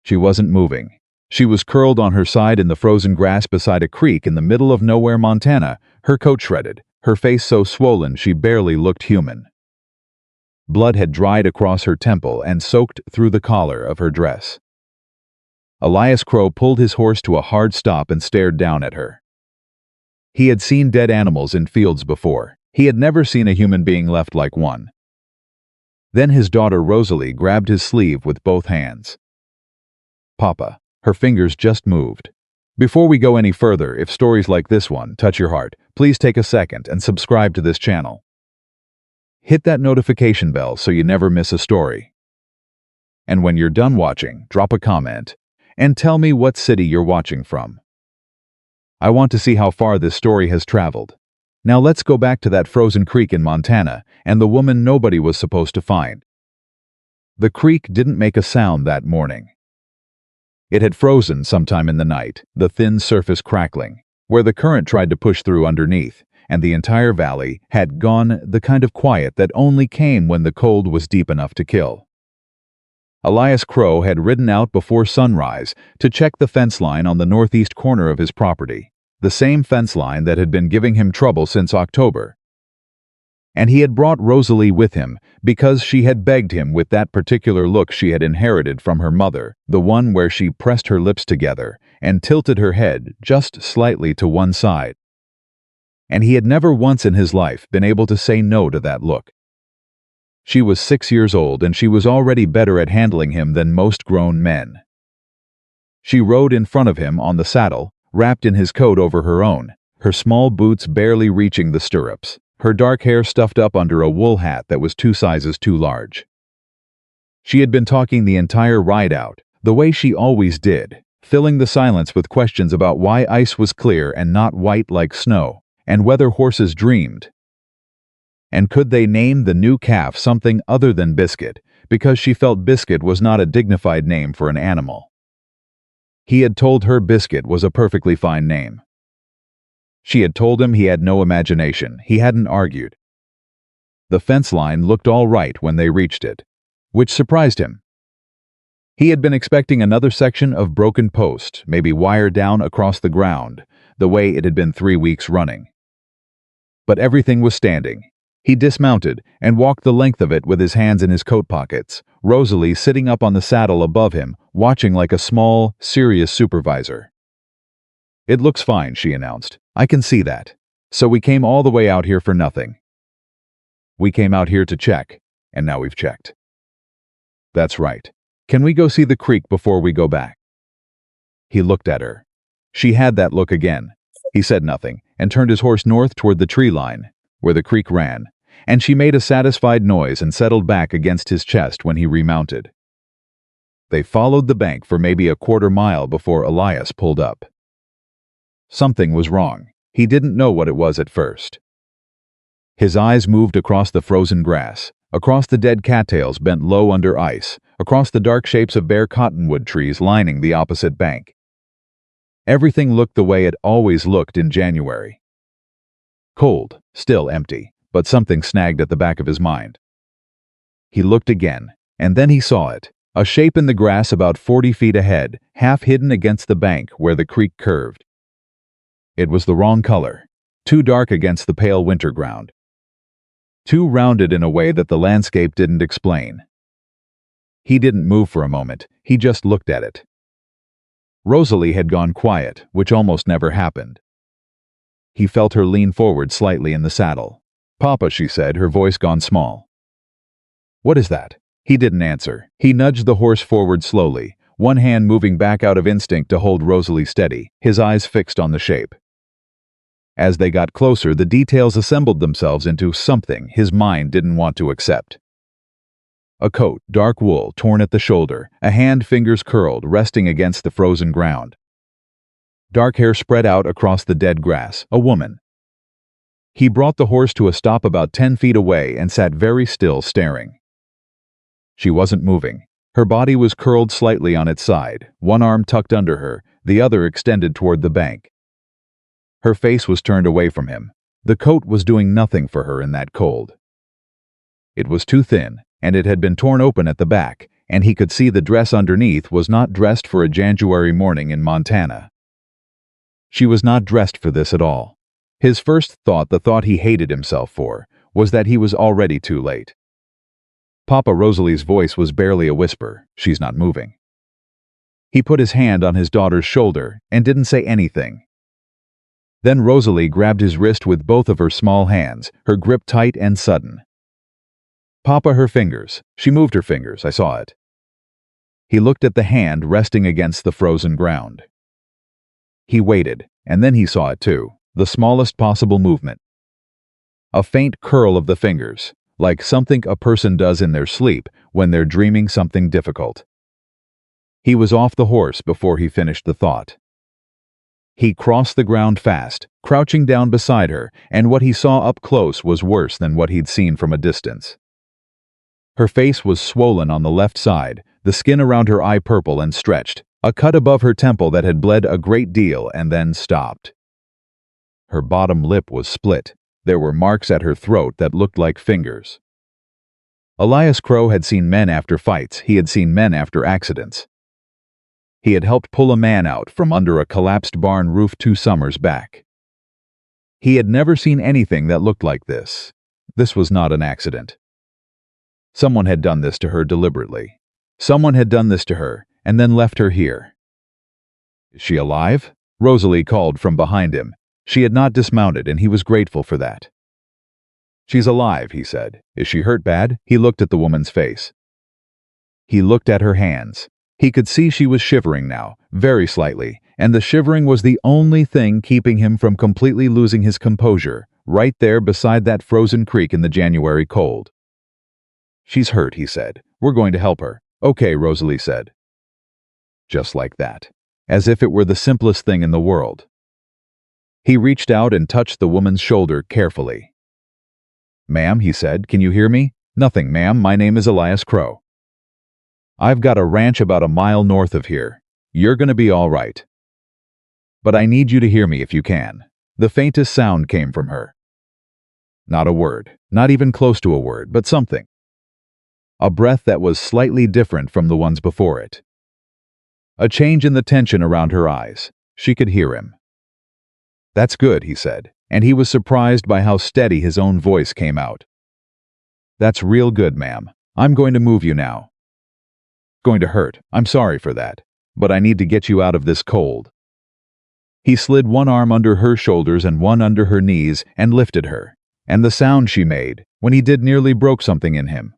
She wasn't moving. She was curled on her side in the frozen grass beside a creek in the middle of nowhere, Montana, her coat shredded, her face so swollen she barely looked human. Blood had dried across her temple and soaked through the collar of her dress. Elias Crow pulled his horse to a hard stop and stared down at her. He had seen dead animals in fields before. He had never seen a human being left like one. Then his daughter Rosalie grabbed his sleeve with both hands. "Papa." Her fingers just moved. Before we go any further, if stories like this one touch your heart, please take a second and subscribe to this channel. Hit that notification bell so you never miss a story. And when you're done watching, drop a comment and tell me what city you're watching from. I want to see how far this story has traveled. Now let's go back to that frozen creek in Montana and the woman nobody was supposed to find. The creek didn't make a sound that morning. It had frozen sometime in the night, the thin surface crackling, where the current tried to push through underneath, and the entire valley had gone the kind of quiet that only came when the cold was deep enough to kill. Elias Crow had ridden out before sunrise to check the fence line on the northeast corner of his property, the same fence line that had been giving him trouble since October. And he had brought Rosalie with him because she had begged him with that particular look she had inherited from her mother, the one where she pressed her lips together and tilted her head just slightly to one side. And he had never once in his life been able to say no to that look. She was 6 years old and she was already better at handling him than most grown men. She rode in front of him on the saddle, wrapped in his coat over her own, her small boots barely reaching the stirrups, her dark hair stuffed up under a wool hat that was 2 sizes too large. She had been talking the entire ride out, the way she always did, filling the silence with questions about why ice was clear and not white like snow, and whether horses dreamed. And could they name the new calf something other than Biscuit, because she felt Biscuit was not a dignified name for an animal. He had told her Biscuit was a perfectly fine name. She had told him he had no imagination. He hadn't argued. The fence line looked all right when they reached it, which surprised him. He had been expecting another section of broken post, maybe wired down across the ground, the way it had been 3 weeks running. But everything was standing. He dismounted and walked the length of it with his hands in his coat pockets, Rosalie sitting up on the saddle above him, watching like a small, serious supervisor. "It looks fine," she announced. "I can see that. So we came all the way out here for nothing. We came out here to check, and now we've checked." "That's right. Can we go see the creek before we go back?" He looked at her. She had that look again. He said nothing and turned his horse north toward the tree line, where the creek ran, and she made a satisfied noise and settled back against his chest when he remounted. They followed the bank for maybe a quarter mile before Elias pulled up. Something was wrong. He didn't know what it was at first. His eyes moved across the frozen grass, across the dead cattails bent low under ice, across the dark shapes of bare cottonwood trees lining the opposite bank. Everything looked the way it always looked in January. Cold, still empty, but something snagged at the back of his mind. He looked again, and then he saw it, a shape in the grass about 40 feet ahead, half hidden against the bank where the creek curved. It was the wrong color, too dark against the pale winter ground. Too rounded in a way that the landscape didn't explain. He didn't move for a moment, he just looked at it. Rosalie had gone quiet, which almost never happened. He felt her lean forward slightly in the saddle. "Papa," she said, her voice gone small. "What is that?" He didn't answer. He nudged the horse forward slowly, one hand moving back out of instinct to hold Rosalie steady, his eyes fixed on the shape. As they got closer, the details assembled themselves into something his mind didn't want to accept. A coat, dark wool, torn at the shoulder, a hand fingers curled, resting against the frozen ground. Dark hair spread out across the dead grass, a woman. He brought the horse to a stop about 10 feet away and sat very still, staring. She wasn't moving. Her body was curled slightly on its side, one arm tucked under her, the other extended toward the bank. Her face was turned away from him. The coat was doing nothing for her in that cold. It was too thin, and it had been torn open at the back, and he could see the dress underneath was not dressed for a January morning in Montana. She was not dressed for this at all. His first thought, the thought he hated himself for, was that he was already too late. Papa Rosalie's voice was barely a whisper. She's not moving. He put his hand on his daughter's shoulder and didn't say anything. Then Rosalie grabbed his wrist with both of her small hands, her grip tight and sudden. Papa, her fingers. She moved her fingers, I saw it. He looked at the hand resting against the frozen ground. He waited, and then he saw it too, the smallest possible movement. A faint curl of the fingers, like something a person does in their sleep when they're dreaming something difficult. He was off the horse before he finished the thought. He crossed the ground fast, crouching down beside her, and what he saw up close was worse than what he'd seen from a distance. Her face was swollen on the left side, the skin around her eye purple and stretched, a cut above her temple that had bled a great deal and then stopped. Her bottom lip was split. There were marks at her throat that looked like fingers. Elias Crow had seen men after fights. He had seen men after accidents. He had helped pull a man out from under a collapsed barn roof 2 summers back. He had never seen anything that looked like this. This was not an accident. Someone had done this to her deliberately. Someone had done this to her and then left her here. Is she alive? Rosalie called from behind him. She had not dismounted, and he was grateful for that. She's alive, he said. Is she hurt bad? He looked at the woman's face. He looked at her hands. He could see she was shivering now, very slightly, and the shivering was the only thing keeping him from completely losing his composure, right there beside that frozen creek in the January cold. She's hurt, he said. We're going to help her. Okay, Rosalie said. Just like that. As if it were the simplest thing in the world. He reached out and touched the woman's shoulder carefully. Ma'am, he said, can you hear me? Nothing, ma'am, my name is Elias Crow. I've got a ranch about a mile north of here. You're gonna be all right. But I need you to hear me if you can. The faintest sound came from her. Not a word, not even close to a word, but something. A breath that was slightly different from the ones before it. A change in the tension around her eyes. She could hear him. That's good, he said, and he was surprised by how steady his own voice came out. That's real good, ma'am. I'm going to move you now. Going to hurt, I'm sorry for that, but I need to get you out of this cold. He slid one arm under her shoulders and one under her knees and lifted her, and the sound she made, when he did, nearly broke something in him.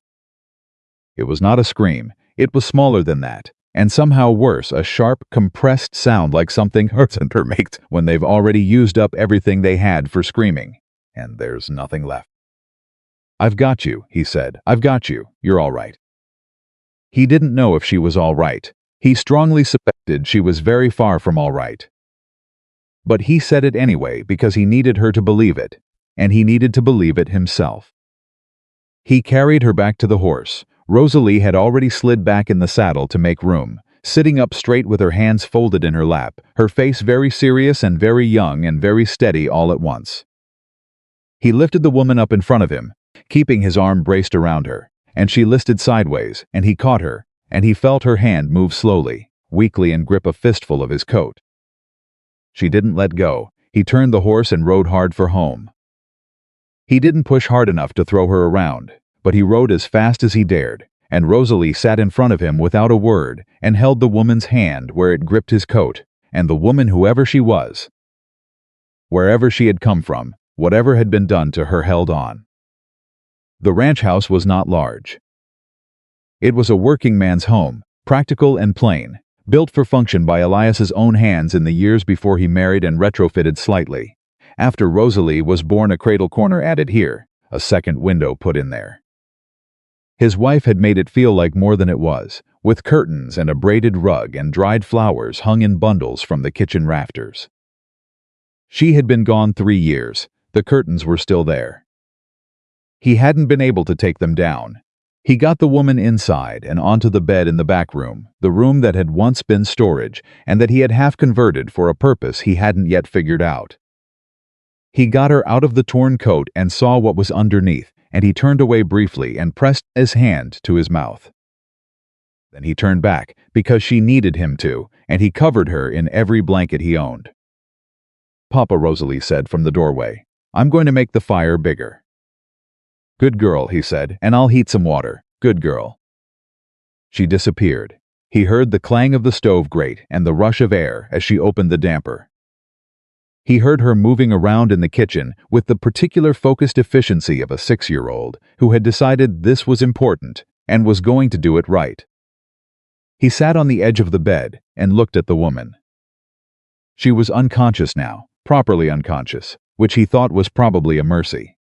It was not a scream, it was smaller than that, and somehow worse, a sharp, compressed sound like something Heartfelt makes when they've already used up everything they had for screaming, and there's nothing left. I've got you, he said. I've got you. You're all right. He didn't know if she was all right. He strongly suspected she was very far from all right. But he said it anyway because he needed her to believe it, and he needed to believe it himself. He carried her back to the horse. Rosalie had already slid back in the saddle to make room, sitting up straight with her hands folded in her lap, her face very serious and very young and very steady all at once. He lifted the woman up in front of him, keeping his arm braced around her, and she listed sideways, and he caught her, and he felt her hand move slowly, weakly, and grip a fistful of his coat. She didn't let go. He turned the horse and rode hard for home. He didn't push hard enough to throw her around, but he rode as fast as he dared, and Rosalie sat in front of him without a word and held the woman's hand where it gripped his coat, and the woman, whoever she was, wherever she had come from, whatever had been done to her, held on. The ranch house was not large. It was a working man's home, practical and plain, built for function by Elias's own hands in the years before he married and retrofitted slightly. After Rosalie was born, a cradle corner added here, a second window put in there. His wife had made it feel like more than it was, with curtains and a braided rug and dried flowers hung in bundles from the kitchen rafters. She had been gone 3 years. The curtains were still there. He hadn't been able to take them down. He got the woman inside and onto the bed in the back room, the room that had once been storage and that he had half converted for a purpose he hadn't yet figured out. He got her out of the torn coat and saw what was underneath, and he turned away briefly and pressed his hand to his mouth. Then he turned back, because she needed him to, and he covered her in every blanket he owned. "Papa," Rosalie said from the doorway, "I'm going to make the fire bigger." "Good girl," he said, "and I'll heat some water. Good girl." She disappeared. He heard the clang of the stove grate and the rush of air as she opened the damper. He heard her moving around in the kitchen with the particular focused efficiency of a 6-year-old who had decided this was important and was going to do it right. He sat on the edge of the bed and looked at the woman. She was unconscious now, properly unconscious, which he thought was probably a mercy.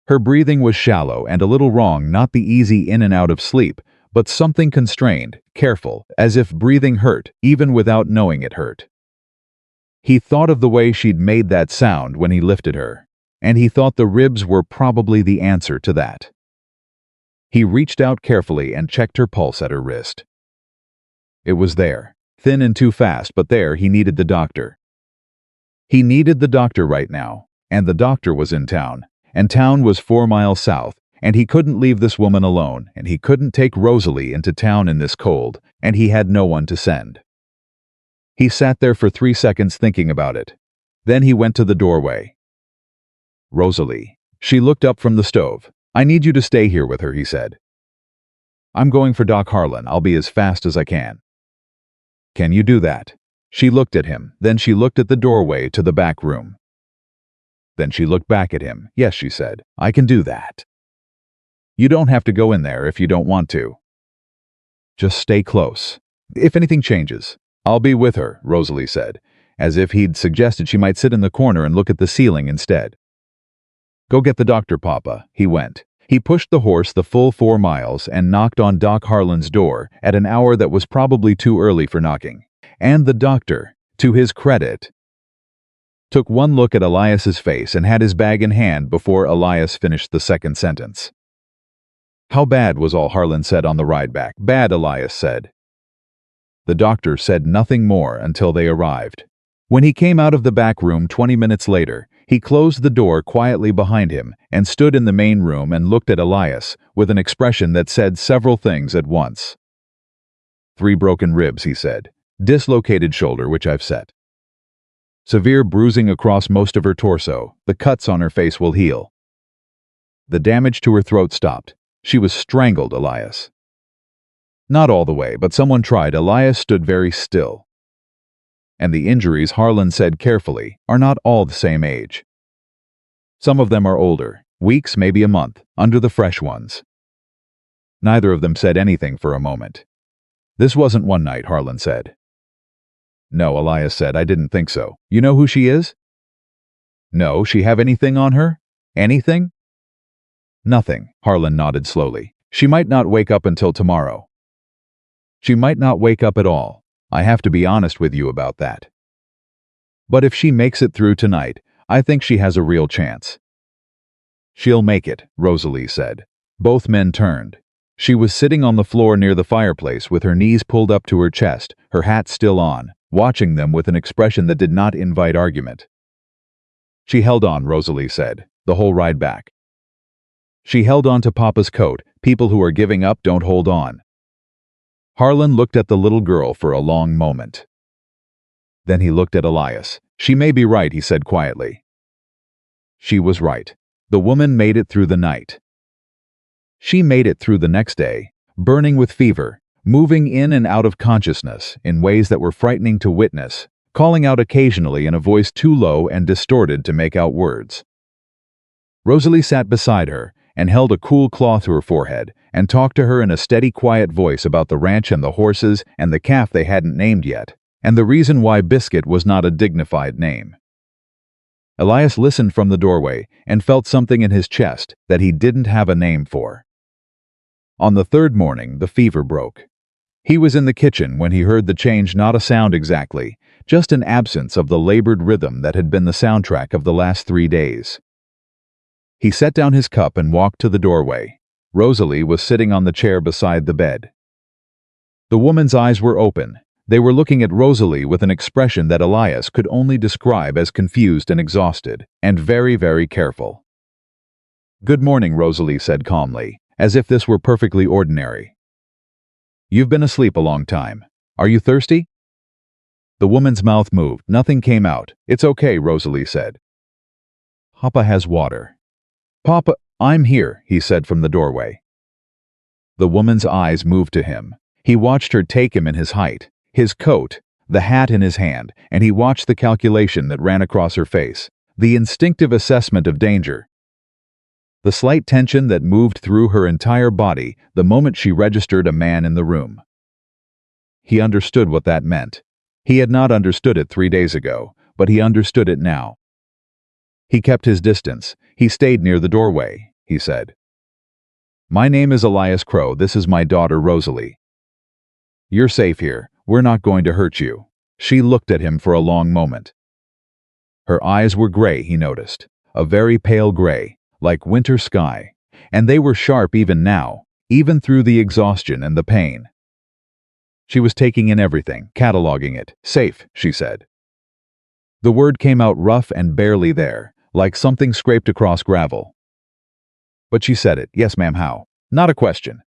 Her breathing was shallow and a little wrong, not the easy in and out of sleep, but something constrained, careful, as if breathing hurt, even without knowing it hurt. He thought of the way she'd made that sound when he lifted her, and he thought the ribs were probably the answer to that. He reached out carefully and checked her pulse at her wrist. It was there, thin and too fast, but there he needed the doctor. He needed the doctor right now, and the doctor was in town, and town was 4 miles south, and he couldn't leave this woman alone, and he couldn't take Rosalie into town in this cold, and he had no one to send. He sat there for 3 seconds thinking about it. Then he went to the doorway. "Rosalie." She looked up from the stove. "I need you to stay here with her," he said. "I'm going for Doc Harlan. I'll be as fast as I can." "Can you do that?" She looked at him, then she looked at the doorway to the back room. Then she looked back at him. "Yes," she said, "I can do that. You don't have to go in there if you don't want to. Just stay close. If anything changes, I'll be with her," Rosalie said, as if he'd suggested she might sit in the corner and look at the ceiling instead. "Go get the doctor, Papa." He went. He pushed the horse the full 4 miles and knocked on Doc Harlan's door at an hour that was probably too early for knocking. And the doctor, to his credit, took one look at Elias's face and had his bag in hand before Elias finished the second sentence. "How bad?" was all Harlan said on the ride back. "Bad," Elias said. The doctor said nothing more until they arrived. When he came out of the back room 20 minutes later, he closed the door quietly behind him and stood in the main room and looked at Elias with an expression that said several things at once. "3 broken ribs," he said. "Dislocated shoulder, which I've set. Severe bruising across most of her torso. The cuts on her face will heal. The damage to her throat stopped. She was strangled, Elias." "Not all the way, but someone tried." Elias stood very still. "And the injuries," Harlan said carefully, "are not all the same age. Some of them are older, weeks, maybe a month, under the fresh ones." Neither of them said anything for a moment. "This wasn't one night," Harlan said. "No," Elias said, "I didn't think so. You know who she is?" "No, she have anything on her? Anything?" "Nothing," Harlan nodded slowly. "She might not wake up until tomorrow. She might not wake up at all. I have to be honest with you about that. But if she makes it through tonight, I think she has a real chance." "She'll make it," Rosalie said. Both men turned. She was sitting on the floor near the fireplace with her knees pulled up to her chest, her hat still on, watching them with an expression that did not invite argument. "She held on," Rosalie said, "the whole ride back. She held on to Papa's coat. People who are giving up don't hold on." Harlan looked at the little girl for a long moment. Then he looked at Elias. "She may be right," he said quietly. She was right. The woman made it through the night. She made it through the next day, burning with fever, moving in and out of consciousness in ways that were frightening to witness, calling out occasionally in a voice too low and distorted to make out words. Rosalie sat beside her and held a cool cloth to her forehead and talked to her in a steady, quiet voice about the ranch and the horses and the calf they hadn't named yet, and the reason why Biscuit was not a dignified name. Elias listened from the doorway and felt something in his chest that he didn't have a name for. On the 3rd morning, the fever broke. He was in the kitchen when he heard the change, not a sound exactly, just an absence of the labored rhythm that had been the soundtrack of the last 3 days. He set down his cup and walked to the doorway. Rosalie was sitting on the chair beside the bed. The woman's eyes were open. They were looking at Rosalie with an expression that Elias could only describe as confused and exhausted, and very, very careful. "Good morning," Rosalie said calmly, as if this were perfectly ordinary. You've been asleep a long time. Are you thirsty? The woman's mouth moved. Nothing came out. It's okay, Rosalie said. Papa has water. Papa, I'm here, he said from the doorway. The woman's eyes moved to him. He watched her take him in his height, his coat, the hat in his hand, and he watched the calculation that ran across her face, the instinctive assessment of danger. The slight tension that moved through her entire body the moment she registered a man in the room. He understood what that meant. He had not understood it 3 days ago, but he understood it now. He kept his distance. He stayed near the doorway. He said, "My name is Elias Crow. This is my daughter, Rosalie. You're safe here. We're not going to hurt you." She looked at him for a long moment. Her eyes were gray, he noticed, a very pale gray, like winter sky, and they were sharp even now, even through the exhaustion and the pain. She was taking in everything, cataloging it. "Safe," she said. The word came out rough and barely there, like something scraped across gravel. But she said it. "Yes, ma'am, how?" Not a question.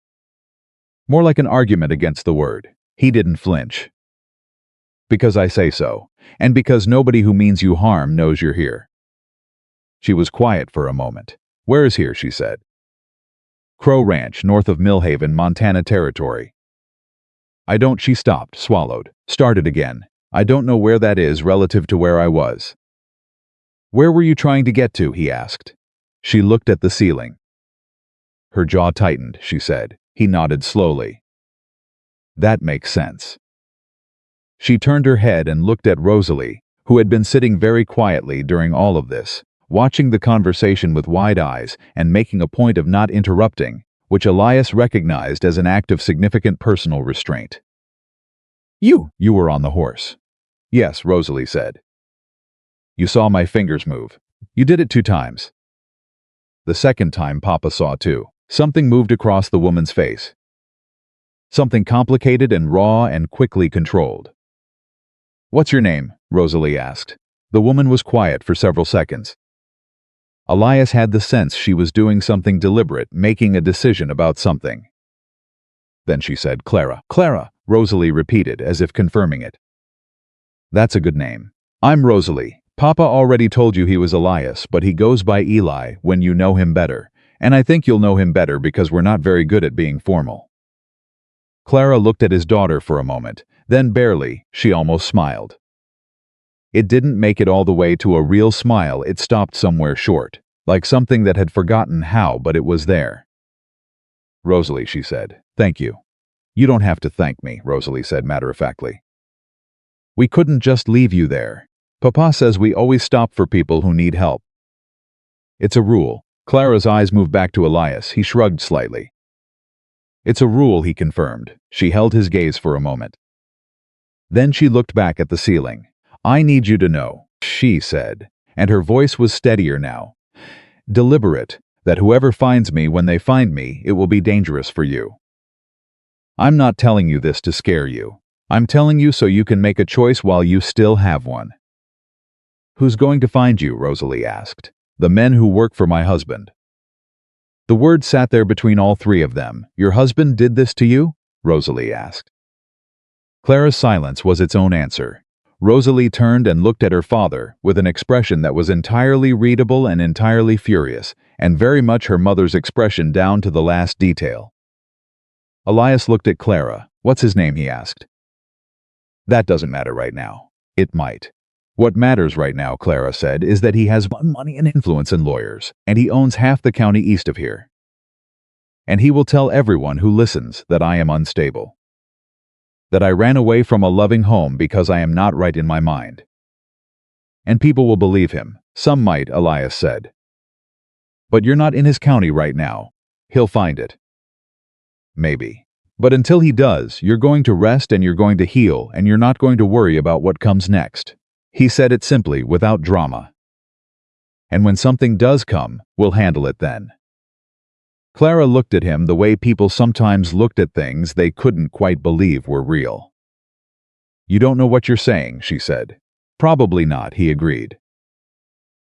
More like an argument against the word. He didn't flinch. "Because I say so, and because nobody who means you harm knows you're here." She was quiet for a moment. "Where is here?" she said. "Crow Ranch, north of Millhaven, Montana Territory." "I don't," she stopped, swallowed, started again. "I don't know where that is relative to where I was." "Where were you trying to get to?" he asked. She looked at the ceiling. Her jaw tightened, she said. He nodded slowly. "That makes sense." She turned her head and looked at Rosalie, who had been sitting very quietly during all of this, watching the conversation with wide eyes and making a point of not interrupting, which Elias recognized as an act of significant personal restraint. You were on the horse." "Yes," Rosalie said. "You saw my fingers move. You did it 2 times. The second time Papa saw too." Something moved across the woman's face. Something complicated and raw and quickly controlled. "What's your name?" Rosalie asked. The woman was quiet for several seconds. Elias had the sense she was doing something deliberate, making a decision about something. Then she said, "Clara." "Clara," Rosalie repeated, as if confirming it. "That's a good name. I'm Rosalie. Papa already told you he was Elias, but he goes by Eli when you know him better, and I think you'll know him better because we're not very good at being formal." Clara looked at his daughter for a moment, then barely, she almost smiled. It didn't make it all the way to a real smile, it stopped somewhere short, like something that had forgotten how, but it was there. "Rosalie," she said, "thank you." "You don't have to thank me," Rosalie said matter-of-factly. "We couldn't just leave you there. Papa says we always stop for people who need help. It's a rule." Clara's eyes moved back to Elias. He shrugged slightly. "It's a rule," he confirmed. She held his gaze for a moment. Then she looked back at the ceiling. "I need you to know," she said, and her voice was steadier now. "Deliberate, that whoever finds me when they find me, it will be dangerous for you. I'm not telling you this to scare you. I'm telling you so you can make a choice while you still have one." "Who's going to find you?" Rosalie asked. "The men who work for my husband." The word sat there between all 3 of them. "Your husband did this to you?" Rosalie asked. Clara's silence was its own answer. Rosalie turned and looked at her father with an expression that was entirely readable and entirely furious, and very much her mother's expression down to the last detail. Elias looked at Clara. "What's his name?" he asked. "That doesn't matter right now." "It might." "What matters right now," Clara said, "is that he has money and influence and lawyers, and he owns half the county east of here. And he will tell everyone who listens that I am unstable. That I ran away from a loving home because I am not right in my mind. And people will believe him." "Some might," Elias said. "But you're not in his county right now. He'll find it. Maybe. But until he does, you're going to rest and you're going to heal and you're not going to worry about what comes next." He said it simply, without drama. "And when something does come, we'll handle it then." Clara looked at him the way people sometimes looked at things they couldn't quite believe were real. "You don't know what you're saying," she said. "Probably not," he agreed.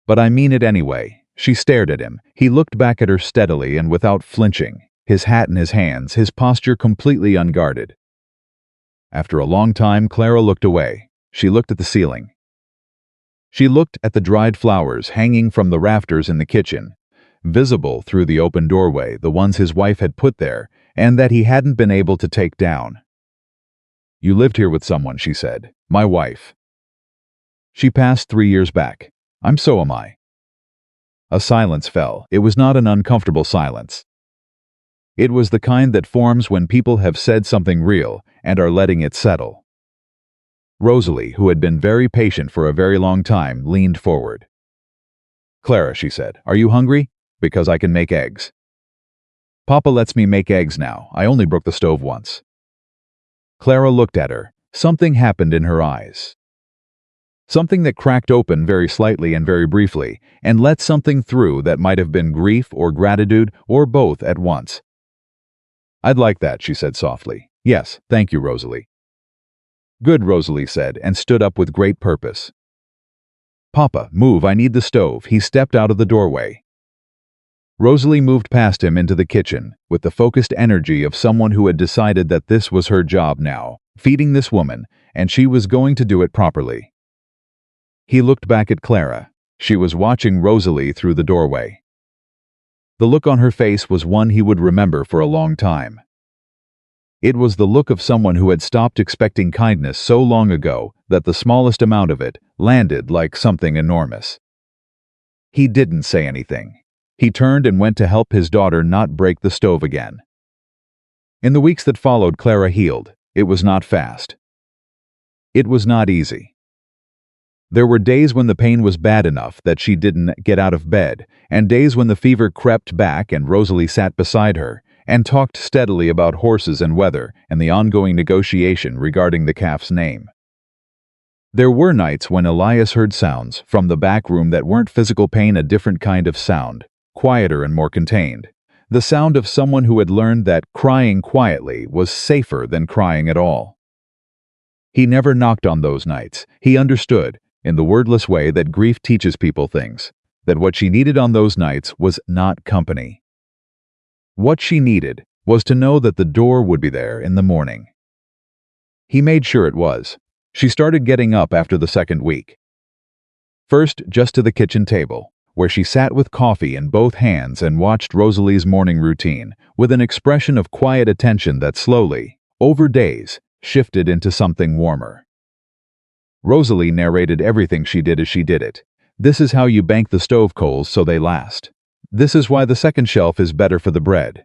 "But I mean it anyway." She stared at him. He looked back at her steadily and without flinching. his hat in his hands, his posture completely unguarded. After a long time, Clara looked away. She looked at the ceiling. She looked at the dried flowers hanging from the rafters in the kitchen, visible through the open doorway, the ones his wife had put there, and that he hadn't been able to take down. "You lived here with someone," she said. "My wife. She passed 3 years back. So am I." A silence fell. It was not an uncomfortable silence. It was the kind that forms when people have said something real and are letting it settle. Rosalie, who had been very patient for a very long time, leaned forward. "Clara," she said, "are you hungry? Because I can make eggs. Papa lets me make eggs now. I only broke the stove once." Clara looked at her. Something happened in her eyes. Something that cracked open very slightly and very briefly, and let something through that might have been grief or gratitude or both at once. "I'd like that," she said softly. "Yes, thank you, Rosalie." "Good," Rosalie said, and stood up with great purpose. "Papa, move, I need the stove." He stepped out of the doorway. Rosalie moved past him into the kitchen, with the focused energy of someone who had decided that this was her job now, feeding this woman, and she was going to do it properly. He looked back at Clara. She was watching Rosalie through the doorway. The look on her face was one he would remember for a long time. It was the look of someone who had stopped expecting kindness so long ago that the smallest amount of it landed like something enormous. He didn't say anything. He turned and went to help his daughter not break the stove again. In the weeks that followed, Clara healed. It was not fast. It was not easy. There were days when the pain was bad enough that she didn't get out of bed, and days when the fever crept back and Rosalie sat beside her and talked steadily about horses and weather and the ongoing negotiation regarding the calf's name. There were nights when Elias heard sounds from the back room that weren't physical pain, a different kind of sound, quieter and more contained. The sound of someone who had learned that crying quietly was safer than crying at all. He never knocked on those nights. He understood, in the wordless way that grief teaches people things, that what she needed on those nights was not company. What she needed was to know that the door would be there in the morning. He made sure it was. She started getting up after the second week. First, just to the kitchen table, where she sat with coffee in both hands and watched Rosalie's morning routine, with an expression of quiet attention that slowly, over days, shifted into something warmer. Rosalie narrated everything she did as she did it. "This is how you bank the stove coals so they last. This is why the second shelf is better for the bread.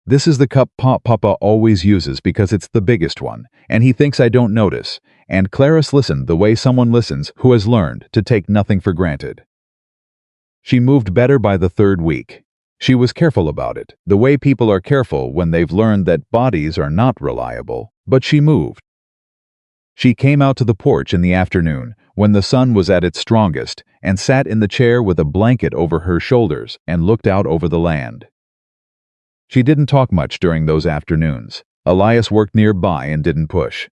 This is the cup Papa always uses because it's the biggest one, and he thinks I don't notice." And Clarice listened the way someone listens who has learned to take nothing for granted. She moved better by the third week. She was careful about it, the way people are careful when they've learned that bodies are not reliable, but she moved. She came out to the porch in the afternoon, when the sun was at its strongest, and sat in the chair with a blanket over her shoulders and looked out over the land. She didn't talk much during those afternoons. Elias worked nearby and didn't push.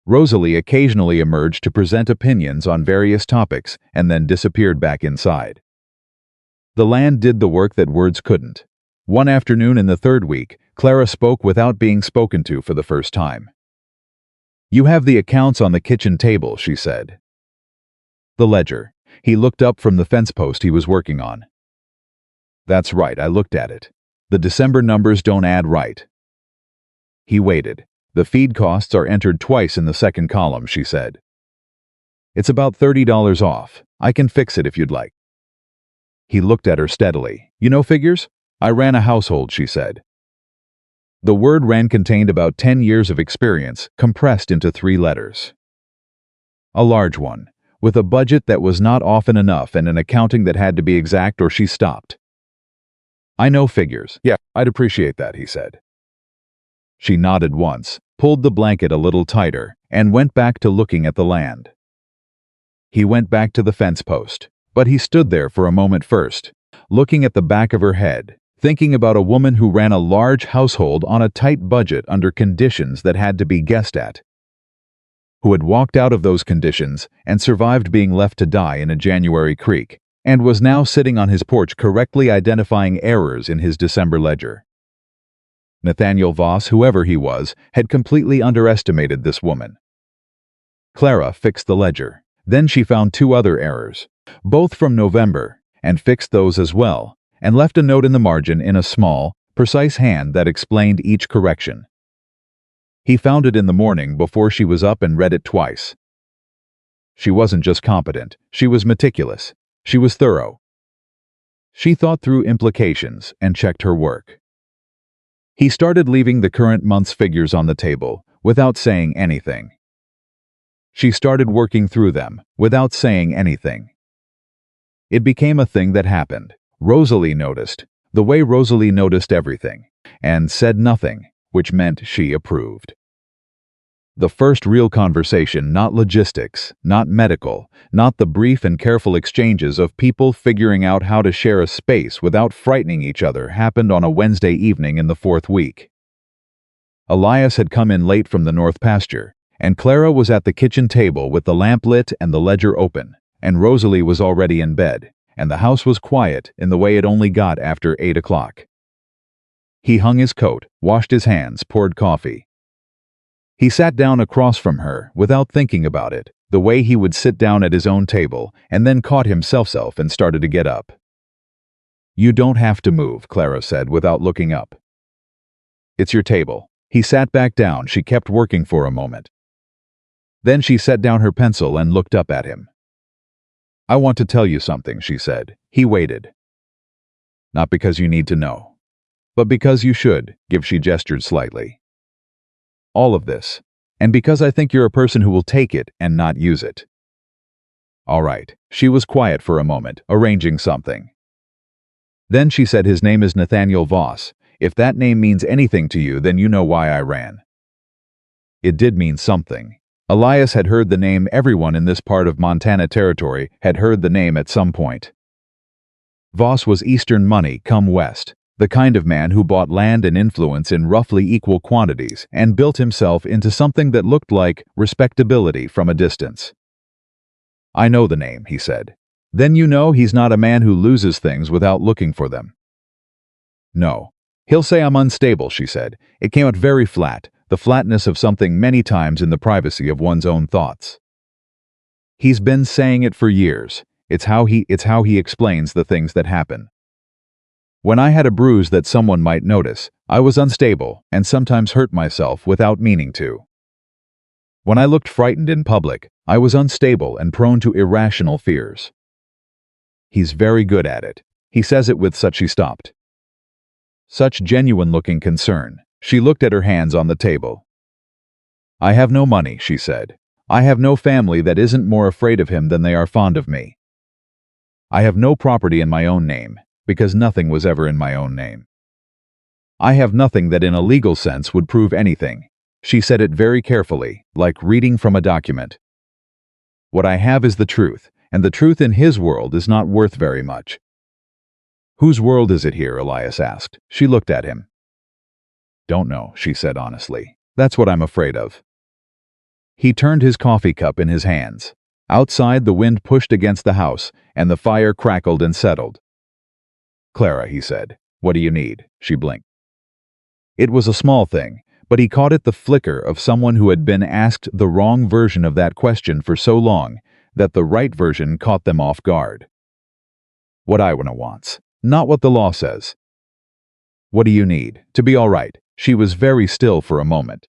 Rosalie occasionally emerged to present opinions on various topics and then disappeared back inside. The land did the work that words couldn't. One afternoon in the third week, Clara spoke without being spoken to for the first time. "You have the accounts on the kitchen table," she said. "The ledger." He looked up from the fence post he was working on. "That's right, I looked at it. The December numbers don't add right." He waited. "The feed costs are entered twice in the second column," she said. "It's about $30 off. I can fix it if you'd like." He looked at her steadily. "You know figures? I ran a household," she said. The word "ran" contained about 10 years of experience, compressed into 3 letters. A large one, with a budget that was not often enough and an accounting that had to be exact or she stopped. "I know figures. Yeah, I'd appreciate that," he said. She nodded once, pulled the blanket a little tighter, and went back to looking at the land. He went back to the fence post, but he stood there for a moment first, looking at the back of her head, thinking about a woman who ran a large household on a tight budget under conditions that had to be guessed at, who had walked out of those conditions and survived being left to die in a January creek, and was now sitting on his porch correctly identifying errors in his December ledger. Nathaniel Voss, whoever he was, had completely underestimated this woman. Clara fixed the ledger. Then she found two other errors, both from November, and fixed those as well, and left a note in the margin in a small, precise hand that explained each correction. He found it in the morning before she was up and read it twice. She wasn't just competent, she was meticulous. She was thorough. She thought through implications and checked her work. He started leaving the current month's figures on the table without saying anything. She started working through them without saying anything. It became a thing that happened. Rosalie noticed, the way Rosalie noticed everything, and said nothing, which meant she approved. The first real conversation, not logistics, not medical, not the brief and careful exchanges of people figuring out how to share a space without frightening each other, happened on a Wednesday evening in the 4th week. Elias had come in late from the north pasture, and Clara was at the kitchen table with the lamp lit and the ledger open, and Rosalie was already in bed, and the house was quiet in the way it only got after 8 o'clock. He hung his coat, washed his hands, poured coffee. He sat down across from her without thinking about it, the way he would sit down at his own table, and then caught himself and started to get up. "You don't have to move," Clara said without looking up. "It's your table." He sat back down. She kept working for a moment. Then she set down her pencil and looked up at him. "I want to tell you something," she said. He waited. "Not because you need to know, but because you should," she gestured slightly. "All of this, and because I think you're a person who will take it and not use it." "All right." She was quiet for a moment, arranging something. Then she said, "His name is Nathaniel Voss. If that name means anything to you, then you know why I ran." It did mean something. Elias had heard the name. Everyone in this part of Montana Territory had heard the name at some point. Voss was Eastern money come west. The kind of man who bought land and influence in roughly equal quantities and built himself into something that looked like respectability from a distance. "I know the name," he said. "Then you know he's not a man who loses things without looking for them." "No. He'll say I'm unstable," she said. It came out very flat, the flatness of something many times in the privacy of one's own thoughts. "He's been saying it for years. It's how he explains the things that happen. When I had a bruise that someone might notice, I was unstable and sometimes hurt myself without meaning to. When I looked frightened in public, I was unstable and prone to irrational fears. He's very good at it. He says it with such..." She stopped. Such genuine-looking concern. She looked at her hands on the table. "I have no money," she said. "I have no family that isn't more afraid of him than they are fond of me. I have no property in my own name, because nothing was ever in my own name. I have nothing that in a legal sense would prove anything." She said it very carefully, like reading from a document. "What I have is the truth, and the truth in his world is not worth very much." "Whose world is it here?" Elias asked. She looked at him. "Don't know," she said honestly. "That's what I'm afraid of." He turned his coffee cup in his hands. Outside, the wind pushed against the house, and the fire crackled and settled. "Clara," he said, "what do you need?" She blinked. It was a small thing, but he caught it, the flicker of someone who had been asked the wrong version of that question for so long that the right version caught them off guard. "What Iwana wants, not what the law says." "What do you need to be all right?" She was very still for a moment.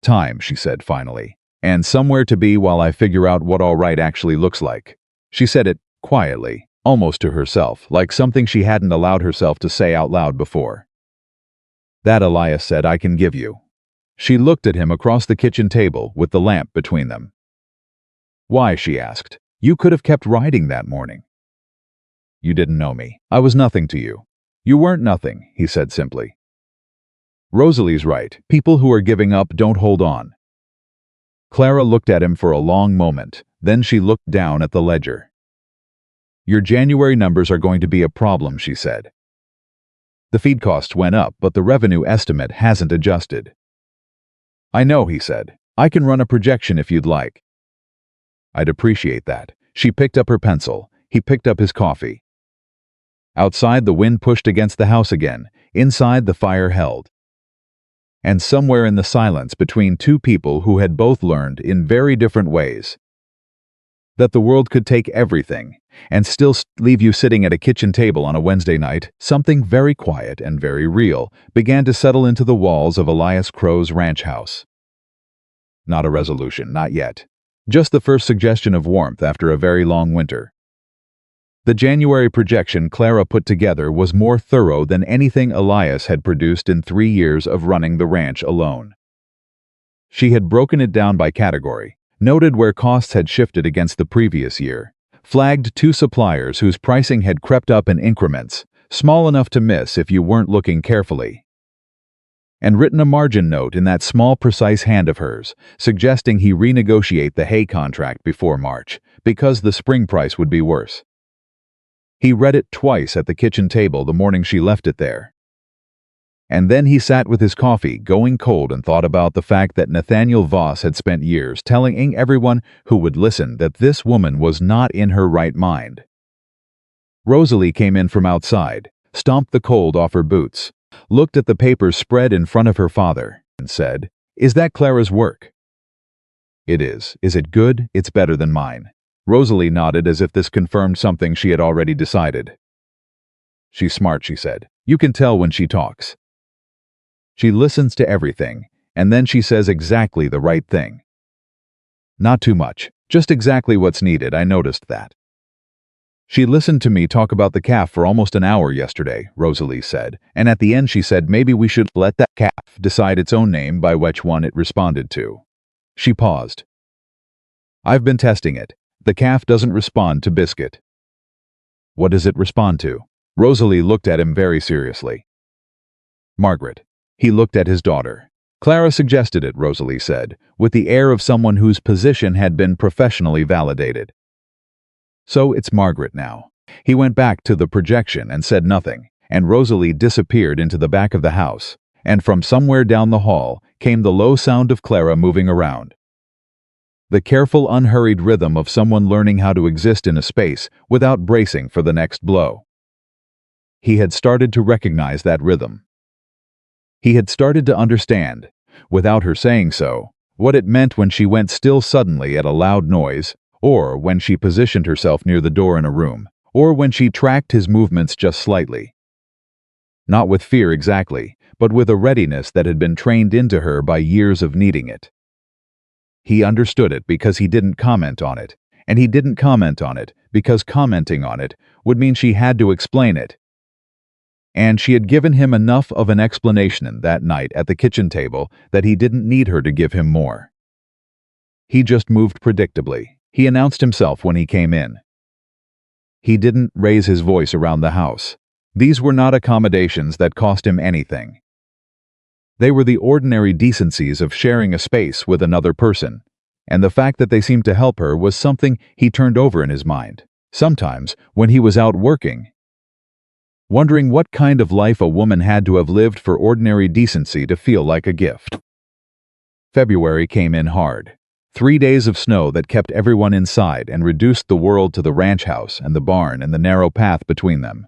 "Time," she said finally, "and somewhere to be while I figure out what all right actually looks like." She said it quietly, almost to herself, like something she hadn't allowed herself to say out loud before. "That," Elias said, "I can give you." She looked at him across the kitchen table with the lamp between them. "Why?" she asked. "You could have kept writing that morning." "You didn't know me. I was nothing to you." "You weren't nothing," he said simply. "Rosalie's right. People who are giving up don't hold on." Clara looked at him for a long moment. Then she looked down at the ledger. "Your January numbers are going to be a problem," she said. "The feed costs went up, but the revenue estimate hasn't adjusted." "I know," he said. "I can run a projection if you'd like." "I'd appreciate that." She picked up her pencil. He picked up his coffee. Outside, the wind pushed against the house again. Inside, the fire held. And somewhere in the silence between two people who had both learned in very different ways that the world could take everything and still leave you sitting at a kitchen table on a Wednesday night, something very quiet and very real began to settle into the walls of Elias Crow's ranch house. Not a resolution, not yet. Just the first suggestion of warmth after a very long winter. The January projection Clara put together was more thorough than anything Elias had produced in 3 years of running the ranch alone. She had broken it down by category, noted where costs had shifted against the previous year, flagged 2 suppliers whose pricing had crept up in increments, small enough to miss if you weren't looking carefully, and written a margin note in that small precise hand of hers, suggesting he renegotiate the hay contract before March, because the spring price would be worse. He read it twice at the kitchen table the morning she left it there. And then he sat with his coffee going cold and thought about the fact that Nathaniel Voss had spent years telling everyone who would listen that this woman was not in her right mind. Rosalie came in from outside, stomped the cold off her boots, looked at the papers spread in front of her father, and said, "Is that Clara's work?" "It is. Is it good? It's better than mine." Rosalie nodded as if this confirmed something she had already decided. "She's smart," she said. "You can tell when she talks. She listens to everything, and then she says exactly the right thing. Not too much, just exactly what's needed. I noticed that." "She listened to me talk about the calf for almost an hour yesterday," Rosalie said, "and at the end she said maybe we should let that calf decide its own name by which one it responded to." She paused. "I've been testing it. The calf doesn't respond to biscuit." "What does it respond to?" Rosalie looked at him very seriously. "Margaret." He looked at his daughter. "Clara suggested it," Rosalie said, with the air of someone whose position had been professionally validated. "So it's Margaret now." He went back to the projection and said nothing, and Rosalie disappeared into the back of the house, and from somewhere down the hall came the low sound of Clara moving around. The careful, unhurried rhythm of someone learning how to exist in a space without bracing for the next blow. He had started to recognize that rhythm. He had started to understand, without her saying so, what it meant when she went still suddenly at a loud noise, or when she positioned herself near the door in a room, or when she tracked his movements just slightly. Not with fear exactly, but with a readiness that had been trained into her by years of needing it. He understood it because he didn't comment on it, and he didn't comment on it because commenting on it would mean she had to explain it. And she had given him enough of an explanation that night at the kitchen table that he didn't need her to give him more. He just moved predictably. He announced himself when he came in. He didn't raise his voice around the house. These were not accommodations that cost him anything. They were the ordinary decencies of sharing a space with another person, and the fact that they seemed to help her was something he turned over in his mind, sometimes when he was out working, wondering what kind of life a woman had to have lived for ordinary decency to feel like a gift. February came in hard. 3 days of snow that kept everyone inside and reduced the world to the ranch house and the barn and the narrow path between them.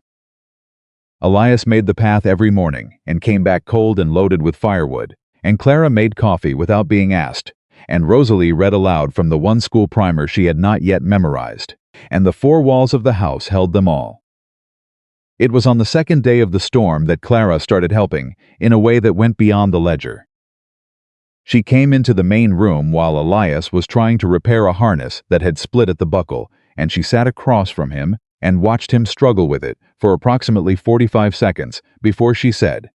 Elias made the path every morning and came back cold and loaded with firewood, and Clara made coffee without being asked, and Rosalie read aloud from the one school primer she had not yet memorized, and the 4 walls of the house held them all. It was on the 2nd day of the storm that Clara started helping, in a way that went beyond the ledger. She came into the main room while Elias was trying to repair a harness that had split at the buckle, and she sat across from him and watched him struggle with it for approximately 45 seconds before she said,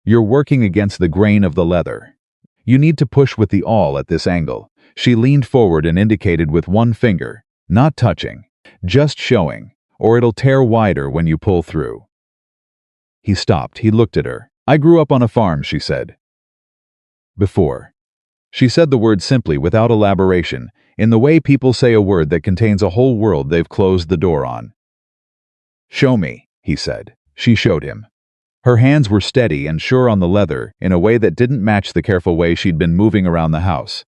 "You're working against the grain of the leather. You need to push with the awl at this angle." She leaned forward and indicated with one finger, not touching, just showing, or it'll tear wider when you pull through. He stopped. He looked at her. "I grew up on a farm," she said. "Before." She said the word simply, without elaboration, in the way people say a word that contains a whole world they've closed the door on. "Show me," he said. She showed him. Her hands were steady and sure on the leather in a way that didn't match the careful way she'd been moving around the house.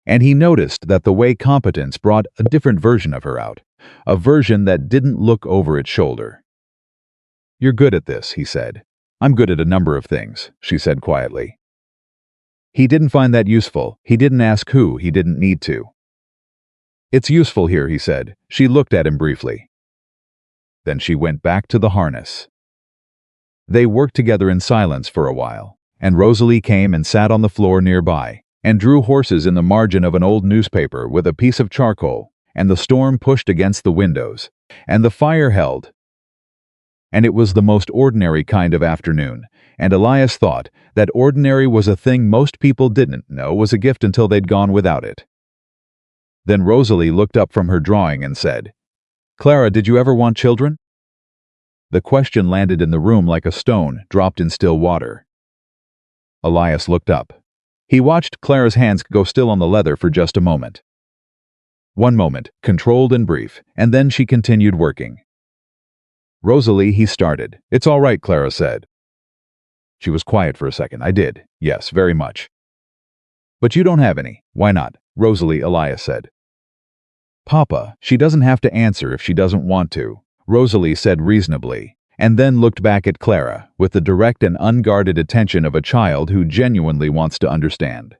And he noticed that the way competence brought a different version of her out. a version that didn't look over its shoulder. "You're good at this," he said. "I'm good at a number of things," she said quietly. He didn't find that useful. He didn't ask who. He didn't need to. "It's useful here," he said. She looked at him briefly. Then she went back to the harness. They worked together in silence for a while, and Rosalie came and sat on the floor nearby, and drew horses in the margin of an old newspaper with a piece of charcoal, and the storm pushed against the windows, and the fire held. And it was the most ordinary kind of afternoon, and Elias thought that ordinary was a thing most people didn't know was a gift until they'd gone without it. Then Rosalie looked up from her drawing and said, "Clara, did you ever want children?" The question landed in the room like a stone dropped in still water. Elias looked up. He watched Clara's hands go still on the leather for just a moment. One moment, controlled and brief, and then she continued working. "Rosalie," he started. "It's all right," Clara said. She was quiet for a second. "I did. Yes, very much." "But you don't have any. Why not?" Rosalie, Elias said. "Papa, she doesn't have to answer if she doesn't want to," Rosalie said reasonably, and then looked back at Clara with the direct and unguarded attention of a child who genuinely wants to understand.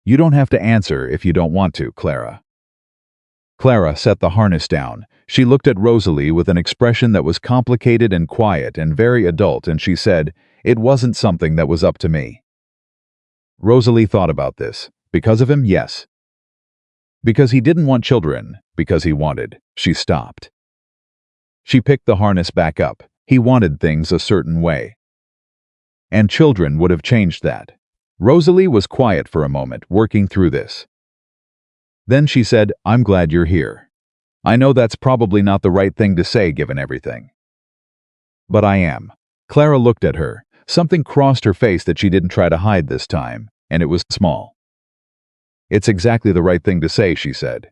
"You don't have to answer if you don't want to, Clara." Clara set the harness down. She looked at Rosalie with an expression that was complicated and quiet and very adult, and she said, "It wasn't something that was up to me." Rosalie thought about this. Because of him, yes. Because he didn't want children, because he wanted. She stopped. She picked the harness back up. He wanted things a certain way. And children would have changed that. Rosalie was quiet for a moment, working through this. Then she said, "I'm glad you're here. I know that's probably not the right thing to say given everything. But I am." Clara looked at her. Something crossed her face that she didn't try to hide this time, and it was small. "It's exactly the right thing to say," she said.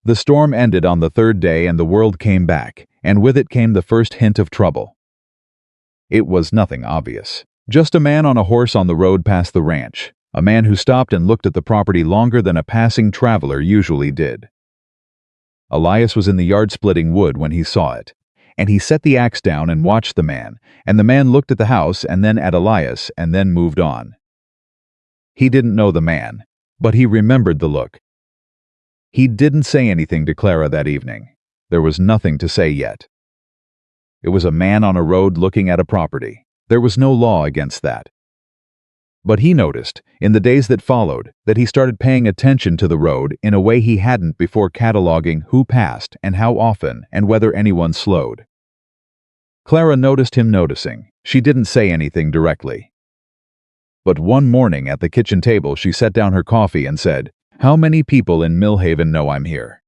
The storm ended on the third day and the world came back, and with it came the first hint of trouble. It was nothing obvious. Just a man on a horse on the road past the ranch. A man who stopped and looked at the property longer than a passing traveler usually did. Elias was in the yard splitting wood when he saw it, and he set the axe down and watched the man, and the man looked at the house and then at Elias and then moved on. He didn't know the man, but he remembered the look. He didn't say anything to Clara that evening. There was nothing to say yet. It was a man on a road looking at a property. There was no law against that. But he noticed, in the days that followed, that he started paying attention to the road in a way he hadn't before, cataloging who passed and how often and whether anyone slowed. Clara noticed him noticing. She didn't say anything directly. But one morning at the kitchen table she set down her coffee and said, "How many people in Millhaven know I'm here?"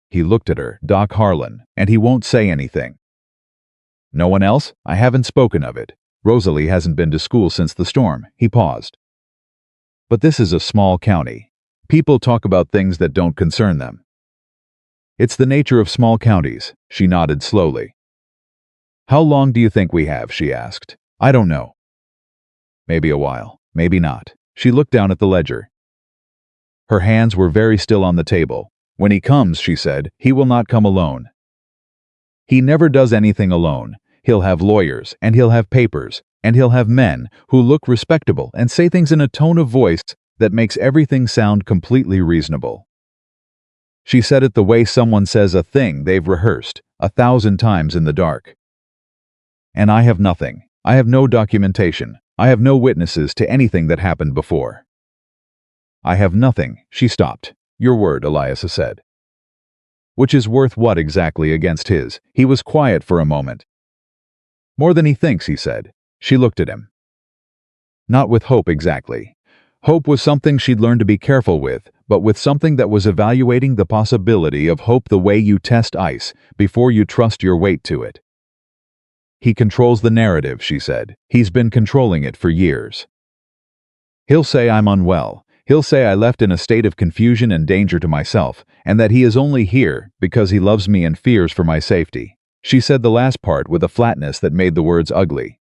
He looked at her, Doc Harlan, and he won't say anything. "No one else? I haven't spoken of it. Rosalie hasn't been to school since the storm." He paused. "But this is a small county. People talk about things that don't concern them." "It's the nature of small counties." She nodded slowly. "How long do you think we have?" she asked. "I don't know. Maybe a while, maybe not." She looked down at the ledger. Her hands were very still on the table. "When he comes," she said, "he will not come alone. He never does anything alone. He'll have lawyers, and he'll have papers, and he'll have men who look respectable and say things in a tone of voice that makes everything sound completely reasonable." She said it the way someone says a thing they've rehearsed 1,000 times in the dark. "And I have nothing. I have no documentation. I have no witnesses to anything that happened before. I have nothing." She stopped. "Your word," Elias said. "Which is worth what exactly against his?" He was quiet for a moment. "More than he thinks," he said. She looked at him. Not with hope exactly. Hope was something she'd learned to be careful with, but with something that was evaluating the possibility of hope the way you test ice before you trust your weight to it. "He controls the narrative," she said. "He's been controlling it for years. He'll say I'm unwell. He'll say I left in a state of confusion and danger to myself, and that he is only here because he loves me and fears for my safety." She said the last part with a flatness that made the words ugly.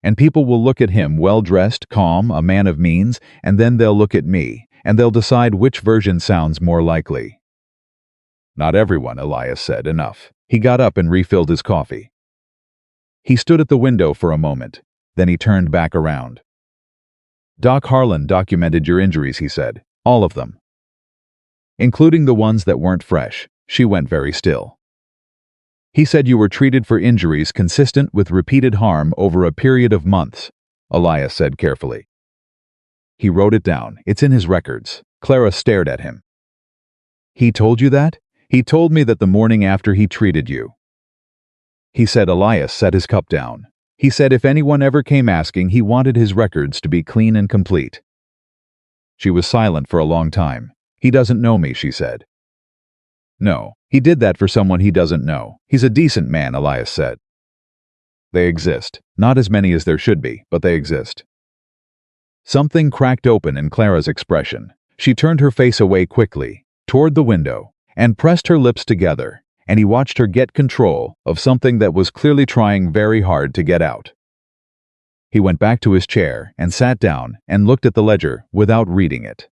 "And people will look at him well-dressed, calm, a man of means, and then they'll look at me, and they'll decide which version sounds more likely." Not everyone, Elias said. Enough. He got up and refilled his coffee. He stood at the window for a moment. Then he turned back around. Doc Harlan documented your injuries, he said. All of them. Including the ones that weren't fresh. She went very still. He said you were treated for injuries consistent with repeated harm over a period of months, Elias said carefully. He wrote it down. It's in his records. Clara stared at him. He told you that? He told me that the morning after he treated you. He said. Elias set his cup down. He said if anyone ever came asking, he wanted his records to be clean and complete. She was silent for a long time. He doesn't know me, she said. No, he did that for someone he doesn't know. He's a decent man, Elias said. They exist. Not as many as there should be, but they exist. Something cracked open in Clara's expression. She turned her face away quickly, toward the window, and pressed her lips together, and he watched her get control of something that was clearly trying very hard to get out. He went back to his chair and sat down and looked at the ledger without reading it.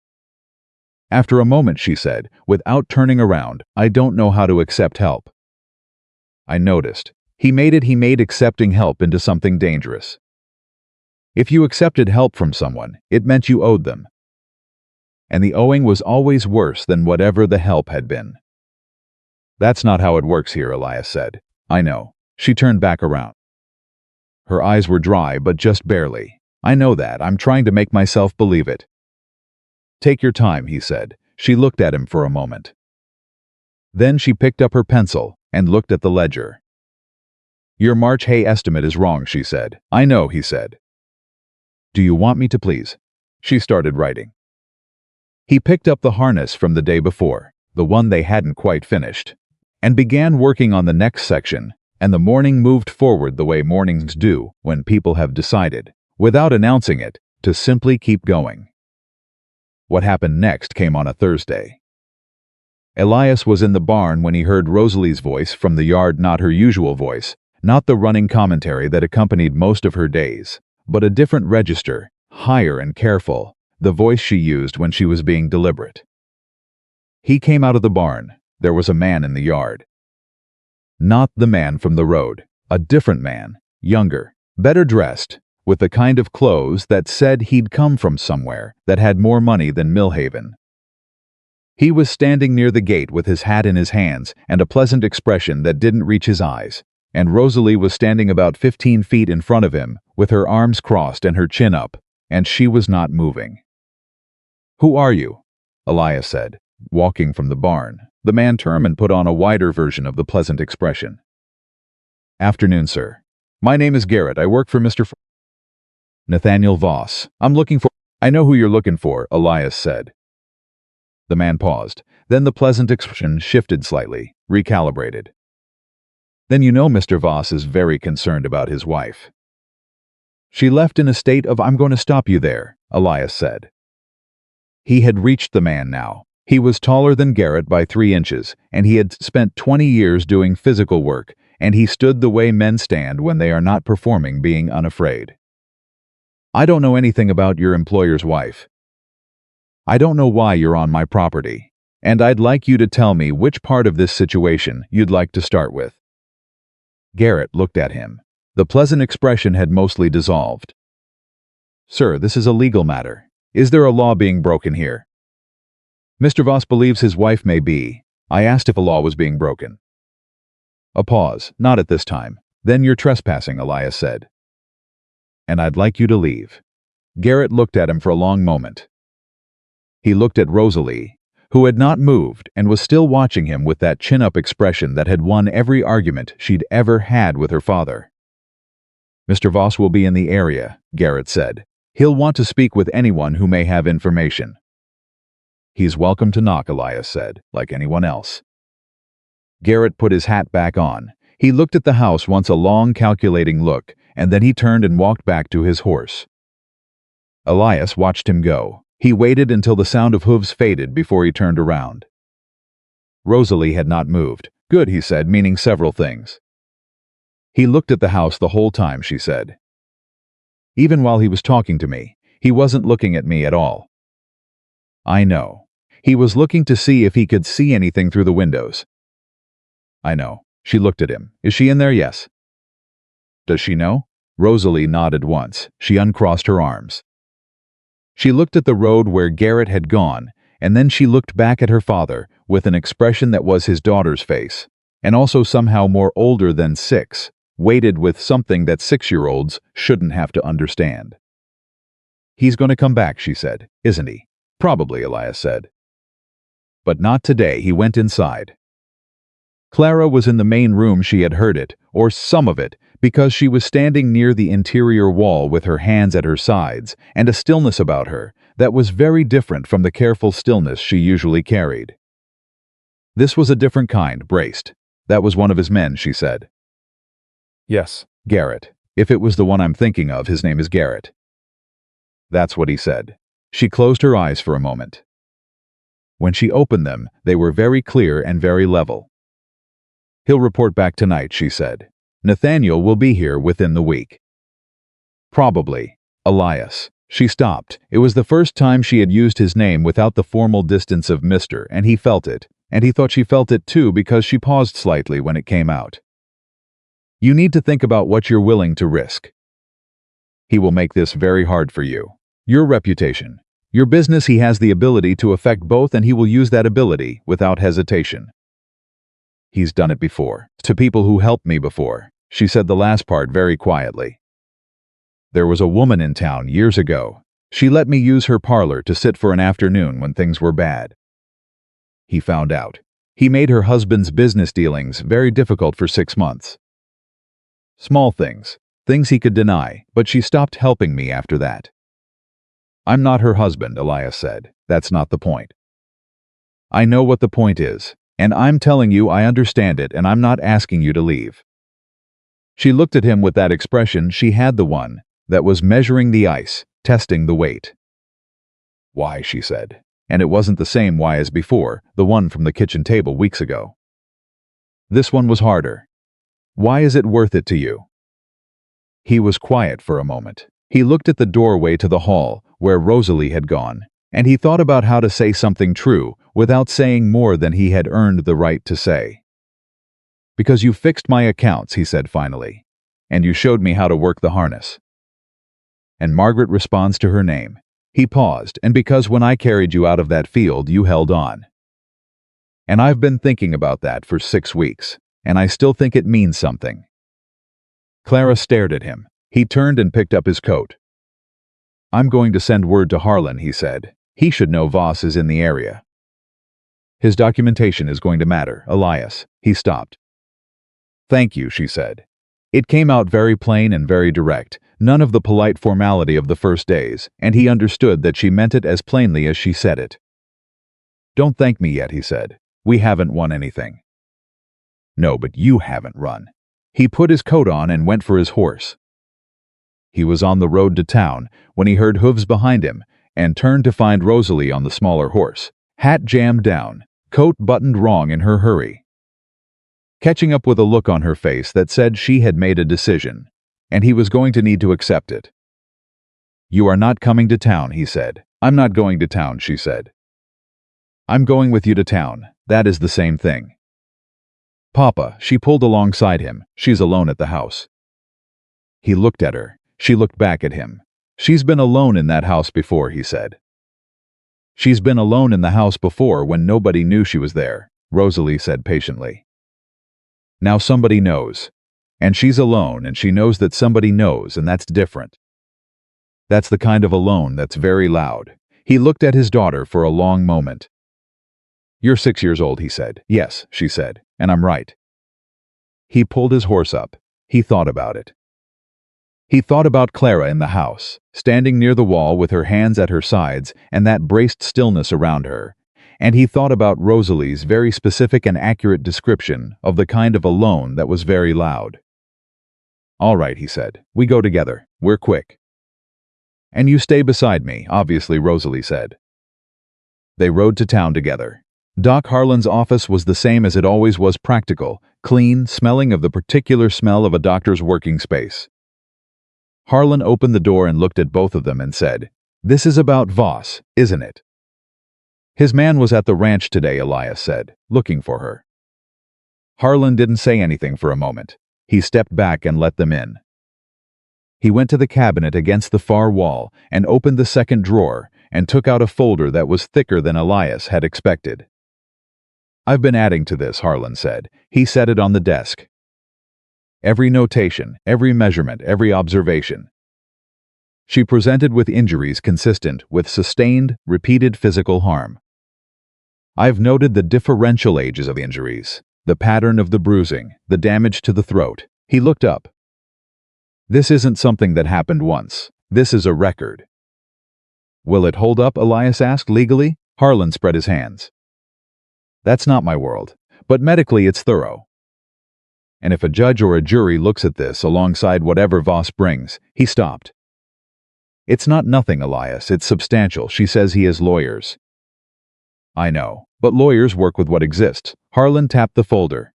After a moment, she said, without turning around, I don't know how to accept help. I noticed. He made accepting help into something dangerous. If you accepted help from someone, it meant you owed them. And the owing was always worse than whatever the help had been. That's not how it works here, Elias said. I know. She turned back around. Her eyes were dry, but just barely. I know that. I'm trying to make myself believe it. Take your time, he said. She looked at him for a moment. Then she picked up her pencil and looked at the ledger. Your March hay estimate is wrong, she said. I know, he said. Do you want me to please? She started writing. He picked up the harness from the day before, the one they hadn't quite finished, and began working on the next section, and the morning moved forward the way mornings do when people have decided, without announcing it, to simply keep going. What happened next came on a Thursday. Elias was in the barn when he heard Rosalie's voice from the yard, not her usual voice, not the running commentary that accompanied most of her days, but a different register, higher and careful, the voice she used when she was being deliberate. He came out of the barn. There was a man in the yard. Not the man from the road, a different man, younger, better dressed, with the kind of clothes that said he'd come from somewhere that had more money than Millhaven. He was standing near the gate with his hat in his hands and a pleasant expression that didn't reach his eyes, and Rosalie was standing about 15 feet in front of him with her arms crossed and her chin up, and she was not moving. Who are you? Elias said, walking from the barn. The man turned and put on a wider version of the pleasant expression. Afternoon, sir. My name is Garrett. I work for Mr. Nathaniel Voss. I know who you're looking for, Elias said. The man paused. Then the pleasant expression shifted slightly, recalibrated. Then you know Mr. Voss is very concerned about his wife. She left in a state of I'm going to stop you there, Elias said. He had reached the man now. He was taller than Garrett by 3 inches, and he had spent 20 years doing physical work, and he stood the way men stand when they are not performing, being unafraid. I don't know anything about your employer's wife. I don't know why you're on my property, and I'd like you to tell me which part of this situation you'd like to start with. Garrett looked at him. The pleasant expression had mostly dissolved. Sir, this is a legal matter. Is there a law being broken here? Mr. Voss believes his wife may be. I asked if a law was being broken. A pause. Not at this time. Then you're trespassing, Elias said. And I'd like you to leave. Garrett looked at him for a long moment. He looked at Rosalie, who had not moved and was still watching him with that chin-up expression that had won every argument she'd ever had with her father. Mr. Voss will be in the area, Garrett said. He'll want to speak with anyone who may have information. He's welcome to knock, Elias said, like anyone else. Garrett put his hat back on. He looked at the house once, a long, calculating look, and then he turned and walked back to his horse. Elias watched him go. He waited until the sound of hooves faded before he turned around. Rosalie had not moved. Good, he said, meaning several things. He looked at the house the whole time, she said. Even while he was talking to me, he wasn't looking at me at all. I know. He was looking to see if he could see anything through the windows. I know. She looked at him. Is she in there? Yes. Does she know? Rosalie nodded once. She uncrossed her arms. She looked at the road where Garrett had gone, and then she looked back at her father with an expression that was his daughter's face, and also somehow more older than 6, weighted with something that 6-year-olds shouldn't have to understand. He's going to come back, she said, isn't he? Probably, Elias said. But not today. He went inside. Clara was in the main room. She had heard it, or some of it, because she was standing near the interior wall with her hands at her sides and a stillness about her that was very different from the careful stillness she usually carried. This was a different kind, braced. That was one of his men, she said. Yes, Garrett. If it was the one I'm thinking of, his name is Garrett. That's what he said. She closed her eyes for a moment. When she opened them, they were very clear and very level. He'll report back tonight, she said. Nathaniel will be here within the week. Probably. Elias. She stopped. It was the first time she had used his name without the formal distance of Mr., and he felt it, and he thought she felt it too because she paused slightly when it came out. You need to think about what you're willing to risk. He will make this very hard for you. Your reputation. Your business. He has the ability to affect both, and he will use that ability without hesitation. He's done it before. To people who helped me before. She said the last part very quietly. There was a woman in town years ago. She let me use her parlor to sit for an afternoon when things were bad. He found out. He made her husband's business dealings very difficult for 6 months. Small things. Things he could deny, but she stopped helping me after that. I'm not her husband, Elias said. That's not the point. I know what the point is. And I'm telling you I understand it, and I'm not asking you to leave. She looked at him with that expression. She had the one that was measuring the ice, testing the weight. Why, she said. And it wasn't the same why as before, the one from the kitchen table weeks ago. This one was harder. Why is it worth it to you? He was quiet for a moment. He looked at the doorway to the hall, where Rosalie had gone, and he thought about how to say something true without saying more than he had earned the right to say. Because you fixed my accounts, he said finally, and you showed me how to work the harness. And Margaret responds to her name. He paused, and because when I carried you out of that field, you held on. And I've been thinking about that for 6 weeks, and I still think it means something. Clara stared at him. He turned and picked up his coat. I'm going to send word to Harlan, he said. He should know Voss is in the area. His documentation is going to matter, Elias. He stopped. Thank you, she said. It came out very plain and very direct, none of the polite formality of the first days, and he understood that she meant it as plainly as she said it. Don't thank me yet, he said. We haven't won anything. No, but you haven't run. He put his coat on and went for his horse. He was on the road to town when he heard hooves behind him and turned to find Rosalie on the smaller horse, hat jammed down, coat buttoned wrong in her hurry. Catching up with a look on her face that said she had made a decision, and he was going to need to accept it. You are not coming to town, he said. I'm not going to town, she said. I'm going with you to town. That is the same thing. Papa, she pulled alongside him. She's alone at the house. He looked at her. She looked back at him. She's been alone in that house before, he said. She's been alone in the house before when nobody knew she was there, Rosalie said patiently. Now somebody knows. And she's alone, and she knows that somebody knows, and that's different. That's the kind of alone that's very loud. He looked at his daughter for a long moment. You're 6 years old, he said. Yes, she said, and I'm right. He pulled his horse up. He thought about it. He thought about Clara in the house, standing near the wall with her hands at her sides and that braced stillness around her, and he thought about Rosalie's very specific and accurate description of the kind of alone that was very loud. All right, he said. We go together. We're quick. And you stay beside me, obviously, Rosalie said. They rode to town together. Doc Harlan's office was the same as it always was, practical, clean, smelling of the particular smell of a doctor's working space. Harlan opened the door and looked at both of them and said, This is about Voss, isn't it? His man was at the ranch today, Elias said, looking for her. Harlan didn't say anything for a moment. He stepped back and let them in. He went to the cabinet against the far wall and opened the second drawer and took out a folder that was thicker than Elias had expected. "I've been adding to this," Harlan said. He set it on the desk. Every notation, every measurement, every observation. She presented with injuries consistent with sustained, repeated physical harm. "I've noted the differential ages of injuries, the pattern of the bruising, the damage to the throat." He looked up. "This isn't something that happened once. This is a record." "Will it hold up?" Elias asked. "Legally?" Harlan spread his hands. "That's not my world, but medically it's thorough. And if a judge or a jury looks at this alongside whatever Voss brings." He stopped. "It's not nothing, Elias, it's substantial." She says he has lawyers. "I know, but lawyers work with what exists." Harlan tapped the folder.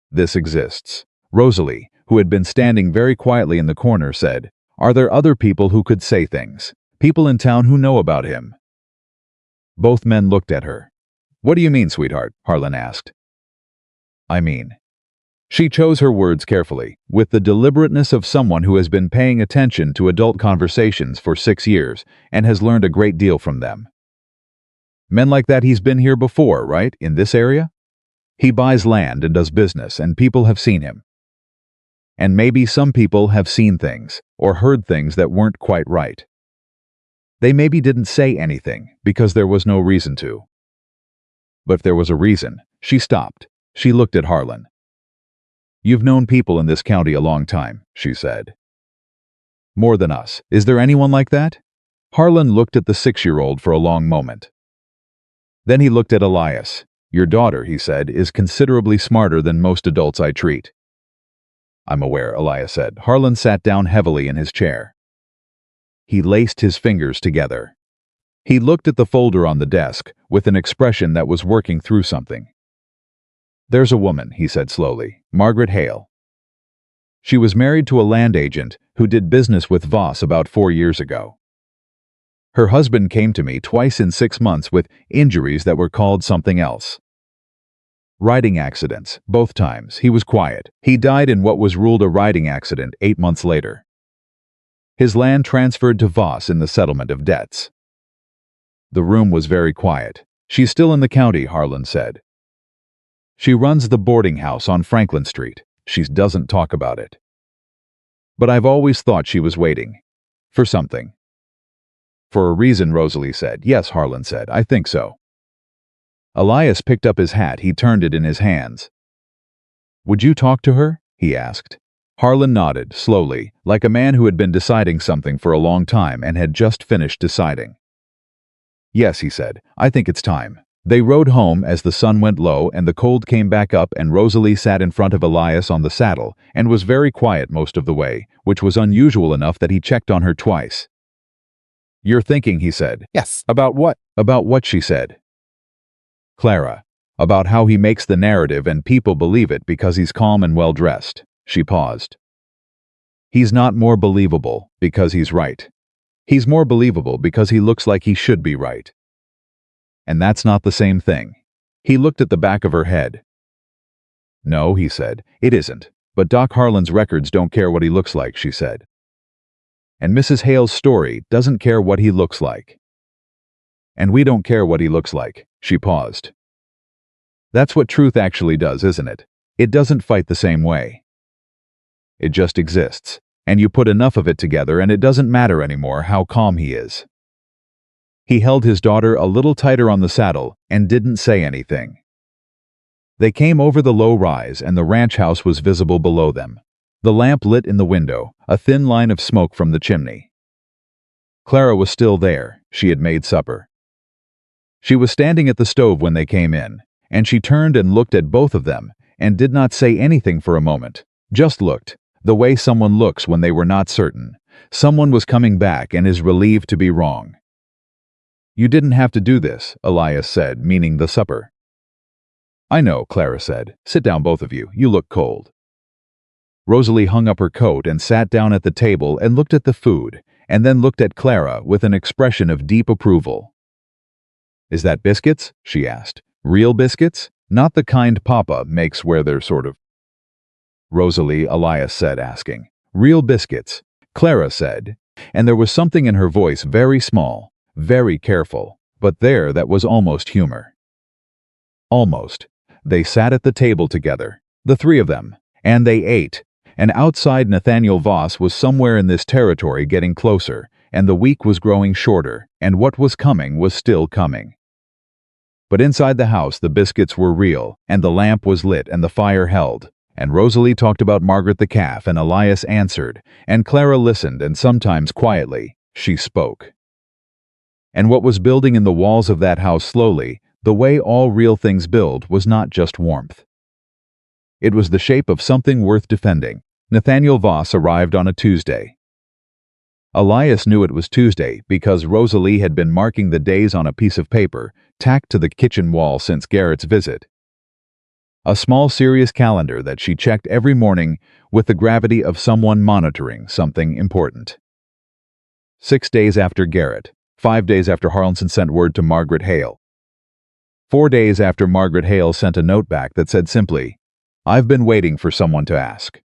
"This exists." Rosalie, who had been standing very quietly in the corner, said, "Are there other people who could say things? People in town who know about him?" Both men looked at her. "What do you mean, sweetheart?" Harlan asked. "I mean..." She chose her words carefully, with the deliberateness of someone who has been paying attention to adult conversations for 6 years and has learned a great deal from them. "Men like that, he's been here before, right? In this area? He buys land and does business, and people have seen him. And maybe some people have seen things, or heard things that weren't quite right. They maybe didn't say anything, because there was no reason to. But if there was a reason..." She stopped. She looked at Harlan. "You've known people in this county a long time," she said. "More than us. Is there anyone like that?" Harlan looked at the 6-year-old for a long moment. Then he looked at Elias. "Your daughter," he said, "is considerably smarter than most adults I treat." "I'm aware," Elias said. Harlan sat down heavily in his chair. He laced his fingers together. He looked at the folder on the desk with an expression that was working through something. "There's a woman," he said slowly, "Margaret Hale. She was married to a land agent who did business with Voss about 4 years ago. Her husband came to me twice in 6 months with injuries that were called something else. Riding accidents, both times. He was quiet. He died in what was ruled a riding accident 8 months later. His land transferred to Voss in the settlement of debts." The room was very quiet. "She's still in the county," Harlan said. "She runs the boarding house on Franklin Street. She doesn't talk about it. But I've always thought she was waiting. For something." "For a reason," Rosalie said. "Yes," Harlan said, "I think so." Elias picked up his hat. He turned it in his hands. "Would you talk to her?" he asked. Harlan nodded, slowly, like a man who had been deciding something for a long time and had just finished deciding. "Yes," he said, "I think it's time." They rode home as the sun went low and the cold came back up, and Rosalie sat in front of Elias on the saddle and was very quiet most of the way, which was unusual enough that he checked on her twice. "You're thinking," he said. Yes. "About what?" "About what?" she said. "Clara. About how he makes the narrative and people believe it because he's calm and well-dressed." She paused. "He's not more believable because he's right. He's more believable because he looks like he should be right. And that's not the same thing." He looked at the back of her head. "No," he said, "it isn't. But Doc Harlan's records don't care what he looks like," she said. "And Mrs. Hale's story doesn't care what he looks like. And we don't care what he looks like." She paused. "That's what truth actually does, isn't it? It doesn't fight the same way. It just exists, and you put enough of it together and it doesn't matter anymore how calm he is." He held his daughter a little tighter on the saddle and didn't say anything. They came over the low rise and the ranch house was visible below them. The lamp lit in the window, a thin line of smoke from the chimney. Clara was still there. She had made supper. She was standing at the stove when they came in, and she turned and looked at both of them and did not say anything for a moment, just looked, the way someone looks when they were not certain. Someone was coming back and is relieved to be wrong. "You didn't have to do this," Elias said, meaning the supper. "I know," Clara said. "Sit down, both of you. You look cold." Rosalie hung up her coat and sat down at the table and looked at the food, and then looked at Clara with an expression of deep approval. Is that biscuits? She asked. Real biscuits? Not the kind Papa makes where they're sort of... Rosalie, Elias said, asking. Real biscuits, Clara said, and there was something in her voice very small, very careful, but there that was almost humor. Almost. They sat at the table together, the three of them, and they ate, and outside Nathaniel Voss was somewhere in this territory getting closer, and the week was growing shorter, and what was coming was still coming. But inside the house the biscuits were real, and the lamp was lit and the fire held, and Rosalie talked about Margaret the calf and Elias answered, and Clara listened and sometimes quietly, she spoke. And what was building in the walls of that house slowly, the way all real things build, was not just warmth. It was the shape of something worth defending. Nathaniel Voss arrived on a Tuesday. Elias knew it was Tuesday because Rosalie had been marking the days on a piece of paper tacked to the kitchen wall since Garrett's visit. A small serious calendar that she checked every morning with the gravity of someone monitoring something important. 6 days after Garrett, 5 days after Harlanson sent word to Margaret Hale. 4 days after Margaret Hale sent a note back that said simply, I've been waiting for someone to ask.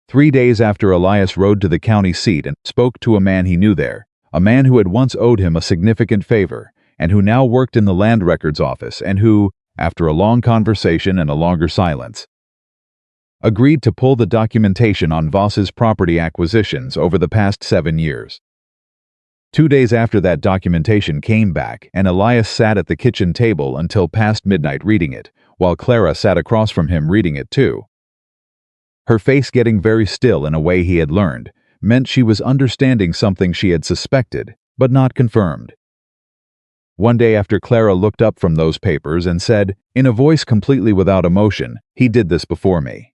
3 days after Elias rode to the county seat and spoke to a man he knew there, a man who had once owed him a significant favor, and who now worked in the land records office, and who, after a long conversation and a longer silence, agreed to pull the documentation on Voss's property acquisitions over the past 7 years. 2 days after that documentation came back, and Elias sat at the kitchen table until past midnight reading it, while Clara sat across from him reading it too. Her face getting very still in a way he had learned, meant she was understanding something she had suspected, but not confirmed. One day after Clara looked up from those papers and said, in a voice completely without emotion, he did this before me.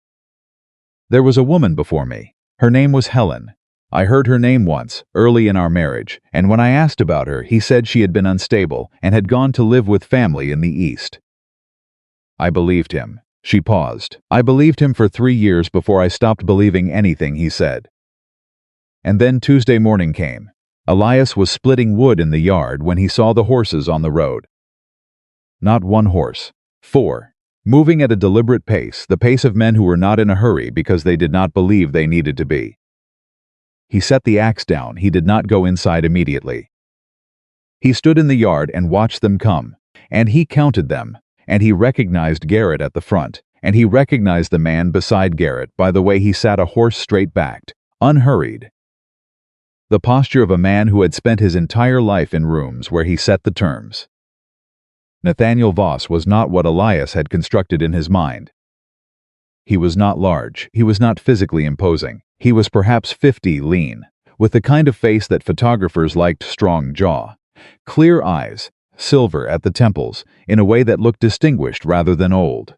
There was a woman before me. Her name was Helen. I heard her name once, early in our marriage, and when I asked about her, he said she had been unstable and had gone to live with family in the East. I believed him. She paused. I believed him for 3 years before I stopped believing anything he said. And then Tuesday morning came. Elias was splitting wood in the yard when he saw the horses on the road. Not one horse. 4. Moving at a deliberate pace, the pace of men who were not in a hurry because they did not believe they needed to be. He set the axe down. He did not go inside immediately. He stood in the yard and watched them come, and he counted them, and he recognized Garrett at the front, and he recognized the man beside Garrett by the way he sat a horse straight-backed, unhurried. The posture of a man who had spent his entire life in rooms where he set the terms. Nathaniel Voss was not what Elias had constructed in his mind. He was not large, he was not physically imposing, he was perhaps 50 lean, with the kind of face that photographers liked, strong jaw, clear eyes, silver at the temples, in a way that looked distinguished rather than old.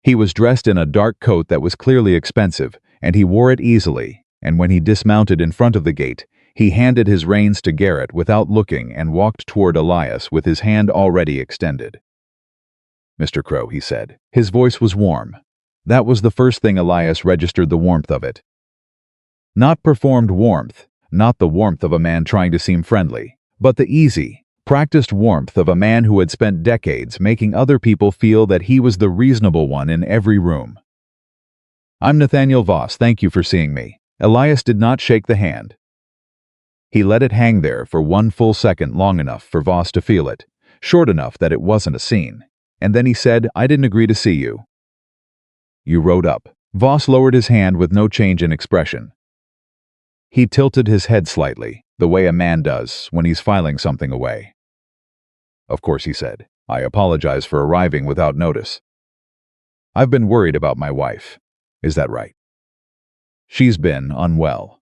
He was dressed in a dark coat that was clearly expensive, and he wore it easily, and when he dismounted in front of the gate, he handed his reins to Garrett without looking and walked toward Elias with his hand already extended. Mr. Crow, he said. His voice was warm. That was the first thing Elias registered, the warmth of it. Not performed warmth, not the warmth of a man trying to seem friendly, but the easy, practiced warmth of a man who had spent decades making other people feel that he was the reasonable one in every room. I'm Nathaniel Voss, thank you for seeing me. Elias did not shake the hand. He let it hang there for 1 full second, long enough for Voss to feel it, short enough that it wasn't a scene, and then he said, I didn't agree to see you. You rode up. Voss lowered his hand with no change in expression. He tilted his head slightly, the way a man does when he's filing something away. Of course, he said. I apologize for arriving without notice. I've been worried about my wife. Is that right? She's been unwell.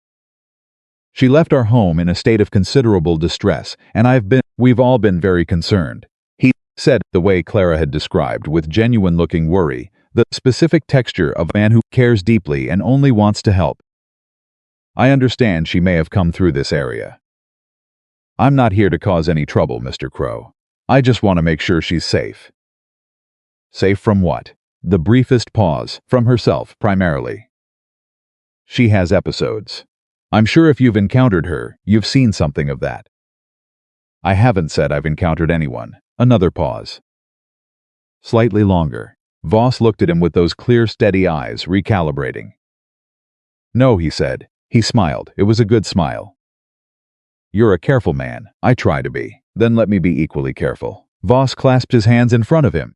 She left our home in a state of considerable distress, and we've all been very concerned. He said, the way Clara had described, with genuine-looking worry, the specific texture of a man who cares deeply and only wants to help. I understand she may have come through this area. I'm not here to cause any trouble, Mr. Crow. I just want to make sure she's safe. Safe from what? The briefest pause. From herself, primarily. She has episodes. I'm sure if you've encountered her, you've seen something of that. I haven't said I've encountered anyone. Another pause. Slightly longer. Voss looked at him with those clear, steady eyes, recalibrating. No, he said. He smiled. It was a good smile. You're a careful man. I try to be. Then let me be equally careful. Voss clasped his hands in front of him.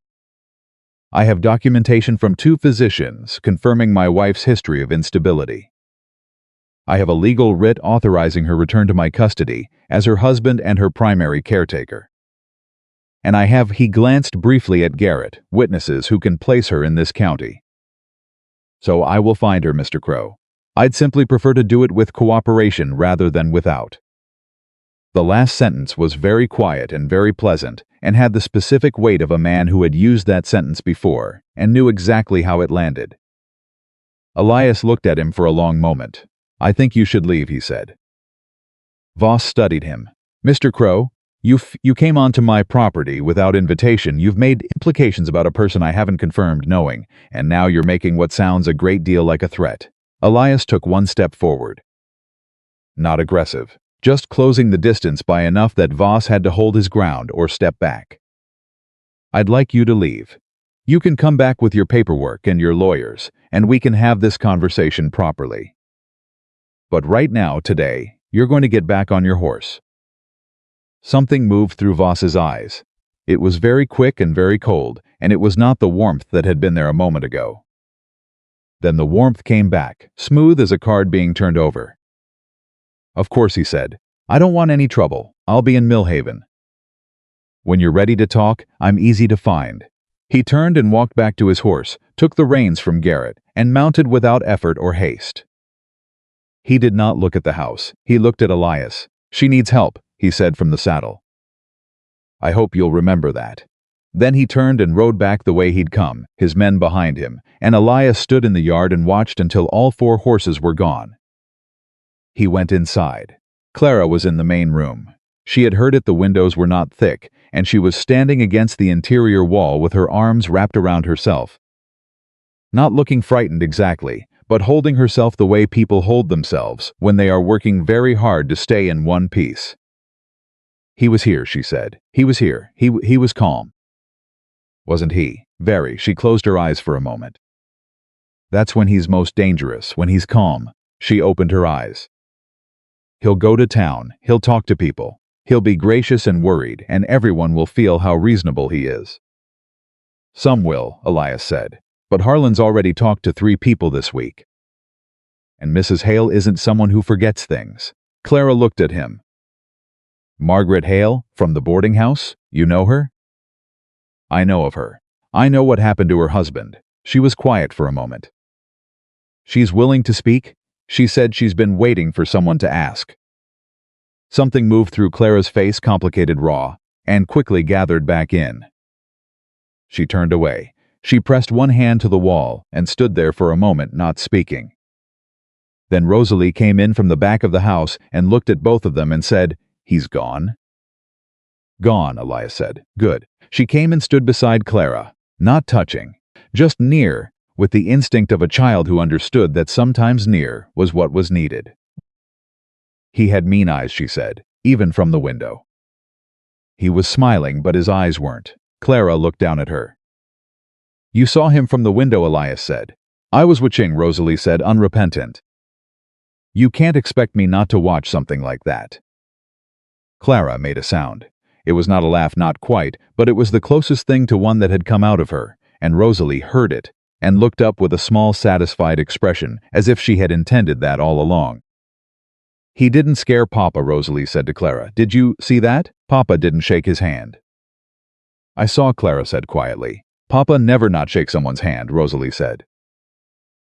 I have documentation from 2 physicians confirming my wife's history of instability. I have a legal writ authorizing her return to my custody as her husband and her primary caretaker. And he glanced briefly at Garrett, witnesses who can place her in this county. So I will find her, Mr. Crow. I'd simply prefer to do it with cooperation rather than without. The last sentence was very quiet and very pleasant, and had the specific weight of a man who had used that sentence before, and knew exactly how it landed. Elias looked at him for a long moment. I think you should leave, he said. Voss studied him. Mr. Crow, you came onto my property without invitation. You've made implications about a person I haven't confirmed knowing, and now you're making what sounds a great deal like a threat. Elias took 1 step forward. Not aggressive. Just closing the distance by enough that Voss had to hold his ground or step back. I'd like you to leave. You can come back with your paperwork and your lawyers, and we can have this conversation properly. But right now, today, you're going to get back on your horse. Something moved through Voss's eyes. It was very quick and very cold, and it was not the warmth that had been there a moment ago. Then the warmth came back, smooth as a card being turned over. Of course, he said. I don't want any trouble. I'll be in Millhaven. When you're ready to talk, I'm easy to find. He turned and walked back to his horse, took the reins from Garrett, and mounted without effort or haste. He did not look at the house. He looked at Elias. She needs help, he said from the saddle. I hope you'll remember that. Then he turned and rode back the way he'd come, his men behind him, and Elias stood in the yard and watched until all 4 horses were gone. He went inside. Clara was in the main room. She had heard it. The windows were not thick, and she was standing against the interior wall with her arms wrapped around herself. Not looking frightened exactly, but holding herself the way people hold themselves when they are working very hard to stay in one piece. He was here, she said. He was here. He was calm. Wasn't he? Very. She closed her eyes for a moment. That's when he's most dangerous, when he's calm. She opened her eyes. He'll go to town, he'll talk to people, he'll be gracious and worried, and everyone will feel how reasonable he is. Some will, Elias said, but Harlan's already talked to 3 people this week. And Mrs. Hale isn't someone who forgets things. Clara looked at him. Margaret Hale, from the boarding house? You know her? I know of her. I know what happened to her husband. She was quiet for a moment. She's willing to speak? She said she's been waiting for someone to ask. Something moved through Clara's face, complicated raw, and quickly gathered back in. She turned away. She pressed one hand to the wall and stood there for a moment, not speaking. Then Rosalie came in from the back of the house and looked at both of them and said, "He's gone?" "Gone," Elias said. "Good." She came and stood beside Clara, not touching, just near, with the instinct of a child who understood that sometimes near was what was needed. He had mean eyes, she said, even from the window. He was smiling, but his eyes weren't. Clara looked down at her. "You saw him from the window," Elias said. "I was watching," Rosalie said, unrepentant. "You can't expect me not to watch something like that." Clara made a sound. It was not a laugh, not quite, but it was the closest thing to one that had come out of her, and Rosalie heard it, and looked up with a small satisfied expression, as if she had intended that all along. "He didn't scare Papa," Rosalie said to Clara. "Did you see that? Papa didn't shake his hand." "I saw," Clara said quietly. "Papa never not shake someone's hand," Rosalie said.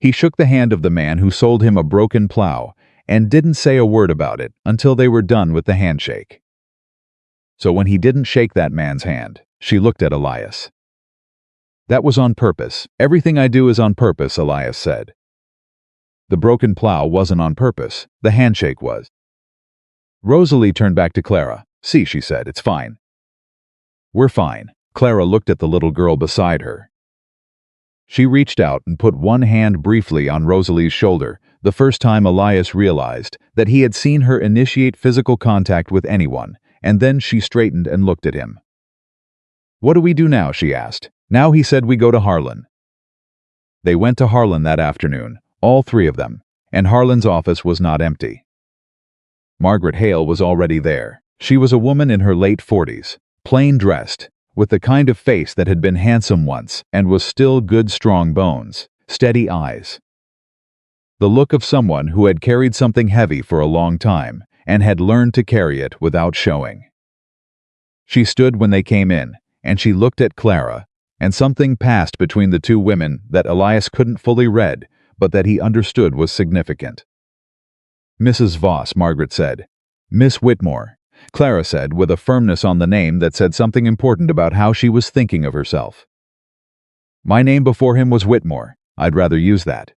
"He shook the hand of the man who sold him a broken plow, and didn't say a word about it until they were done with the handshake. So when he didn't shake that man's hand," she looked at Elias. "That was on purpose. Everything I do is on purpose," Elias said. "The broken plow wasn't on purpose. The handshake was." Rosalie turned back to Clara. "See," she said, "it's fine." "We're fine." Clara looked at the little girl beside her. She reached out and put one hand briefly on Rosalie's shoulder, the first time Elias realized that he had seen her initiate physical contact with anyone, and then she straightened and looked at him. "What do we do now?" she asked. "Now," he said, "we go to Harlan." They went to Harlan that afternoon, all three of them, and Harlan's office was not empty. Margaret Hale was already there. She was a woman in her late 40s, plain dressed, with the kind of face that had been handsome once and was still good strong bones, steady eyes. The look of someone who had carried something heavy for a long time and had learned to carry it without showing. She stood when they came in, and she looked at Clara, and something passed between the two women that Elias couldn't fully read, but that he understood was significant. "Mrs. Voss," Margaret said. "Miss Whitmore," Clara said with a firmness on the name that said something important about how she was thinking of herself. "My name before him was Whitmore. I'd rather use that."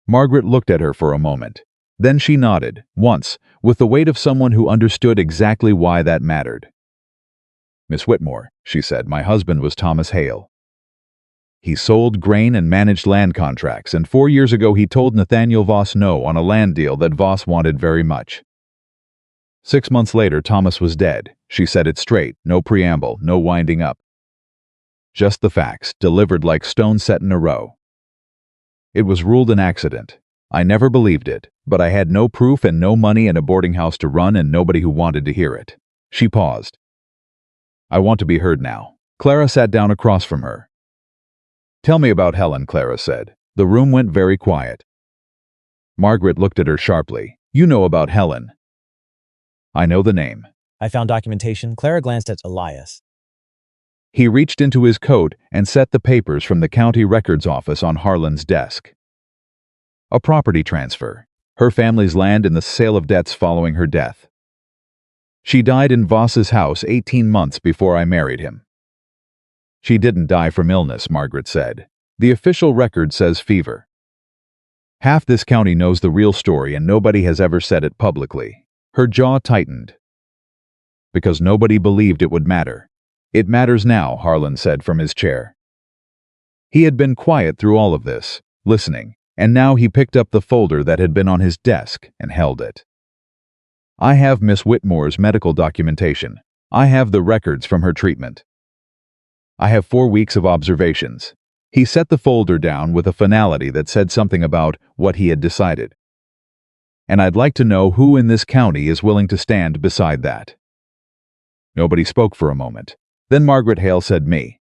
Margaret looked at her for a moment. Then she nodded, once, with the weight of someone who understood exactly why that mattered. "Miss Whitmore," she said, "my husband was Thomas Hale. He sold grain and managed land contracts, and 4 years ago he told Nathaniel Voss no on a land deal that Voss wanted very much. 6 months later, Thomas was dead." She said it straight, no preamble, no winding up. Just the facts, delivered like stones set in a row. "It was ruled an accident. I never believed it, but I had no proof and no money and a boarding house to run and nobody who wanted to hear it." She paused. "I want to be heard now." Clara sat down across from her. "Tell me about Helen," Clara said. The room went very quiet. Margaret looked at her sharply. "You know about Helen." "I know the name." I found documentation. Clara glanced at Elias. He reached into his coat and set the papers from the county records office on Harlan's desk. A property transfer. Her family's land and the sale of debts following her death. "She died in Voss's house 18 months before I married him." "She didn't die from illness," Margaret said. "The official record says fever." "Half this county knows the real story and nobody has ever said it publicly." Her jaw tightened. "Because nobody believed it would matter." "It matters now," Harlan said from his chair. He had been quiet through all of this, listening, and now he picked up the folder that had been on his desk and held it. "I have Miss Whitmore's medical documentation. I have the records from her treatment. I have 4 weeks of observations." He set the folder down with a finality that said something about what he had decided. "And I'd like to know who in this county is willing to stand beside that." Nobody spoke for a moment. Then Margaret Hale said me.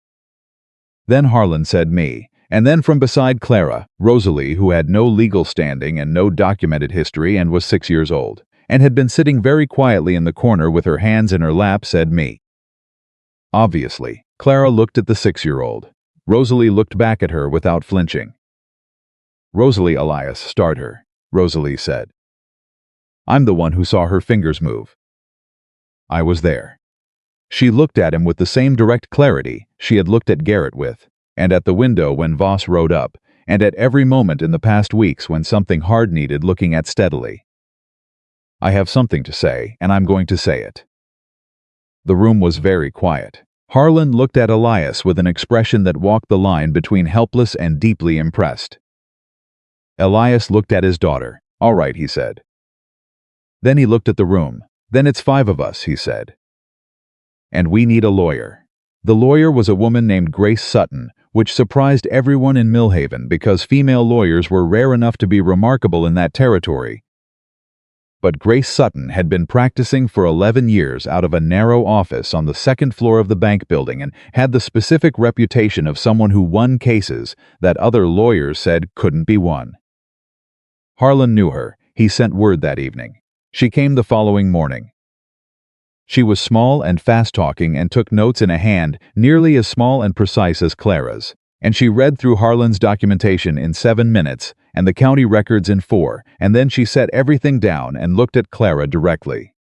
Then Harlan said me, and then from beside Clara, Rosalie, who had no legal standing and no documented history and was 6 years old, and had been sitting very quietly in the corner with her hands in her lap, said me. Obviously, Clara looked at the 6-year-old. Rosalie looked back at her without flinching. "Rosalie, Elias, start her," Rosalie said. "I'm the one who saw her fingers move. I was there." She looked at him with the same direct clarity she had looked at Garrett with, and at the window when Voss rode up, and at every moment in the past weeks when something hard needed looking at steadily. "I have something to say, and I'm going to say it." The room was very quiet. Harlan looked at Elias with an expression that walked the line between helpless and deeply impressed. Elias looked at his daughter. "All right," he said. Then he looked at the room. "Then it's 5 of us," he said. "And we need a lawyer." The lawyer was a woman named Grace Sutton, which surprised everyone in Millhaven because female lawyers were rare enough to be remarkable in that territory. But Grace Sutton had been practicing for 11 years out of a narrow office on the 2nd floor of the bank building and had the specific reputation of someone who won cases that other lawyers said couldn't be won. Harlan knew her. He sent word that evening. She came the following morning. She was small and fast-talking and took notes in a hand nearly as small and precise as Clara's, and she read through Harlan's documentation in 7 minutes and the county records in 4, and then she set everything down and looked at Clara directly.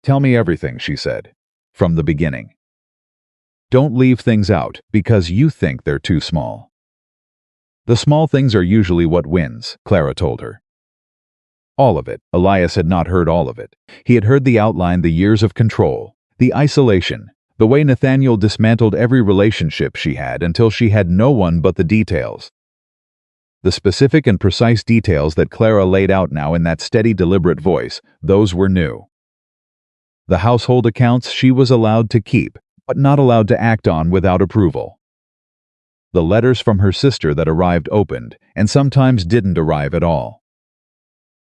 "Tell me everything," she said, "from the beginning. Don't leave things out because you think they're too small." "The small things are usually what wins," Clara told her. All of it. Elias had not heard all of it. He had heard the outline, the years of control, the isolation, the way Nathaniel dismantled every relationship she had until she had no one but the details. The specific and precise details that Clara laid out now in that steady, deliberate voice, those were new. The household accounts she was allowed to keep, but not allowed to act on without approval. The letters from her sister that arrived opened, and sometimes didn't arrive at all.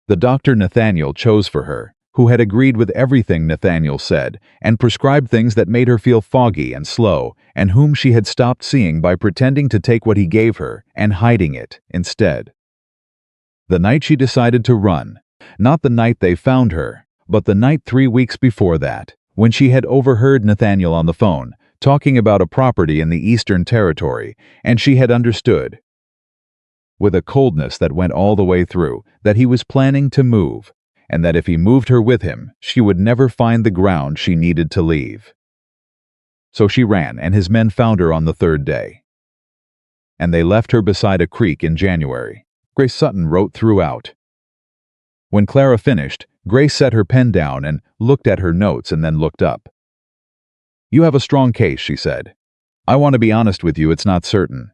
The doctor Nathaniel chose for her, who had agreed with everything Nathaniel said, and prescribed things that made her feel foggy and slow, and whom she had stopped seeing by pretending to take what he gave her and hiding it instead. The night she decided to run, not the night they found her, but the night 3 weeks before that, when she had overheard Nathaniel on the phone, talking about a property in the Eastern Territory, and she had understood, with a coldness that went all the way through, that he was planning to move, and that if he moved her with him, she would never find the ground she needed to leave. So she ran, and his men found her on the 3rd day. And they left her beside a creek in January. Grace Sutton wrote throughout. When Clara finished, Grace set her pen down and looked at her notes and then looked up. "You have a strong case," she said. "I want to be honest with you, it's not certain.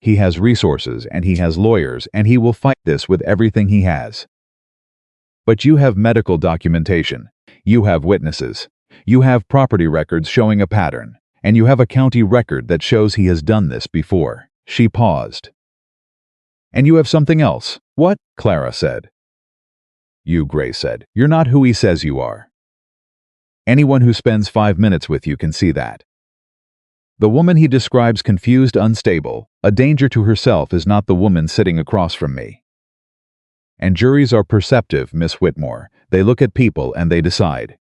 He has resources, and he has lawyers, and he will fight this with everything he has. But you have medical documentation, you have witnesses, you have property records showing a pattern, and you have a county record that shows he has done this before." She paused. "And you have something else." "What?" Clara said. "You," Grace said. "You're not who he says you are. Anyone who spends 5 minutes with you can see that. The woman he describes confused, unstable, a danger to herself is not the woman sitting across from me. And juries are perceptive, Miss Whitmore. They look at people and they decide."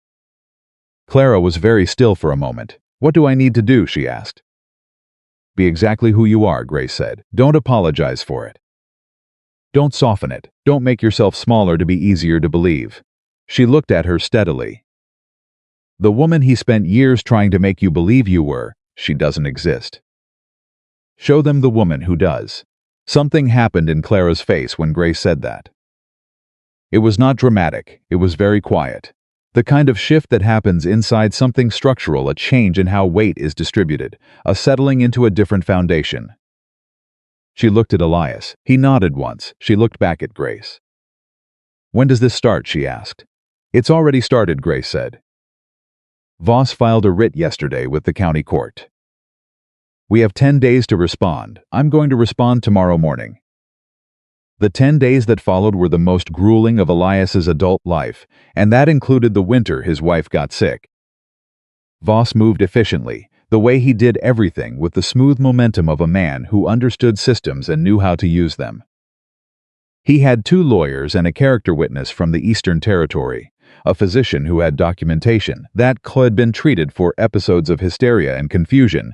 Clara was very still for a moment. "What do I need to do?" she asked. "Be exactly who you are," Grace said. "Don't apologize for it. Don't soften it. Don't make yourself smaller to be easier to believe." She looked at her steadily. "The woman he spent years trying to make you believe you were, she doesn't exist. Show them the woman who does." Something happened in Clara's face when Grace said that. It was not dramatic, it was very quiet. The kind of shift that happens inside something structural, a change in how weight is distributed, a settling into a different foundation. She looked at Elias. He nodded once. She looked back at Grace. "When does this start?" she asked. "It's already started," Grace said. "Voss filed a writ yesterday with the county court. We have 10 days to respond. I'm going to respond tomorrow morning." The 10 days that followed were the most grueling of Elias's adult life, and that included the winter his wife got sick. Voss moved efficiently, the way he did everything with the smooth momentum of a man who understood systems and knew how to use them. He had 2 lawyers and a character witness from the Eastern Territory, a physician who had documentation that had been treated for episodes of hysteria and confusion,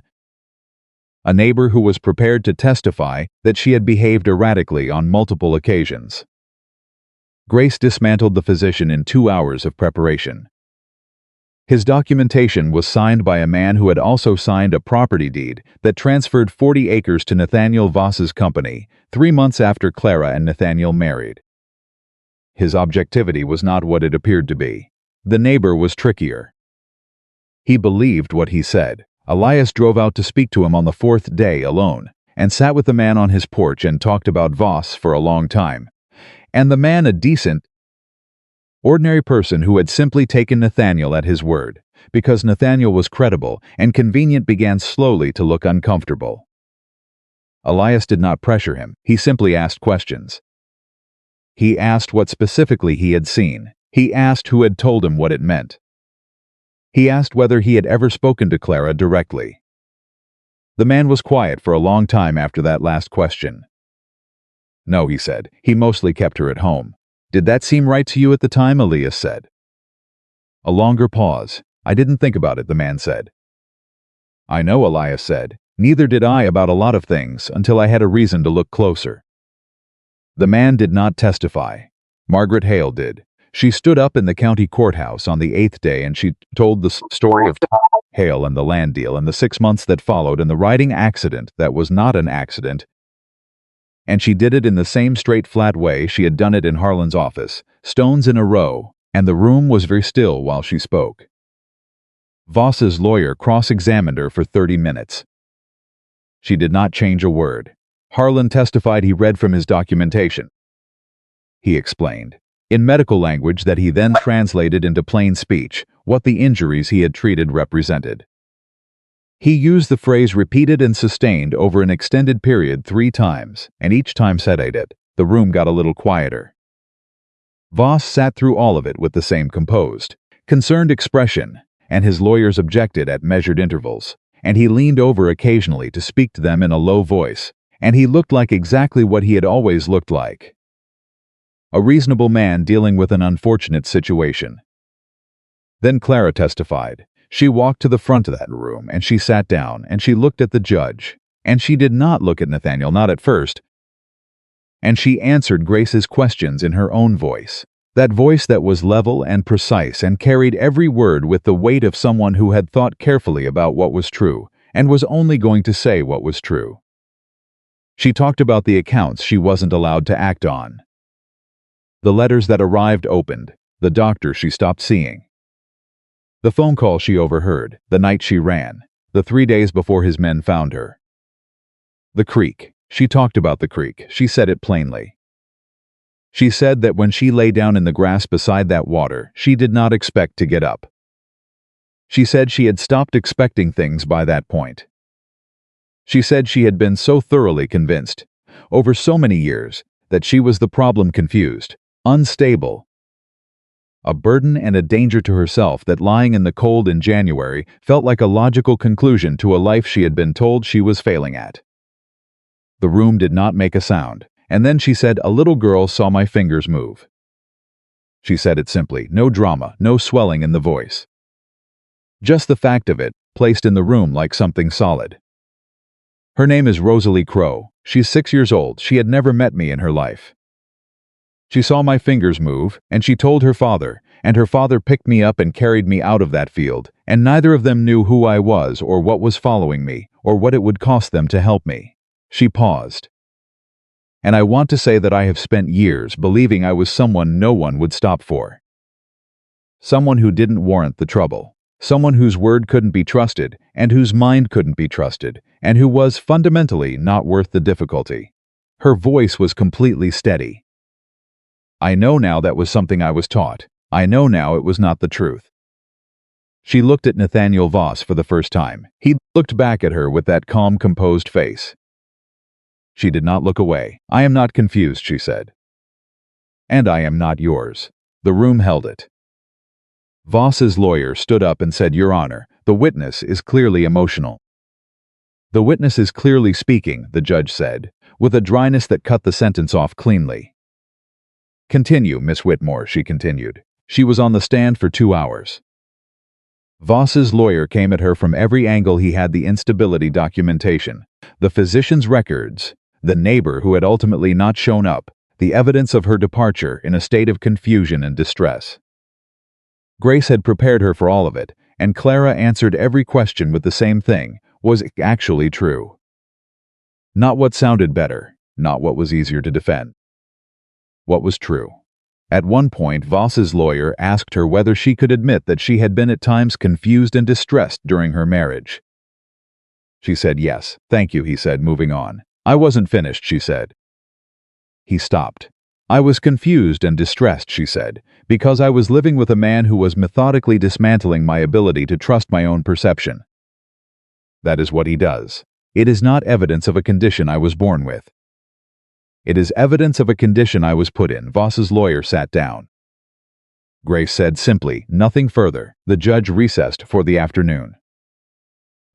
a neighbor who was prepared to testify that she had behaved erratically on multiple occasions. Grace dismantled the physician in 2 hours of preparation. His documentation was signed by a man who had also signed a property deed that transferred 40 acres to Nathaniel Voss's company 3 months after Clara and Nathaniel married. His objectivity was not what it appeared to be. The neighbor was trickier. He believed what he said. Elias drove out to speak to him on the 4th day alone, and sat with the man on his porch and talked about Voss for a long time. And the man, a decent, ordinary person who had simply taken Nathaniel at his word, because Nathaniel was credible and convenient, began slowly to look uncomfortable. Elias did not pressure him, he simply asked questions. He asked what specifically he had seen. He asked who had told him what it meant. He asked whether he had ever spoken to Clara directly. The man was quiet for a long time after that last question. "No," he said. "He mostly kept her at home." "Did that seem right to you at the time?" Elias said. A longer pause. "I didn't think about it," the man said. "I know," Elias said. "Neither did I about a lot of things until I had a reason to look closer." The man did not testify. Margaret Hale did. She stood up in the county courthouse on the 8th day and she told the story of Hale and the land deal and the 6 months that followed and the riding accident that was not an accident. And she did it in the same straight, flat way she had done it in Harlan's office, stones in a row, and the room was very still while she spoke. Voss's lawyer cross-examined her for 30 minutes. She did not change a word. Harlan testified he read from his documentation. He explained. in medical language that he then translated into plain speech, what the injuries he had treated represented. He used the phrase repeated and sustained over an extended period 3 times, and each time said it. The room got a little quieter. Voss sat through all of it with the same composed, concerned expression, and his lawyers objected at measured intervals, and he leaned over occasionally to speak to them in a low voice, and he looked like exactly what he had always looked like. A reasonable man dealing with an unfortunate situation. Then Clara testified. She walked to the front of that room, and she sat down, and she looked at the judge, and she did not look at Nathaniel, not at first, and she answered Grace's questions in her own voice, that voice that was level and precise and carried every word with the weight of someone who had thought carefully about what was true and was only going to say what was true. She talked about the accounts she wasn't allowed to act on, the letters that arrived opened, the doctor she stopped seeing, the phone call she overheard, the night she ran, the 3 days before his men found her. The creek. She talked about the creek. She said it plainly. She said that when she lay down in the grass beside that water, she did not expect to get up. She said she had stopped expecting things by that point. She said she had been so thoroughly convinced, over so many years, that she was the problem, confused, unstable, a burden and a danger to herself, that lying in the cold in January felt like a logical conclusion to a life she had been told she was failing at. The room did not make a sound, and then she said, "A little girl saw my fingers move." She said it simply, no drama, no swelling in the voice. Just the fact of it, placed in the room like something solid. Her name is Rosalie Crow. She's 6 years old. She had never met me in her life. She saw my fingers move, and she told her father, and her father picked me up and carried me out of that field, and neither of them knew who I was or what was following me, or what it would cost them to help me. She paused. And I want to say that I have spent years believing I was someone no one would stop for. Someone who didn't warrant the trouble. Someone whose word couldn't be trusted, and whose mind couldn't be trusted, and who was fundamentally not worth the difficulty. Her voice was completely steady. I know now that was something I was taught. I know now it was not the truth. She looked at Nathaniel Voss for the first time. He looked back at her with that calm, composed face. She did not look away. "I am not confused," she said. "And I am not yours." The room held it. Voss's lawyer stood up and said, "Your Honor, the witness is clearly emotional." "The witness is clearly speaking," the judge said, with a dryness that cut the sentence off cleanly. "Continue, Miss Whitmore," she continued. She was on the stand for 2 hours. Voss's lawyer came at her from every angle. He had the instability documentation, the physician's records, the neighbor who had ultimately not shown up, the evidence of her departure in a state of confusion and distress. Grace had prepared her for all of it, and Clara answered every question with the same thing. Was it actually true? Not what sounded better, not what was easier to defend. What was true? At one point, Voss's lawyer asked her whether she could admit that she had been at times confused and distressed during her marriage. She said yes. "Thank you," he said, moving on. "I wasn't finished," she said. He stopped. "I was confused and distressed," she said, "because I was living with a man who was methodically dismantling my ability to trust my own perception. That is what he does. It is not evidence of a condition I was born with. It is evidence of a condition I was put in." Voss's lawyer sat down. Grace said simply, nothing further. The judge recessed for the afternoon.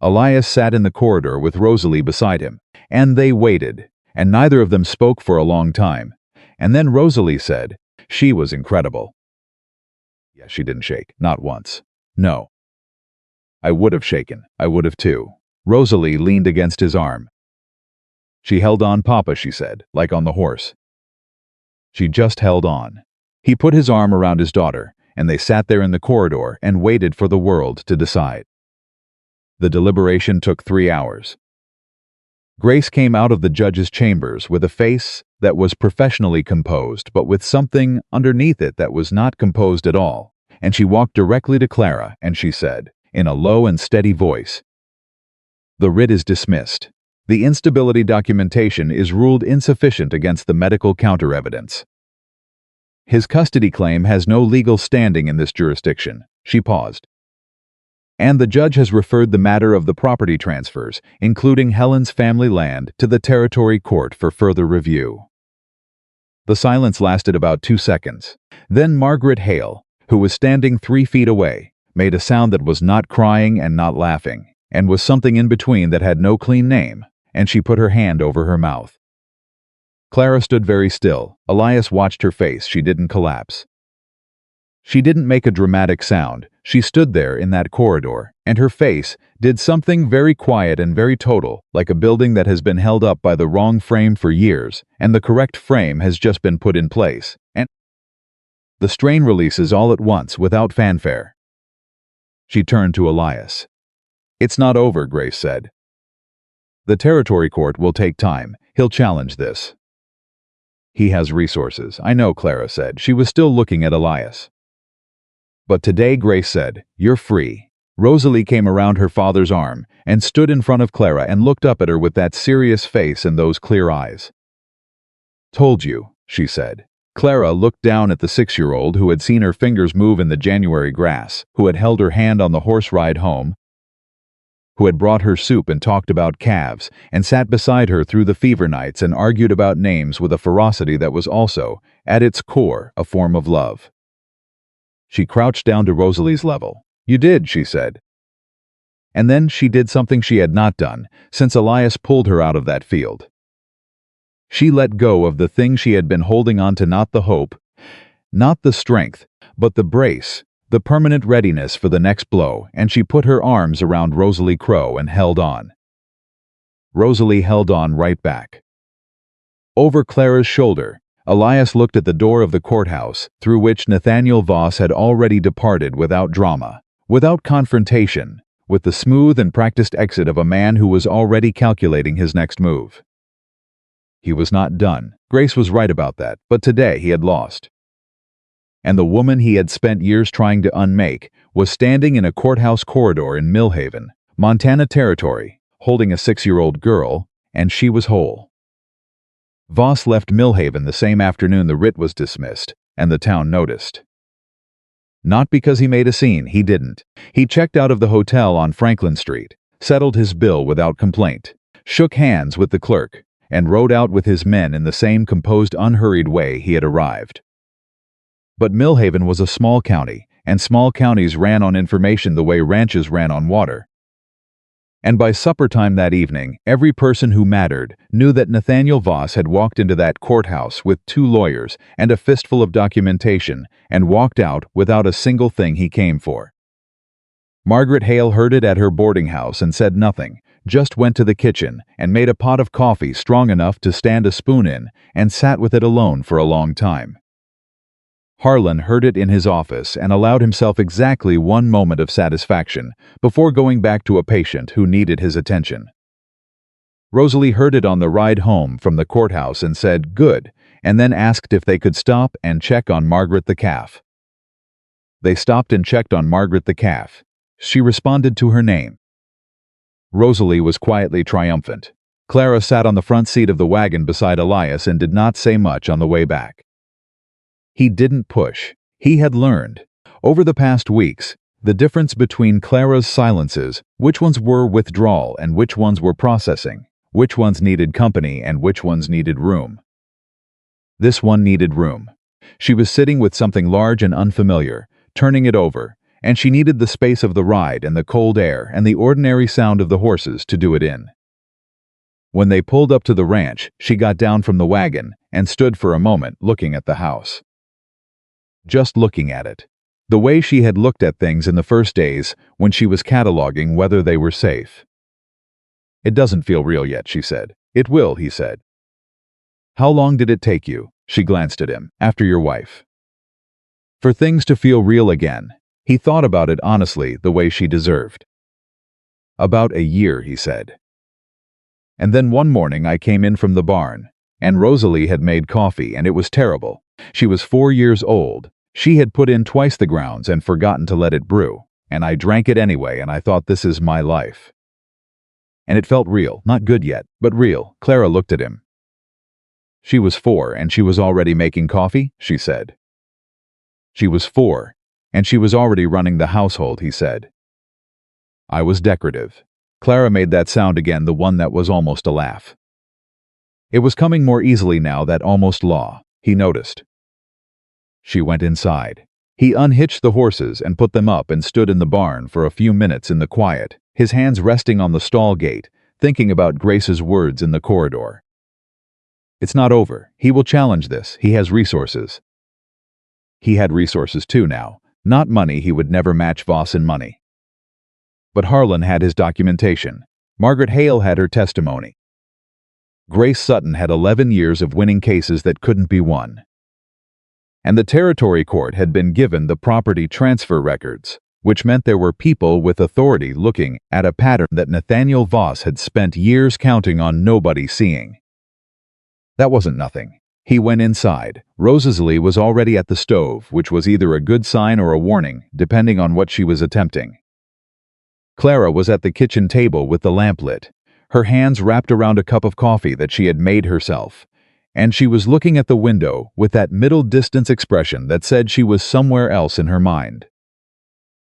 Elias sat in the corridor with Rosalie beside him, and they waited, and neither of them spoke for a long time. And then Rosalie said, "She was incredible." Yes, she didn't shake, not once. No. I would have shaken, I would have too. Rosalie leaned against his arm. "She held on, Papa," she said, like on the horse. She just held on. He put his arm around his daughter, and they sat there in the corridor and waited for the world to decide. The deliberation took 3 hours. Grace came out of the judge's chambers with a face that was professionally composed, but with something underneath it that was not composed at all, and she walked directly to Clara, and she said, in a low and steady voice, "The writ is dismissed. The instability documentation is ruled insufficient against the medical counter-evidence." His custody claim has no legal standing in this jurisdiction. She paused. And the judge has referred the matter of the property transfers, including Helen's family land, to the territory court for further review. The silence lasted about 2 seconds. Then Margaret Hale, who was standing 3 feet away, made a sound that was not crying and not laughing, and was something in between that had no clean name, and she put her hand over her mouth. Clara stood very still. Elias watched her face. She didn't collapse. She didn't make a dramatic sound. She stood there in that corridor, and her face did something very quiet and very total, like a building that has been held up by the wrong frame for years, and the correct frame has just been put in place, and the strain releases all at once without fanfare. She turned to Elias. "It's not over," Grace said. "The territory court will take time. He'll challenge this." "He has resources." "I know," Clara said. She was still looking at Elias. "But today," Grace said, "you're free." Rosalie came around her father's arm and stood in front of Clara and looked up at her with that serious face and those clear eyes. "Told you," she said. Clara looked down at the 6-year-old who had seen her fingers move in the January grass, who had held her hand on the horse ride home, who had brought her soup and talked about calves, and sat beside her through the fever nights and argued about names with a ferocity that was also, at its core, a form of love. She crouched down to Rosalie's level. "You did," she said. And then she did something she had not done since Elias pulled her out of that field. She let go of the thing she had been holding on to, not the hope, not the strength, but the brace, the permanent readiness for the next blow, and she put her arms around Rosalie Crow and held on. Rosalie held on right back. Over Clara's shoulder, Elias looked at the door of the courthouse, through which Nathaniel Voss had already departed without drama, without confrontation, with the smooth and practiced exit of a man who was already calculating his next move. He was not done. Grace was right about that, but today he had lost. And the woman he had spent years trying to unmake was standing in a courthouse corridor in Millhaven, Montana Territory, holding a 6-year-old girl, and she was whole. Voss left Millhaven the same afternoon the writ was dismissed, and the town noticed. Not because he made a scene, he didn't. He checked out of the hotel on Franklin Street, settled his bill without complaint, shook hands with the clerk, and rode out with his men in the same composed, unhurried way he had arrived. But Millhaven was a small county, and small counties ran on information the way ranches ran on water. And by supper time that evening, every person who mattered knew that Nathaniel Voss had walked into that courthouse with 2 lawyers and a fistful of documentation, and walked out without a single thing he came for. Margaret Hale heard it at her boarding house and said nothing, just went to the kitchen and made a pot of coffee strong enough to stand a spoon in, and sat with it alone for a long time. Harlan heard it in his office and allowed himself exactly 1 moment of satisfaction before going back to a patient who needed his attention. Rosalie heard it on the ride home from the courthouse and said, "Good," and then asked if they could stop and check on Margaret the calf. They stopped and checked on Margaret the calf. She responded to her name. Rosalie was quietly triumphant. Clara sat on the front seat of the wagon beside Elias and did not say much on the way back. He didn't push. He had learned, over the past weeks, the difference between Clara's silences, which ones were withdrawal and which ones were processing, which ones needed company and which ones needed room. This one needed room. She was sitting with something large and unfamiliar, turning it over, and she needed the space of the ride and the cold air and the ordinary sound of the horses to do it in. When they pulled up to the ranch, she got down from the wagon and stood for a moment looking at the house. Just looking at it. The way she had looked at things in the first days when she was cataloging whether they were safe. "It doesn't feel real yet," she said. "It will," he said. "How long did it take you," she glanced at him, "after your wife, for things to feel real again?" He thought about it honestly, the way she deserved. "About a year," he said. "And then one morning I came in from the barn, and Rosalie had made coffee, and it was terrible. She was 4 years old. She had put in twice the grounds and forgotten to let it brew, and I drank it anyway, and I thought, this is my life. And it felt real, not good yet, but real." Clara looked at him. "She was 4 and she was already making coffee?" she said. She was 4, and she was already running the household, he said. I was decorative. Clara made that sound again, the one that was almost a laugh. It was coming more easily now, that almost law, he noticed. She went inside. He unhitched the horses and put them up and stood in the barn for a few minutes in the quiet, his hands resting on the stall gate, thinking about Grace's words in the corridor. It's not over. He will challenge this. He has resources. He had resources too now. Not money, he would never match Voss in money. But Harlan had his documentation. Margaret Hale had her testimony. Grace Sutton had 11 years of winning cases that couldn't be won. And the territory court had been given the property transfer records, which meant there were people with authority looking at a pattern that Nathaniel Voss had spent years counting on nobody seeing. That wasn't nothing. He went inside. Rosalie was already at the stove, which was either a good sign or a warning, depending on what she was attempting. Clara was at the kitchen table with the lamp lit, her hands wrapped around a cup of coffee that she had made herself, and she was looking at the window with that middle-distance expression that said she was somewhere else in her mind.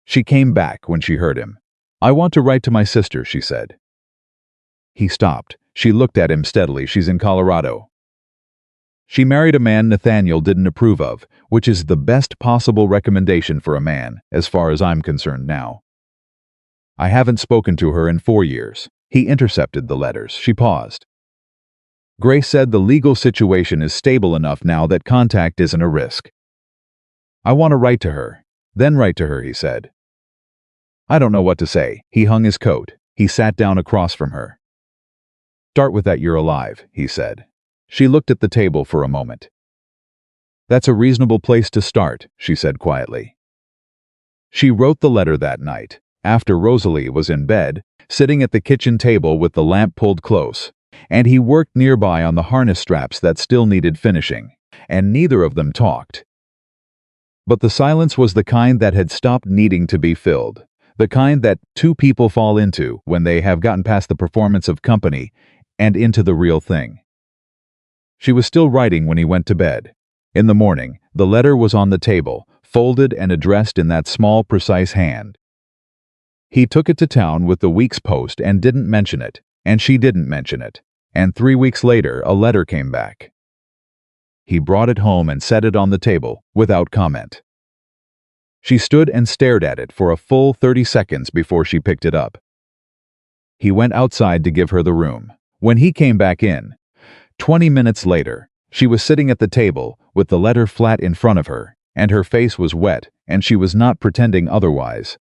She came back when she heard him. I want to write to my sister, she said. He stopped. She looked at him steadily. She's in Colorado. She married a man Nathaniel didn't approve of, which is the best possible recommendation for a man, as far as I'm concerned now. I haven't spoken to her in 4 years. He intercepted the letters. She paused. Grace said the legal situation is stable enough now that contact isn't a risk. I want to write to her. Then write to her, he said. I don't know what to say. He hung his coat. He sat down across from her. Start with that you're alive, he said. She looked at the table for a moment. That's a reasonable place to start, she said quietly. She wrote the letter that night, after Rosalie was in bed, sitting at the kitchen table with the lamp pulled close, and he worked nearby on the harness straps that still needed finishing, and neither of them talked. But the silence was the kind that had stopped needing to be filled, the kind that two people fall into when they have gotten past the performance of company and into the real thing. She was still writing when he went to bed. In the morning, the letter was on the table, folded and addressed in that small, precise hand. He took it to town with the week's post and didn't mention it, and she didn't mention it, and 3 weeks later a letter came back. He brought it home and set it on the table, without comment. She stood and stared at it for a full 30 seconds before she picked it up. He went outside to give her the room. When he came back in, 20 minutes later, she was sitting at the table with the letter flat in front of her, and her face was wet, and she was not pretending otherwise.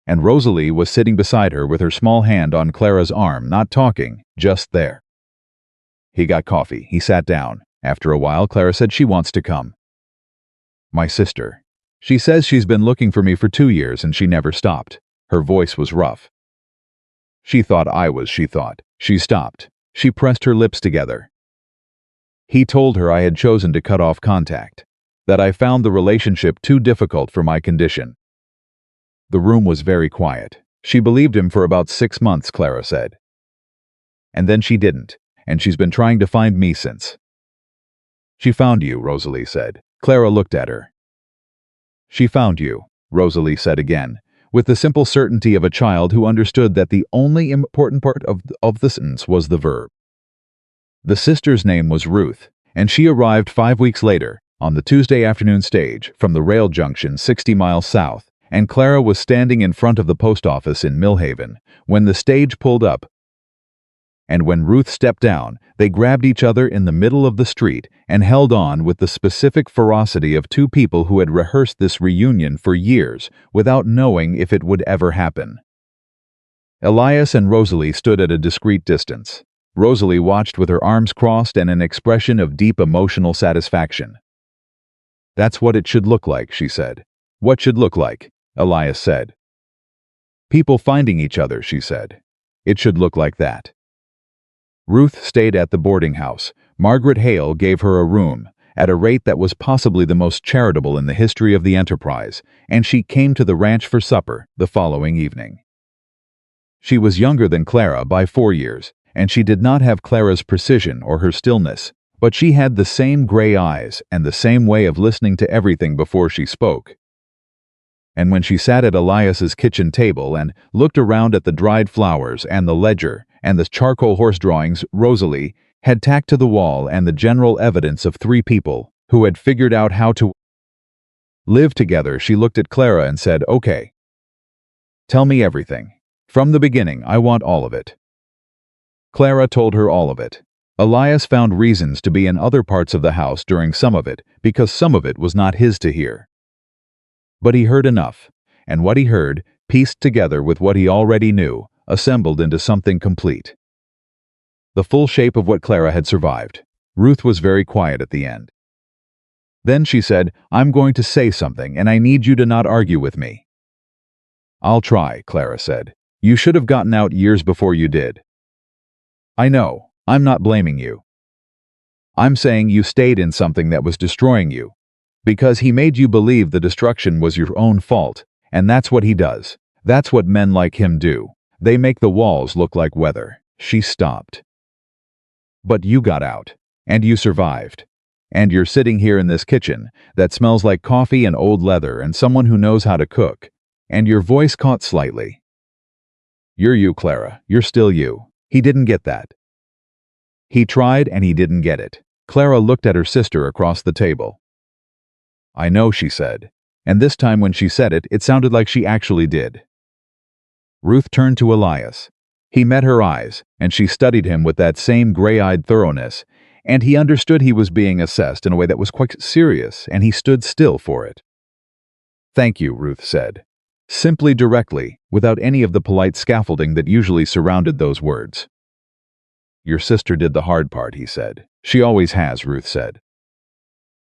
And Rosalie was sitting beside her with her small hand on Clara's arm, not talking, just there. He got coffee. He sat down. After a while, Clara said she wants to come. My sister. She says she's been looking for me for 2 years and she never stopped. Her voice was rough. She thought I was, she thought. She stopped. She pressed her lips together. He told her I had chosen to cut off contact, that I found the relationship too difficult for my condition. The room was very quiet. She believed him for about 6 months, Clara said. And then she didn't, and she's been trying to find me since. She found you, Rosalie said. Clara looked at her. She found you, Rosalie said again, with the simple certainty of a child who understood that the only important part of the sentence was the verb. The sister's name was Ruth, and she arrived 5 weeks later, on the Tuesday afternoon stage, from the rail junction 60 miles south, and Clara was standing in front of the post office in Millhaven when the stage pulled up. And when Ruth stepped down, they grabbed each other in the middle of the street and held on with the specific ferocity of two people who had rehearsed this reunion for years without knowing if it would ever happen. Elias and Rosalie stood at a discreet distance. Rosalie watched with her arms crossed and an expression of deep emotional satisfaction. That's what it should look like, she said. What should look like? Elias said. People finding each other, she said. It should look like that. Ruth stayed at the boarding house. Margaret Hale gave her a room, at a rate that was possibly the most charitable in the history of the enterprise, and she came to the ranch for supper the following evening. She was younger than Clara by 4 years, and she did not have Clara's precision or her stillness, But she had the same gray eyes and the same way of listening to everything before she spoke. And when she sat at Elias's kitchen table and looked around at the dried flowers and the ledger and the charcoal horse drawings Rosalie had tacked to the wall and the general evidence of three people who had figured out how to live together, she looked at Clara and said, "Okay, tell me everything. From the beginning, I want all of it." Clara told her all of it. Elias found reasons to be in other parts of the house during some of it because some of it was not his to hear. But he heard enough, and what he heard, pieced together with what he already knew, assembled into something complete. The full shape of what Clara had survived. Ruth was very quiet at the end. Then she said, "I'm going to say something, and I need you to not argue with me." "I'll try," Clara said. "You should have gotten out years before you did." "I know. I'm not blaming you. I'm saying you stayed in something that was destroying you. Because he made you believe the destruction was your own fault, and that's what he does. That's what men like him do. They make the walls look like weather." She stopped. "But you got out, and you survived. And you're sitting here in this kitchen that smells like coffee and old leather and someone who knows how to cook." And your voice caught slightly. "You're you, Clara. You're still you." He didn't get that. He tried and he didn't get it. Clara looked at her sister across the table. "I know," she said. And this time when she said it, it sounded like she actually did. Ruth turned to Elias. He met her eyes, and she studied him with that same gray-eyed thoroughness, and he understood he was being assessed in a way that was quite serious, and he stood still for it. "Thank you," Ruth said. Simply, directly, without any of the polite scaffolding that usually surrounded those words. "Your sister did the hard part," he said. "She always has," Ruth said.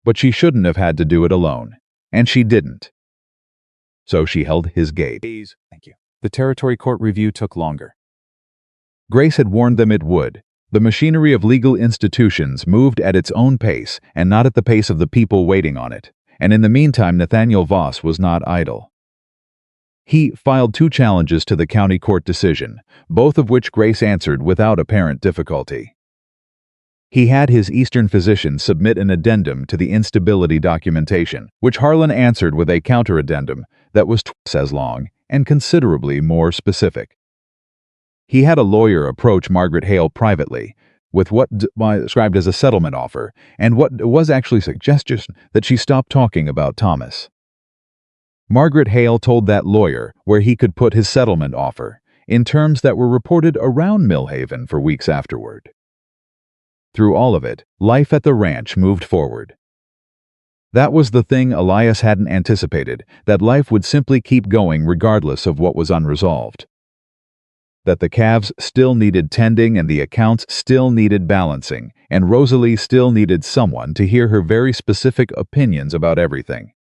"But she shouldn't have had to do it alone. And she didn't." So she held his gaze. Thank you. The territory court review took longer. Grace had warned them it would. The machinery of legal institutions moved at its own pace and not at the pace of the people waiting on it. And in the meantime, Nathaniel Voss was not idle. He filed 2 challenges to the county court decision, both of which Grace answered without apparent difficulty. He had his Eastern physician submit an addendum to the instability documentation, which Harlan answered with a counter-addendum that was twice as long and considerably more specific. He had a lawyer approach Margaret Hale privately with what was described as a settlement offer and what was actually a suggestion that she stop talking about Thomas. Margaret Hale told that lawyer where he could put his settlement offer, in terms that were reported around Millhaven for weeks afterward. Through all of it, life at the ranch moved forward. That was the thing Elias hadn't anticipated, that life would simply keep going regardless of what was unresolved. That the calves still needed tending and the accounts still needed balancing, and Rosalie still needed someone to hear her very specific opinions about everything.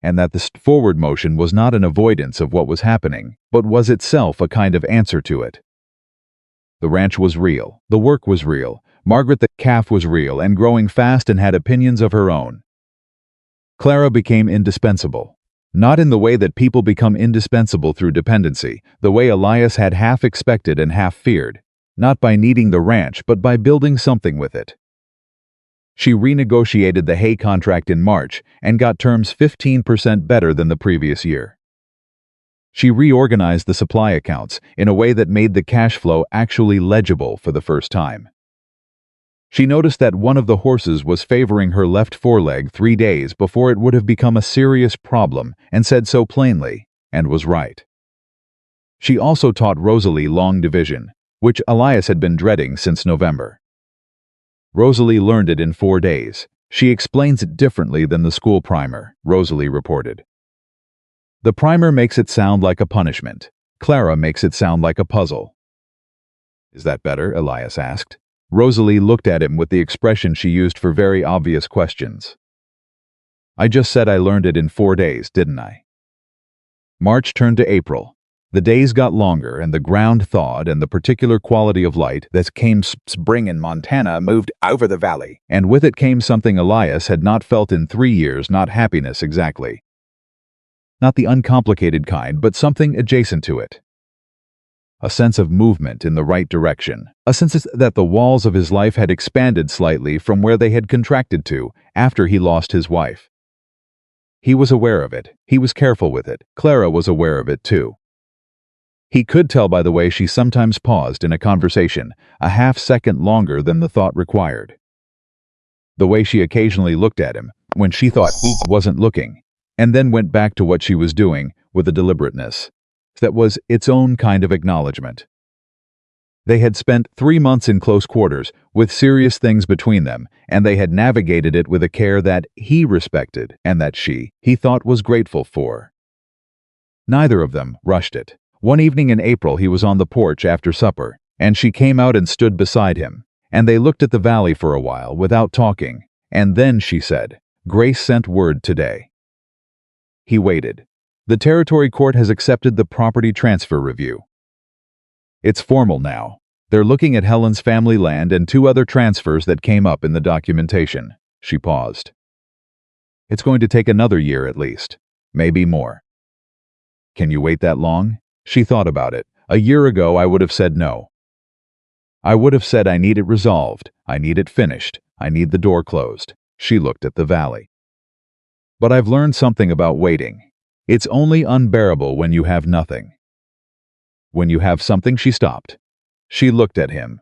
And that the forward motion was not an avoidance of what was happening, but was itself a kind of answer to it. The ranch was real, the work was real, Margaret the calf was real and growing fast and had opinions of her own. Clara became indispensable. Not in the way that people become indispensable through dependency, the way Elias had half expected and half feared, not by needing the ranch but by building something with it. She renegotiated the hay contract in March and got terms 15% better than the previous year. She reorganized the supply accounts in a way that made the cash flow actually legible for the first time. She noticed that one of the horses was favoring her left foreleg 3 days before it would have become a serious problem, and said so plainly, and was right. She also taught Rosalie long division, which Elias had been dreading since November. Rosalie learned it in 4 days. She explains it differently than the school primer, Rosalie reported. The primer makes it sound like a punishment. Clara makes it sound like a puzzle. "Is that better?" Elias asked. Rosalie looked at him with the expression she used for very obvious questions. "I just said I learned it in 4 days, didn't I?" March turned to April. The days got longer and the ground thawed and the particular quality of light that came spring in Montana moved over the valley, and with it came something Elias had not felt in 3 years, not happiness exactly. Not the uncomplicated kind, but something adjacent to it. a sense of movement in the right direction, a sense that the walls of his life had expanded slightly from where they had contracted to after he lost his wife. He was aware of it. He was careful with it. Clara was aware of it too. He could tell by the way she sometimes paused in a conversation, a half-second longer than the thought required. The way she occasionally looked at him, when she thought he wasn't looking, and then went back to what she was doing with a deliberateness that was its own kind of acknowledgement. They had spent 3 months in close quarters, with serious things between them, and they had navigated it with a care that he respected and that he thought was grateful for. Neither of them rushed it. One evening in April he was on the porch after supper, and she came out and stood beside him, and they looked at the valley for a while without talking, and then she said, "Grace sent word today." He waited. "The territory court has accepted the property transfer review. It's formal now. They're looking at Helen's family land and 2 other transfers that came up in the documentation." She paused. "It's going to take another year at least, maybe more." "Can you wait that long?" She thought about it. "A year ago I would have said no. I would have said I need it resolved, I need it finished, I need the door closed." She looked at the valley. "But I've learned something about waiting. It's only unbearable when you have nothing. When you have something," she stopped. She looked at him.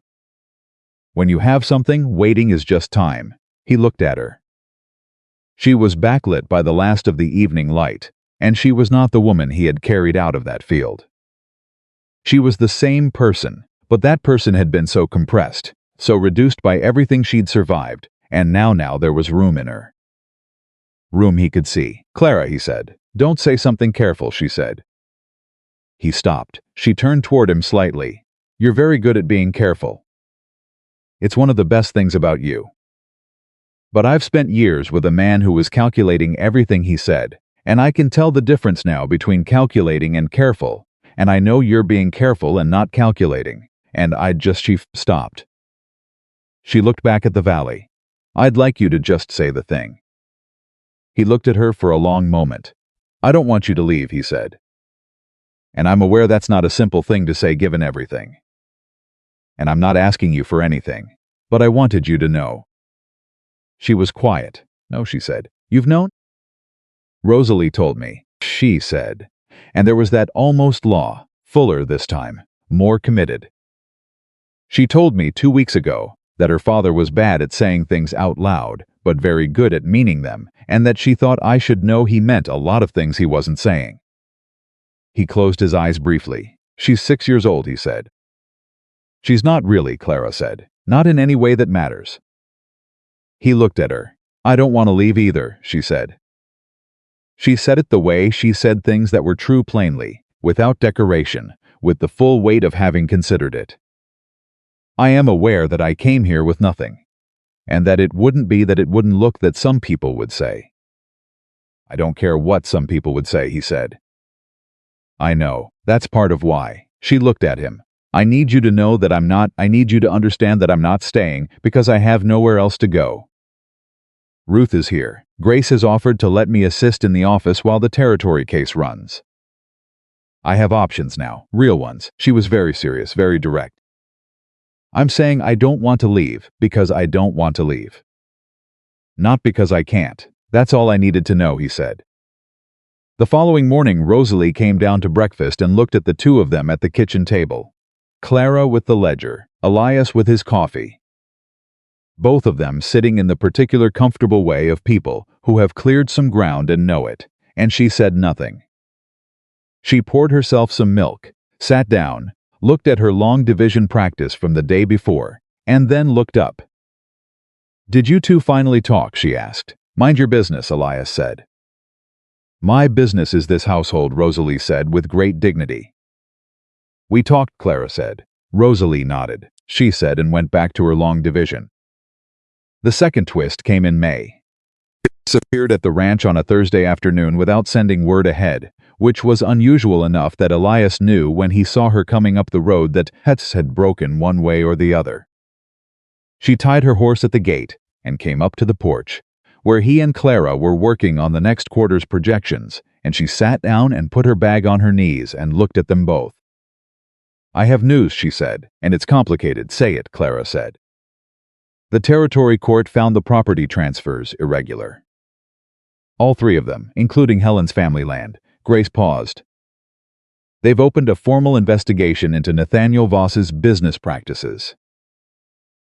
"When you have something, waiting is just time." He looked at her. She was backlit by the last of the evening light, and she was not the woman he had carried out of that field. She was the same person, but that person had been so compressed, so reduced by everything she'd survived, and now there was room in her. Room he could see. "Clara," he said. "Don't say something careful," she said. He stopped. She turned toward him slightly. "You're very good at being careful. It's one of the best things about you. But I've spent years with a man who was calculating everything he said, and I can tell the difference now between calculating and careful, and I know you're being careful and not calculating, and she stopped. She looked back at the valley. "I'd like you to just say the thing." He looked at her for a long moment. "I don't want you to leave," he said. "And I'm aware that's not a simple thing to say given everything. And I'm not asking you for anything, but I wanted you to know." She was quiet. "No," she said. "You've known?" "Rosalie told me," she said. And there was that almost law, fuller this time, more committed. "She told me 2 weeks ago that her father was bad at saying things out loud, but very good at meaning them, and that she thought I should know he meant a lot of things he wasn't saying." He closed his eyes briefly. "She's 6 years old," he said. "She's not really," Clara said. "Not in any way that matters." He looked at her. "I don't want to leave either," she said. She said it the way she said things that were true plainly, without decoration, with the full weight of having considered it. "I am aware that I came here with nothing, and that it wouldn't look that some people would say." "I don't care what some people would say," he said. "I know. That's part of why." She looked at him. I need you to understand that I'm not staying because I have nowhere else to go. Ruth is here. Grace has offered to let me assist in the office while the territory case runs. I have options now, real ones." She was very serious, very direct. "I'm saying I don't want to leave because I don't want to leave. Not because I can't. That's all I needed to know," he said. The following morning, Rosalie came down to breakfast and looked at the 2 of them at the kitchen table. Clara with the ledger, Elias with his coffee. Both of them sitting in the particular comfortable way of people who have cleared some ground and know it, and she said nothing. She poured herself some milk, sat down, looked at her long division practice from the day before, and then looked up. "Did you 2 finally talk?" she asked. "Mind your business," Elias said. "My business is this household," Rosalie said with great dignity. "We talked," Clara said. Rosalie nodded. She said and went back to her long division. The second twist came in May. Hetz appeared at the ranch on a Thursday afternoon without sending word ahead, which was unusual enough that Elias knew when he saw her coming up the road that Hetz had broken one way or the other. She tied her horse at the gate and came up to the porch, where he and Clara were working on the next quarter's projections, and she sat down and put her bag on her knees and looked at them both. I have news, she said, and it's complicated. Say it, Clara said. The territory court found the property transfers irregular. All three of them, including Helen's family land. Grace paused. They've opened a formal investigation into Nathaniel Voss's business practices.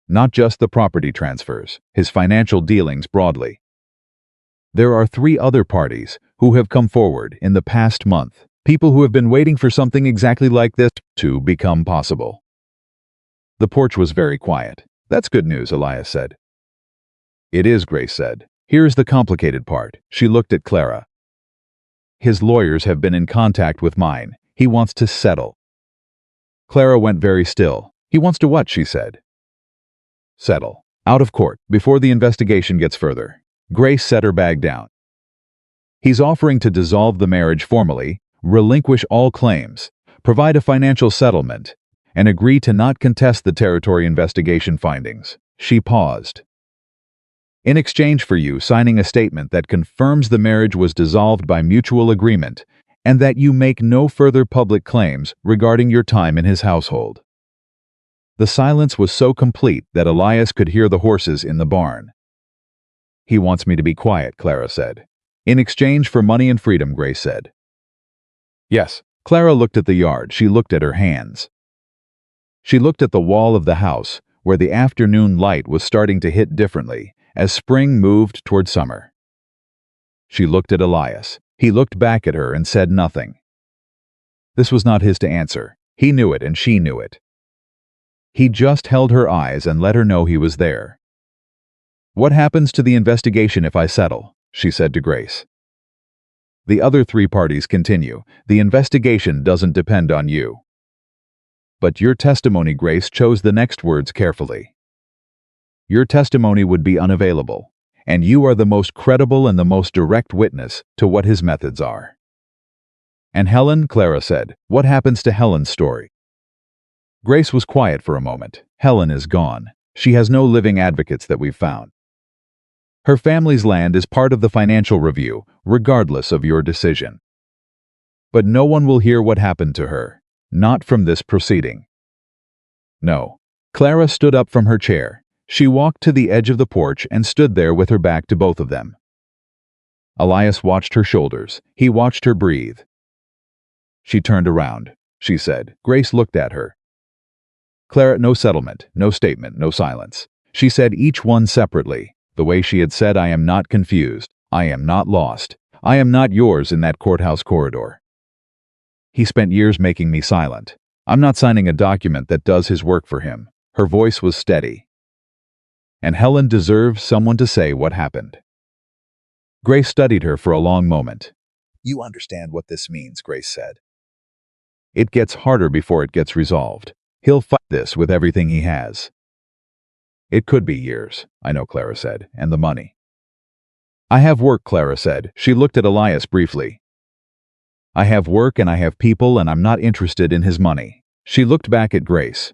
Not just the property transfers, his financial dealings broadly. There are 3 other parties who have come forward in the past month, people who have been waiting for something exactly like this to become possible. The porch was very quiet. That's good news, Elias said. It is, Grace said. Here's the complicated part. She looked at Clara. His lawyers have been in contact with mine. He wants to settle. Clara went very still. He wants to what, she said. Settle. Out of court, before the investigation gets further. Grace set her bag down. He's offering to dissolve the marriage formally, relinquish all claims, provide a financial settlement, and agree to not contest the territory investigation findings. She paused. In exchange for you signing a statement that confirms the marriage was dissolved by mutual agreement and that you make no further public claims regarding your time in his household. The silence was so complete that Elias could hear the horses in the barn. He wants me to be quiet, Clara said. In exchange for money and freedom, Grace said. Yes. Clara looked at the yard. She looked at her hands. She looked at the wall of the house, where the afternoon light was starting to hit differently as spring moved toward summer. She looked at Elias. He looked back at her and said nothing. This was not his to answer. He knew it and she knew it. He just held her eyes and let her know he was there. What happens to the investigation if I settle? She said to Grace. The other 3 parties continue. The investigation doesn't depend on you. But your testimony, Grace chose the next words carefully. Your testimony would be unavailable, and you are the most credible and the most direct witness to what his methods are. And Helen, Clara said, what happens to Helen's story? Grace was quiet for a moment. Helen is gone. She has no living advocates that we've found. Her family's land is part of the financial review, regardless of your decision. But no one will hear what happened to her, not from this proceeding. No. Clara stood up from her chair. She walked to the edge of the porch and stood there with her back to both of them. Elias watched her shoulders. He watched her breathe. She turned around, she said. Grace looked at her. Clara, no settlement, no statement, no silence. She said each one separately, the way she had said, I am not confused. I am not lost. I am not yours in that courthouse corridor. He spent years making me silent. I'm not signing a document that does his work for him. Her voice was steady. And Helen deserves someone to say what happened. Grace studied her for a long moment. You understand what this means, Grace said. It gets harder before it gets resolved. He'll fight this with everything he has. It could be years, I know, Clara said, and the money. I have work, Clara said. She looked at Elias briefly. I have work and I have people and I'm not interested in his money. She looked back at Grace.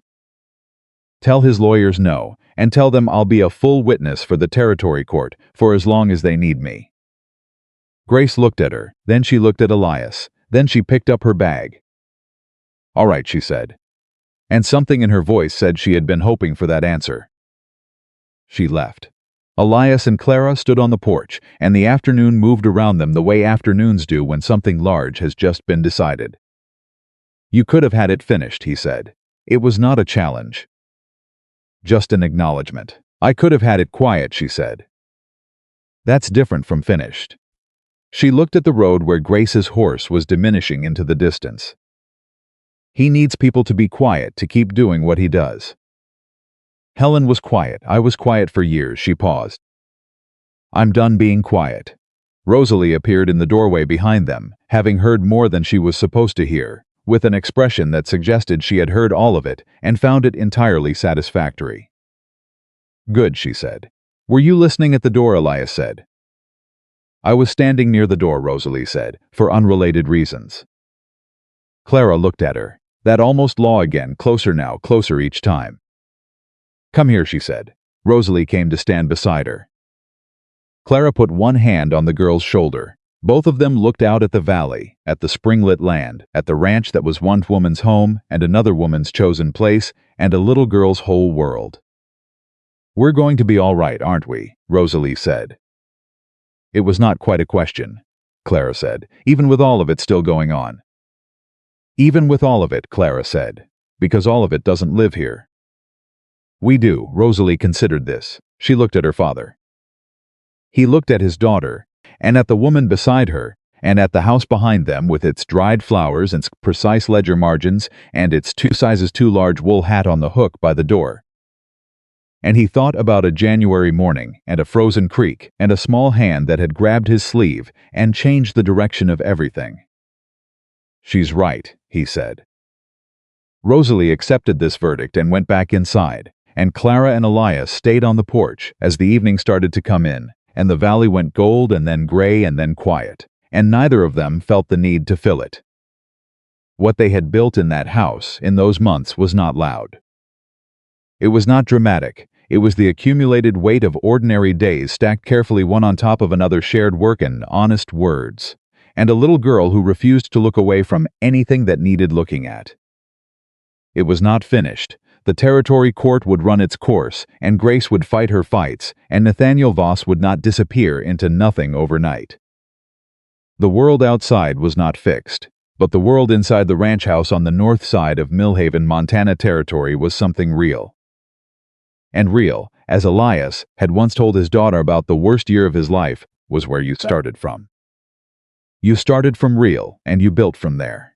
Tell his lawyers no, and tell them I'll be a full witness for the territory court for as long as they need me. Grace looked at her, then she looked at Elias, then she picked up her bag. All right, she said. And something in her voice said she had been hoping for that answer. She left. Elias and Clara stood on the porch, and the afternoon moved around them the way afternoons do when something large has just been decided. You could have had it finished, he said. It was not a challenge. Just an acknowledgement. I could have had it quiet, she said. That's different from finished. She looked at the road where Grace's horse was diminishing into the distance. He needs people to be quiet to keep doing what he does. Helen was quiet. I was quiet for years. She paused. I'm done being quiet. Rosalie appeared in the doorway behind them, having heard more than she was supposed to hear, with an expression that suggested she had heard all of it and found it entirely satisfactory. Good, she said. Were you listening at the door? Elias said. I was standing near the door, Rosalie said, for unrelated reasons. Clara looked at her. That almost law again, closer now, closer each time. Come here, she said. Rosalie came to stand beside her. Clara put one hand on the girl's shoulder. Both of them looked out at the valley, at the spring-lit land, at the ranch that was one woman's home and another woman's chosen place, and a little girl's whole world. "We're going to be all right, aren't we?" Rosalie said. "It was not quite a question," Clara said, "even with all of it still going on." "Even with all of it," Clara said, "because all of it doesn't live here." "We do." Rosalie considered this. She looked at her father. He looked at his daughter, and at the woman beside her, and at the house behind them with its dried flowers and precise ledger margins and its 2 sizes too large wool hat on the hook by the door. And he thought about a January morning and a frozen creek and a small hand that had grabbed his sleeve and changed the direction of everything. "She's right," he said. Rosalie accepted this verdict and went back inside, and Clara and Elias stayed on the porch as the evening started to come in, and the valley went gold and then gray and then quiet, and neither of them felt the need to fill it. What they had built in that house in those months was not loud. It was not dramatic. It was the accumulated weight of ordinary days stacked carefully one on top of another, shared work and honest words, and a little girl who refused to look away from anything that needed looking at. It was not finished. The territory court would run its course, and Grace would fight her fights, and Nathaniel Voss would not disappear into nothing overnight. The world outside was not fixed, but the world inside the ranch house on the north side of Millhaven, Montana territory was something real. And real, as Elias had once told his daughter about the worst year of his life, was where you started from. You started from real, and you built from there.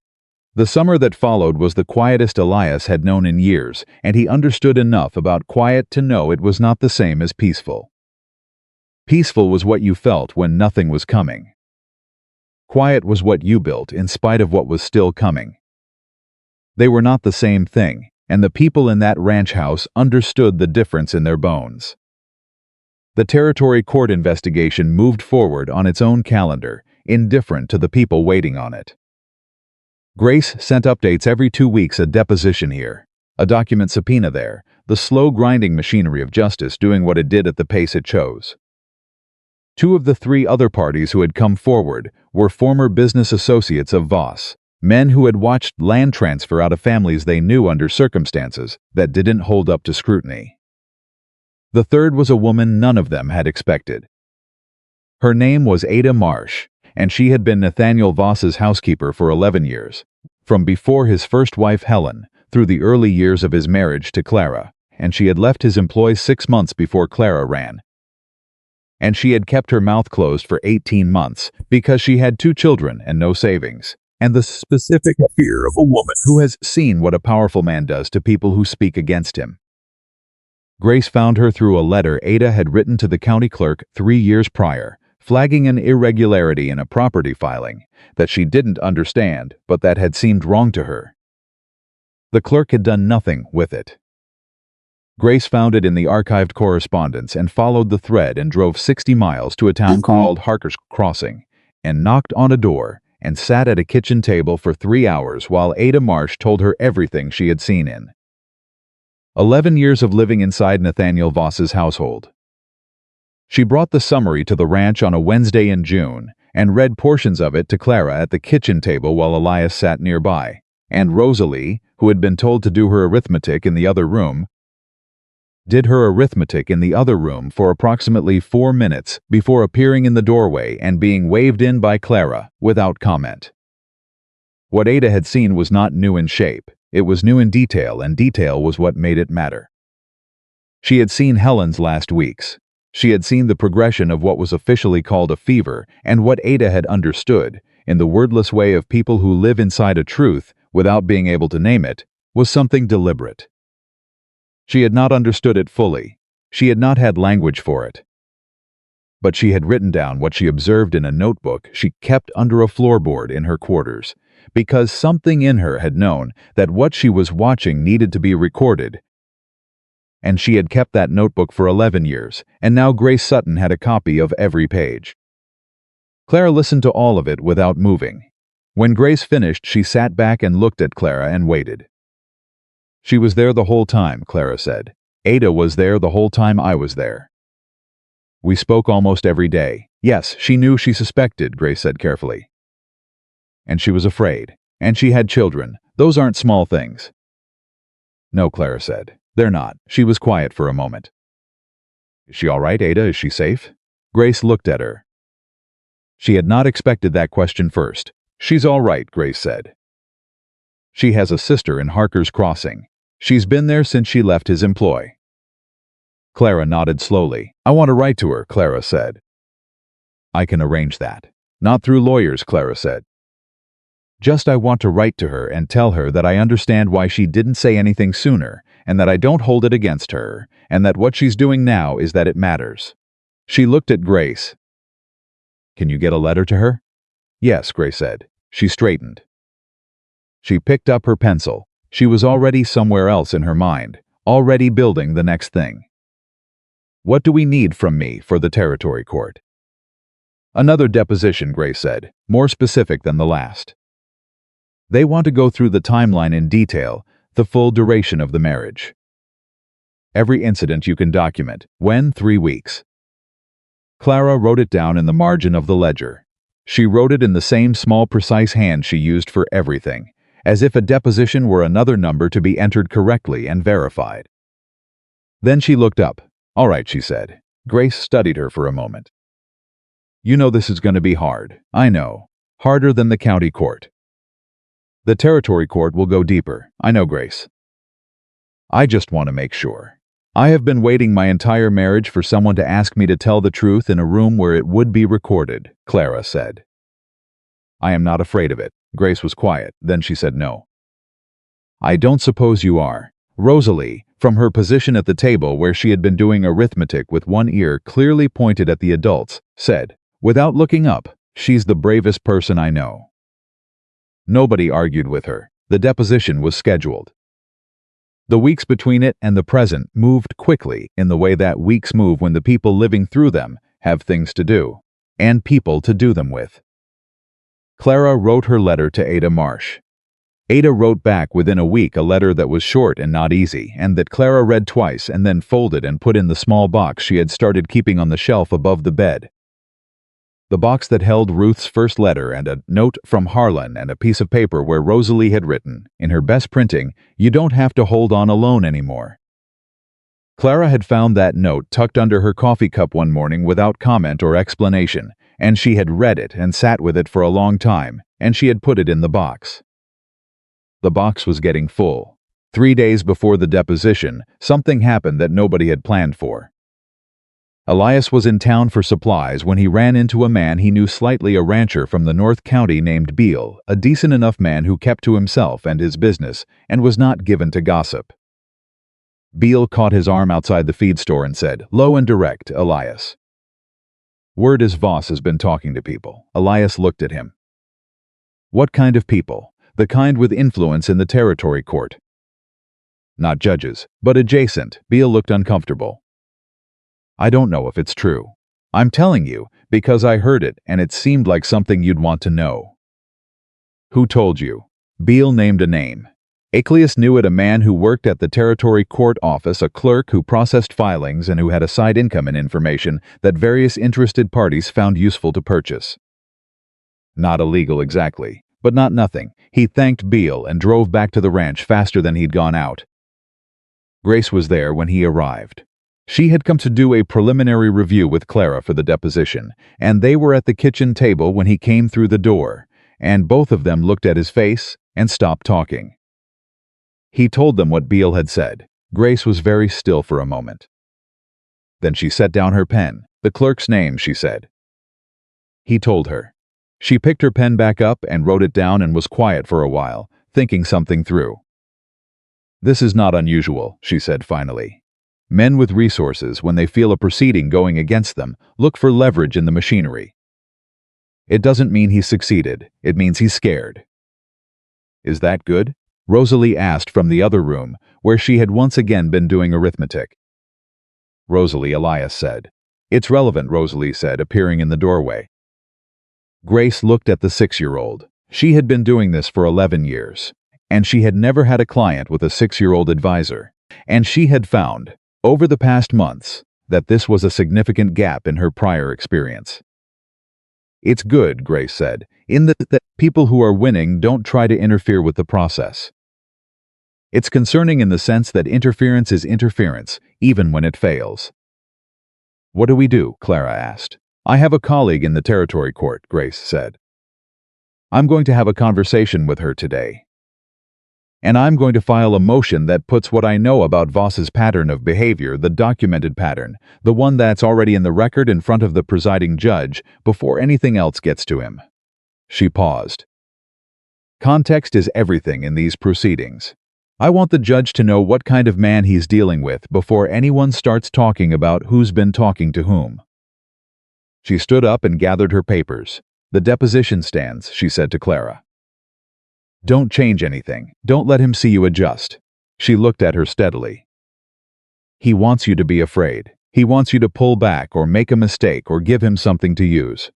The summer that followed was the quietest Elias had known in years, and he understood enough about quiet to know it was not the same as peaceful. Peaceful was what you felt when nothing was coming. Quiet was what you built in spite of what was still coming. They were not the same thing, and the people in that ranch house understood the difference in their bones. The territory court investigation moved forward on its own calendar, indifferent to the people waiting on it. Grace sent updates every 2 weeks, a deposition here, a document subpoena there, the slow grinding machinery of justice doing what it did at the pace it chose. 2 of the 3 other parties who had come forward were former business associates of Voss, men who had watched land transfer out of families they knew under circumstances that didn't hold up to scrutiny. The third was a woman none of them had expected. Her name was Ada Marsh, and she had been Nathaniel Voss's housekeeper for 11 years, from before his first wife Helen, through the early years of his marriage to Clara, and she had left his employ 6 months before Clara ran. And she had kept her mouth closed for 18 months because she had 2 children and no savings, and the specific fear of a woman who has seen what a powerful man does to people who speak against him. Grace found her through a letter Ada had written to the county clerk 3 years prior, flagging an irregularity in a property filing that she didn't understand but that had seemed wrong to her. The clerk had done nothing with it. Grace found it in the archived correspondence and followed the thread and drove 60 miles to a town called Harker's Crossing and knocked on a door and sat at a kitchen table for 3 hours while Ada Marsh told her everything she had seen in 11 years of living inside Nathaniel Voss's household. She brought the summary to the ranch on a Wednesday in June and read portions of it to Clara at the kitchen table while Elias sat nearby, and Rosalie, who had been told to do her arithmetic in the other room, did her arithmetic in the other room for approximately 4 minutes before appearing in the doorway and being waved in by Clara without comment. What Ada had seen was not new in shape, it was new in detail, and detail was what made it matter. She had seen Helen's last weeks. She had seen the progression of what was officially called a fever, and what Ada had understood, in the wordless way of people who live inside a truth without being able to name it, was something deliberate. She had not understood it fully. She had not had language for it. But she had written down what she observed in a notebook she kept under a floorboard in her quarters, because something in her had known that what she was watching needed to be recorded. And she had kept that notebook for 11 years, and now Grace Sutton had a copy of every page. Clara listened to all of it without moving. When Grace finished, she sat back and looked at Clara and waited. She was there the whole time, Clara said. Ada was there the whole time I was there. We spoke almost every day, Yes, she knew she suspected, Grace said carefully. And she was afraid. And she had children. Those aren't small things. No, Clara said. They're not. She was quiet for a moment. Is she all right, Ada? Is she safe? Grace looked at her. She had not expected that question first. She's all right, Grace said. She has a sister in Harker's Crossing. She's been there since she left his employ. Clara nodded slowly. I want to write to her, Clara said. I can arrange that. Not through lawyers, Clara said. Just I want to write to her and tell her that I understand why she didn't say anything sooner, and that I don't hold it against her, and that what she's doing now is that it matters. She looked at Grace. Can you get a letter to her? Yes, Grace said. She straightened. She picked up her pencil. She was already somewhere else in her mind, already building the next thing. What do we need from me for the territory court? Another deposition, Grace said, more specific than the last. They want to go through the timeline in detail, the full duration of the marriage. Every incident you can document. When? 3 weeks. Clara wrote it down in the margin of the ledger. She wrote it in the same small, precise hand she used for everything, as if a deposition were another number to be entered correctly and verified. Then she looked up. All right, she said. Grace studied her for a moment. You know this is going to be hard. I know. Harder than the county court. The territory court will go deeper. I know, Grace. I just want to make sure. I have been waiting my entire marriage for someone to ask me to tell the truth in a room where it would be recorded, Clara said. I am not afraid of it. Grace was quiet. Then she said no. I don't suppose you are. Rosalie, from her position at the table where she had been doing arithmetic with one ear clearly pointed at the adults, said, without looking up, she's the bravest person I know. Nobody argued with her. The deposition was scheduled. The weeks between it and the present moved quickly in the way that weeks move when the people living through them have things to do, and people to do them with. Clara wrote her letter to Ada Marsh. Ada wrote back within a week a letter that was short and not easy, and that Clara read twice and then folded and put in the small box she had started keeping on the shelf above the bed. The box that held Ruth's first letter and a note from Harlan and a piece of paper where Rosalie had written, in her best printing, "You don't have to hold on alone anymore." Clara had found that note tucked under her coffee cup one morning without comment or explanation, and she had read it and sat with it for a long time, and she had put it in the box. The box was getting full. 3 days before the deposition, something happened that nobody had planned for. Elias was in town for supplies when he ran into a man he knew slightly, a rancher from the North County named Beale, a decent enough man who kept to himself and his business and was not given to gossip. Beale caught his arm outside the feed store and said, low and direct, Elias. Word is Voss has been talking to people. Elias looked at him. What kind of people? The kind with influence in the territory court. Not judges, but adjacent. Beale looked uncomfortable. I don't know if it's true. I'm telling you, because I heard it and it seemed like something you'd want to know. Who told you? Beale named a name. Acleus knew it, a man who worked at the territory court office, a clerk who processed filings and who had a side income and information that various interested parties found useful to purchase. Not illegal exactly, but not nothing. He thanked Beale and drove back to the ranch faster than he'd gone out. Grace was there when he arrived. She had come to do a preliminary review with Clara for the deposition, and they were at the kitchen table when he came through the door, and both of them looked at his face and stopped talking. He told them what Beale had said. Grace was very still for a moment. Then she set down her pen. The clerk's name, she said. He told her. She picked her pen back up and wrote it down and was quiet for a while, thinking something through. This is not unusual, she said finally. Men with resources, when they feel a proceeding going against them, look for leverage in the machinery. It doesn't mean he's succeeded. It means he's scared. Is that good? Rosalie asked from the other room, where she had once again been doing arithmetic. Rosalie, Elias said. It's relevant, Rosalie said, appearing in the doorway. Grace looked at the 6-year-old. She had been doing this for 11 years, and she had never had a client with a 6-year-old advisor, and she had found, over the past months, that this was a significant gap in her prior experience. It's good, Grace said, in that people who are winning don't try to interfere with the process. It's concerning in the sense that interference is interference, even when it fails. What do we do? Clara asked. I have a colleague in the territory court, Grace said. I'm going to have a conversation with her today. And I'm going to file a motion that puts what I know about Voss's pattern of behavior, the documented pattern, the one that's already in the record in front of the presiding judge, before anything else gets to him. She paused. Context is everything in these proceedings. I want the judge to know what kind of man he's dealing with before anyone starts talking about who's been talking to whom. She stood up and gathered her papers. The deposition stands, she said to Clara. Don't change anything. Don't let him see you adjust. She looked at her steadily. He wants you to be afraid. He wants you to pull back or make a mistake or give him something to use.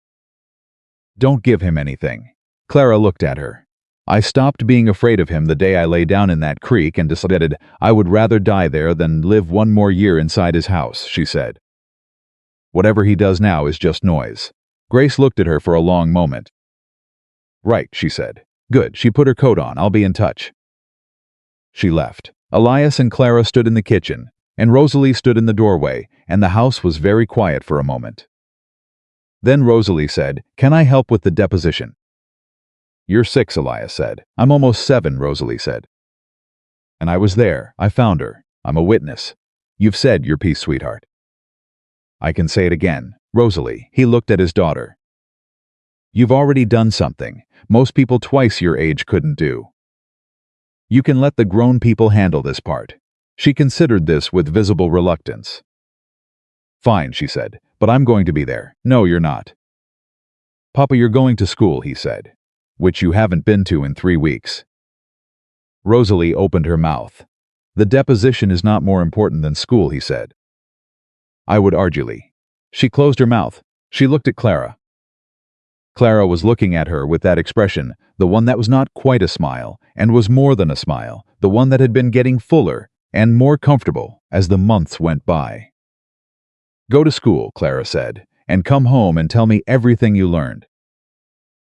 Don't give him anything. Clara looked at her. I stopped being afraid of him the day I lay down in that creek and decided I would rather die there than live one more year inside his house, she said. Whatever he does now is just noise. Grace looked at her for a long moment. Right, she said. Good, she put her coat on. I'll be in touch. She left. Elias and Clara stood in the kitchen, and Rosalie stood in the doorway, and the house was very quiet for a moment. Then Rosalie said, Can I help with the deposition? You're 6, Elias said. I'm almost 7, Rosalie said. And I was there. I found her. I'm a witness. You've said your piece, sweetheart. I can say it again. Rosalie, he looked at his daughter. You've already done something most people twice your age couldn't do. You can let the grown people handle this part. She considered this with visible reluctance. Fine, she said, but I'm going to be there. No, you're not. Papa, you're going to school, he said, which you haven't been to in 3 weeks. Rosalie opened her mouth. The deposition is not more important than school, he said. I would argue. She closed her mouth. She looked at Clara. Clara was looking at her with that expression, the one that was not quite a smile, and was more than a smile, the one that had been getting fuller and more comfortable as the months went by. Go to school, Clara said, and come home and tell me everything you learned.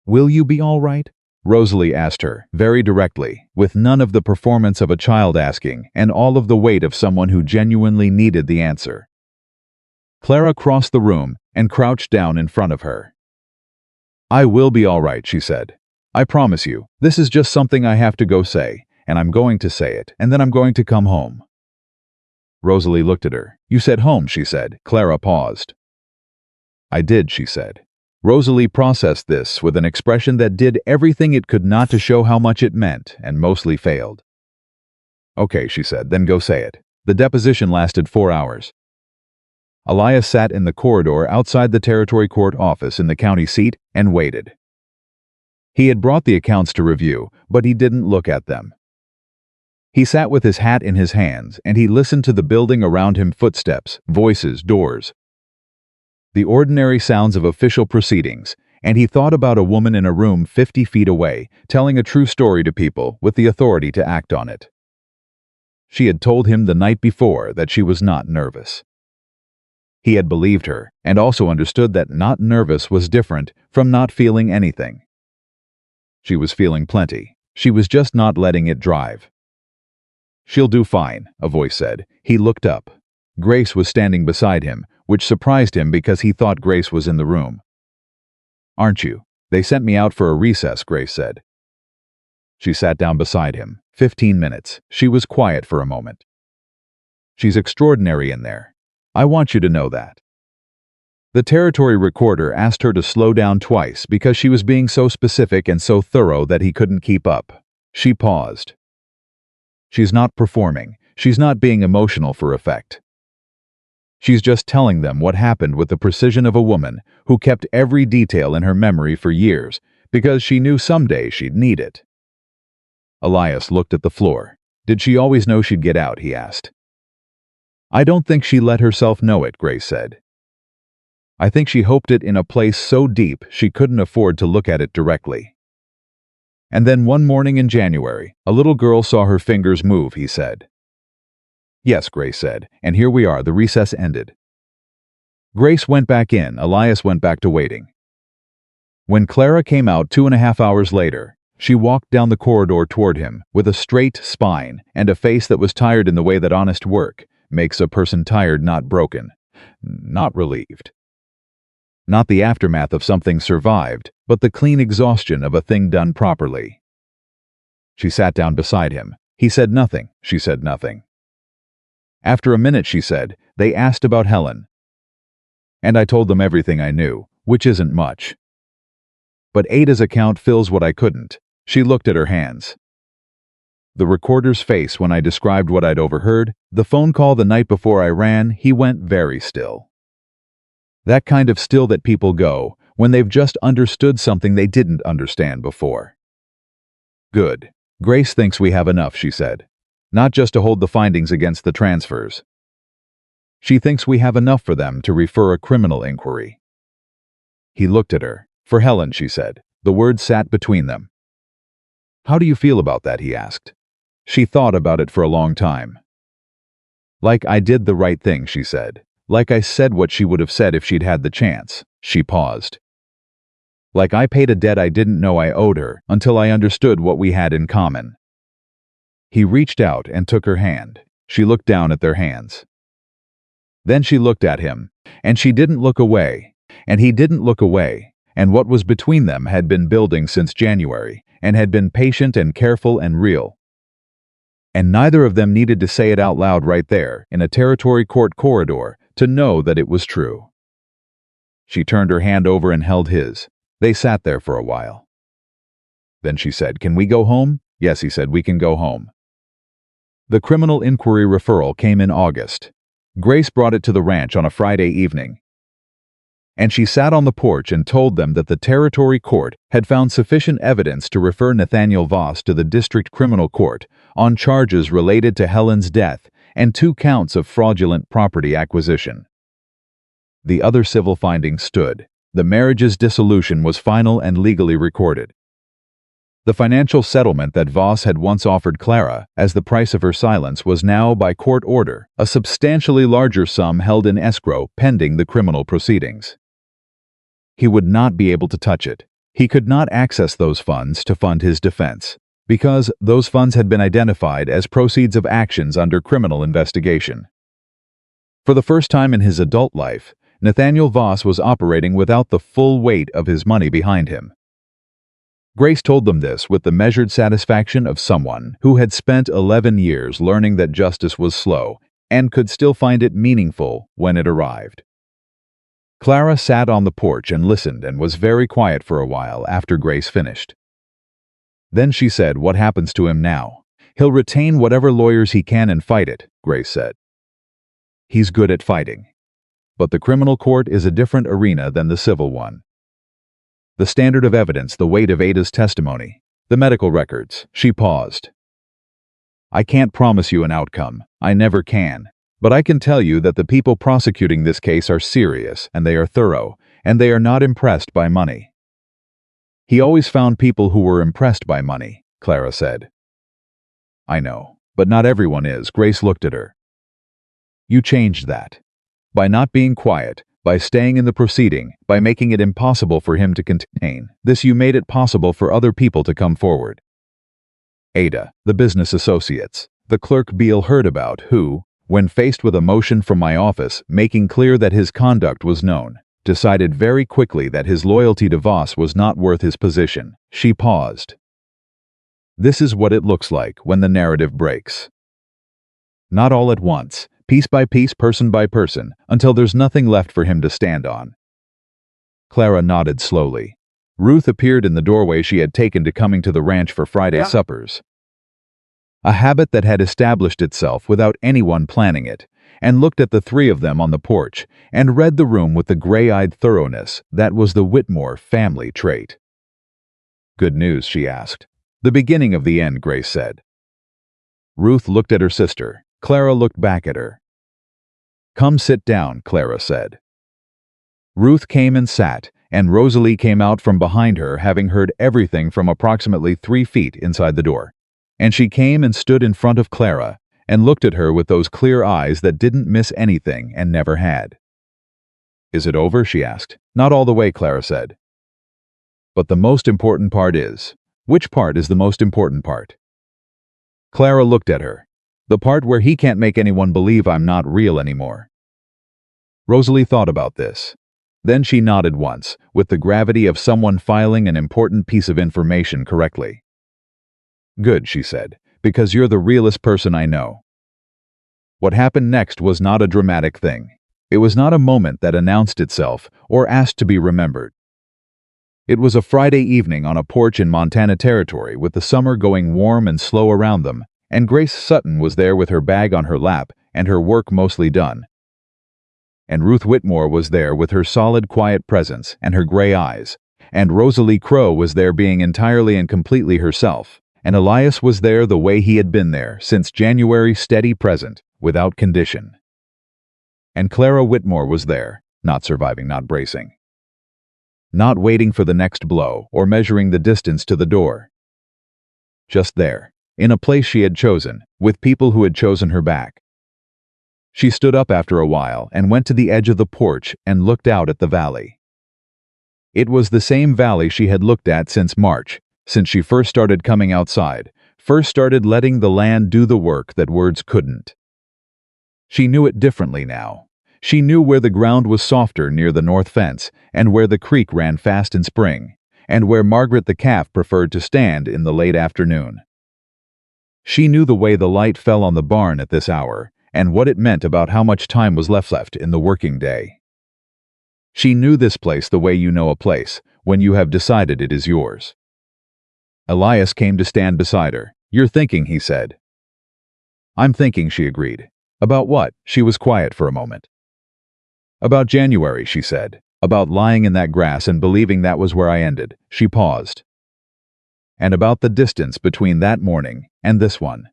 Will you be all right? Rosalie asked her, very directly, with none of the performance of a child asking and all of the weight of someone who genuinely needed the answer. Clara crossed the room and crouched down in front of her. I will be all right, she said. I promise you, this is just something I have to go say, and I'm going to say it, and then I'm going to come home. Rosalie looked at her. You said home, she said. Clara paused. I did, she said. Rosalie processed this with an expression that did everything it could not to show how much it meant, and mostly failed. Okay, she said, then go say it. The deposition lasted 4 hours. Elias sat in the corridor outside the territory court office in the county seat and waited. He had brought the accounts to review, but he didn't look at them. He sat with his hat in his hands, and he listened to the building around him, footsteps, voices, doors. The ordinary sounds of official proceedings, and he thought about a woman in a room 50 feet away, telling a true story to people with the authority to act on it. She had told him the night before that she was not nervous. He had believed her, and also understood that not nervous was different from not feeling anything. She was feeling plenty. She was just not letting it drive. She'll do fine, a voice said. He looked up. Grace was standing beside him, which surprised him because he thought Grace was in the room. Aren't you? They sent me out for a recess, Grace said. She sat down beside him. 15 minutes. She was quiet for a moment. She's extraordinary in there. I want you to know that. The territory recorder asked her to slow down twice because she was being so specific and so thorough that he couldn't keep up. She paused. She's not performing. She's not being emotional for effect. She's just telling them what happened with the precision of a woman who kept every detail in her memory for years because she knew someday she'd need it. Elias looked at the floor. Did she always know she'd get out, he asked. I don't think she let herself know it, Grace said. I think she hoped it in a place so deep she couldn't afford to look at it directly. And then one morning in January, a little girl saw her fingers move, he said. Yes, Grace said, and here we are, the recess ended. Grace went back in, Elias went back to waiting. When Clara came out 2.5 hours later, she walked down the corridor toward him with a straight spine and a face that was tired in the way that honest work makes a person tired, not broken, not relieved. Not the aftermath of something survived, but the clean exhaustion of a thing done properly. She sat down beside him. He said nothing. She said nothing. After a minute, she said, "They asked about Helen. And I told them everything I knew, which isn't much. But Ada's account fills what I couldn't." She looked at her hands. The recorder's face when I described what I'd overheard, the phone call the night before I ran, he went very still. That kind of still that people go when they've just understood something they didn't understand before. "Good. Grace thinks we have enough," she said. "Not just to hold the findings against the transfers. She thinks we have enough for them to refer a criminal inquiry." He looked at her. "For Helen," she said. The words sat between them. "How do you feel about that?" he asked. She thought about it for a long time. "Like I did the right thing," she said. "Like I said what she would have said if she'd had the chance." She paused. "Like I paid a debt I didn't know I owed her until I understood what we had in common." He reached out and took her hand. She looked down at their hands. Then she looked at him, and she didn't look away, and he didn't look away, and what was between them had been building since January, and had been patient and careful and real. And neither of them needed to say it out loud right there in a territory court corridor to know that it was true. She turned her hand over and held his. They sat there for a while. Then she said, "Can we go home?" "Yes," he said, "we can go home." The criminal inquiry referral came in August. Grace brought it to the ranch on a Friday evening. And she sat on the porch and told them that the territory court had found sufficient evidence to refer Nathaniel Voss to the district criminal court on charges related to Helen's death and 2 counts of fraudulent property acquisition. The other civil findings stood. The marriage's dissolution was final and legally recorded. The financial settlement that Voss had once offered Clara as the price of her silence was now, by court order, a substantially larger sum held in escrow pending the criminal proceedings. He would not be able to touch it. He could not access those funds to fund his defense, because those funds had been identified as proceeds of actions under criminal investigation. For the first time in his adult life, Nathaniel Voss was operating without the full weight of his money behind him. Grace told them this with the measured satisfaction of someone who had spent 11 years learning that justice was slow and could still find it meaningful when it arrived. Clara sat on the porch and listened and was very quiet for a while after Grace finished. Then she said, "What happens to him now?" "He'll retain whatever lawyers he can and fight it," Grace said. "He's good at fighting. But the criminal court is a different arena than the civil one. The standard of evidence, the weight of Ada's testimony, the medical records." She paused. "I can't promise you an outcome. I never can. But I can tell you that the people prosecuting this case are serious, and they are thorough, and they are not impressed by money." "He always found people who were impressed by money," Clara said. "I know, but not everyone is." Grace looked at her. "You changed that. By not being quiet, by staying in the proceeding, by making it impossible for him to contain this, you made it possible for other people to come forward. Ada, the business associates, the clerk Beale heard about, who, when faced with a motion from my office making clear that his conduct was known, decided very quickly that his loyalty to Voss was not worth his position." She paused. "This is what it looks like when the narrative breaks. Not all at once, piece by piece, person by person, until there's nothing left for him to stand on." Clara nodded slowly. Ruth appeared in the doorway she had taken to coming to the ranch for Friday suppers. A habit that had established itself without anyone planning it, and looked at the 3 of them on the porch, and read the room with the gray-eyed thoroughness that was the Whitmore family trait. "Good news?" she asked. "The beginning of the end," Grace said. Ruth looked at her sister. Clara looked back at her. "Come sit down," Clara said. Ruth came and sat, and Rosalie came out from behind her, having heard everything from approximately 3 feet inside the door. And she came and stood in front of Clara, and looked at her with those clear eyes that didn't miss anything and never had. "Is it over?" she asked. "Not all the way," Clara said. But the most important part is, which part is the most important part? Clara looked at her. The part where he can't make anyone believe I'm not real anymore. Rosalie thought about this. Then she nodded once, with the gravity of someone filing an important piece of information correctly. Good, she said, because you're the realest person I know. What happened next was not a dramatic thing. It was not a moment that announced itself or asked to be remembered. It was a Friday evening on a porch in Montana Territory with the summer going warm and slow around them, and Grace Sutton was there with her bag on her lap and her work mostly done. And Ruth Whitmore was there with her solid, quiet presence and her gray eyes, and Rosalie Crowe was there being entirely and completely herself, and Elias was there the way he had been there since January, steady present, without condition. And Clara Whitmore was there, not surviving, not bracing. Not waiting for the next blow or measuring the distance to the door. Just there, in a place she had chosen, with people who had chosen her back. She stood up after a while and went to the edge of the porch and looked out at the valley. It was the same valley she had looked at since March, since she first started coming outside, first started letting the land do the work that words couldn't. She knew it differently now. She knew where the ground was softer near the north fence, and where the creek ran fast in spring, and where Margaret the calf preferred to stand in the late afternoon. She knew the way the light fell on the barn at this hour, and what it meant about how much time was left in the working day. She knew this place the way you know a place, when you have decided it is yours. Elias came to stand beside her. "You're thinking," he said. "I'm thinking," she agreed. "About what?" She was quiet for a moment. "About January," she said. "About lying in that grass and believing that was where I ended." She paused. "And about the distance between that morning and this one."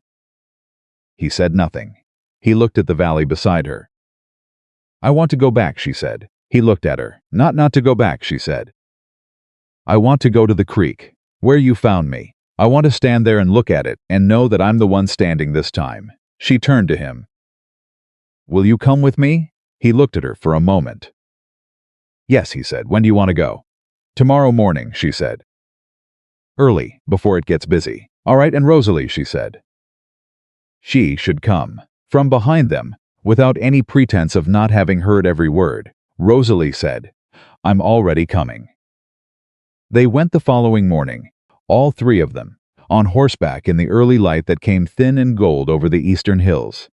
He said nothing. He looked at the valley beside her. "I want to go back," she said. He looked at her. Not to go back," she said. "I want to go to the creek, where you found me. I want to stand there and look at it and know that I'm the one standing this time." She turned to him. "Will you come with me?" He looked at her for a moment. "Yes," he said. "When do you want to go?" "Tomorrow morning," she said. "Early, before it gets busy." "All right, and Rosalie," she said. She should come. From behind them, without any pretense of not having heard every word, Rosalie said, "I'm already coming." They went the following morning, all three of them, on horseback in the early light that came thin and gold over the eastern hills.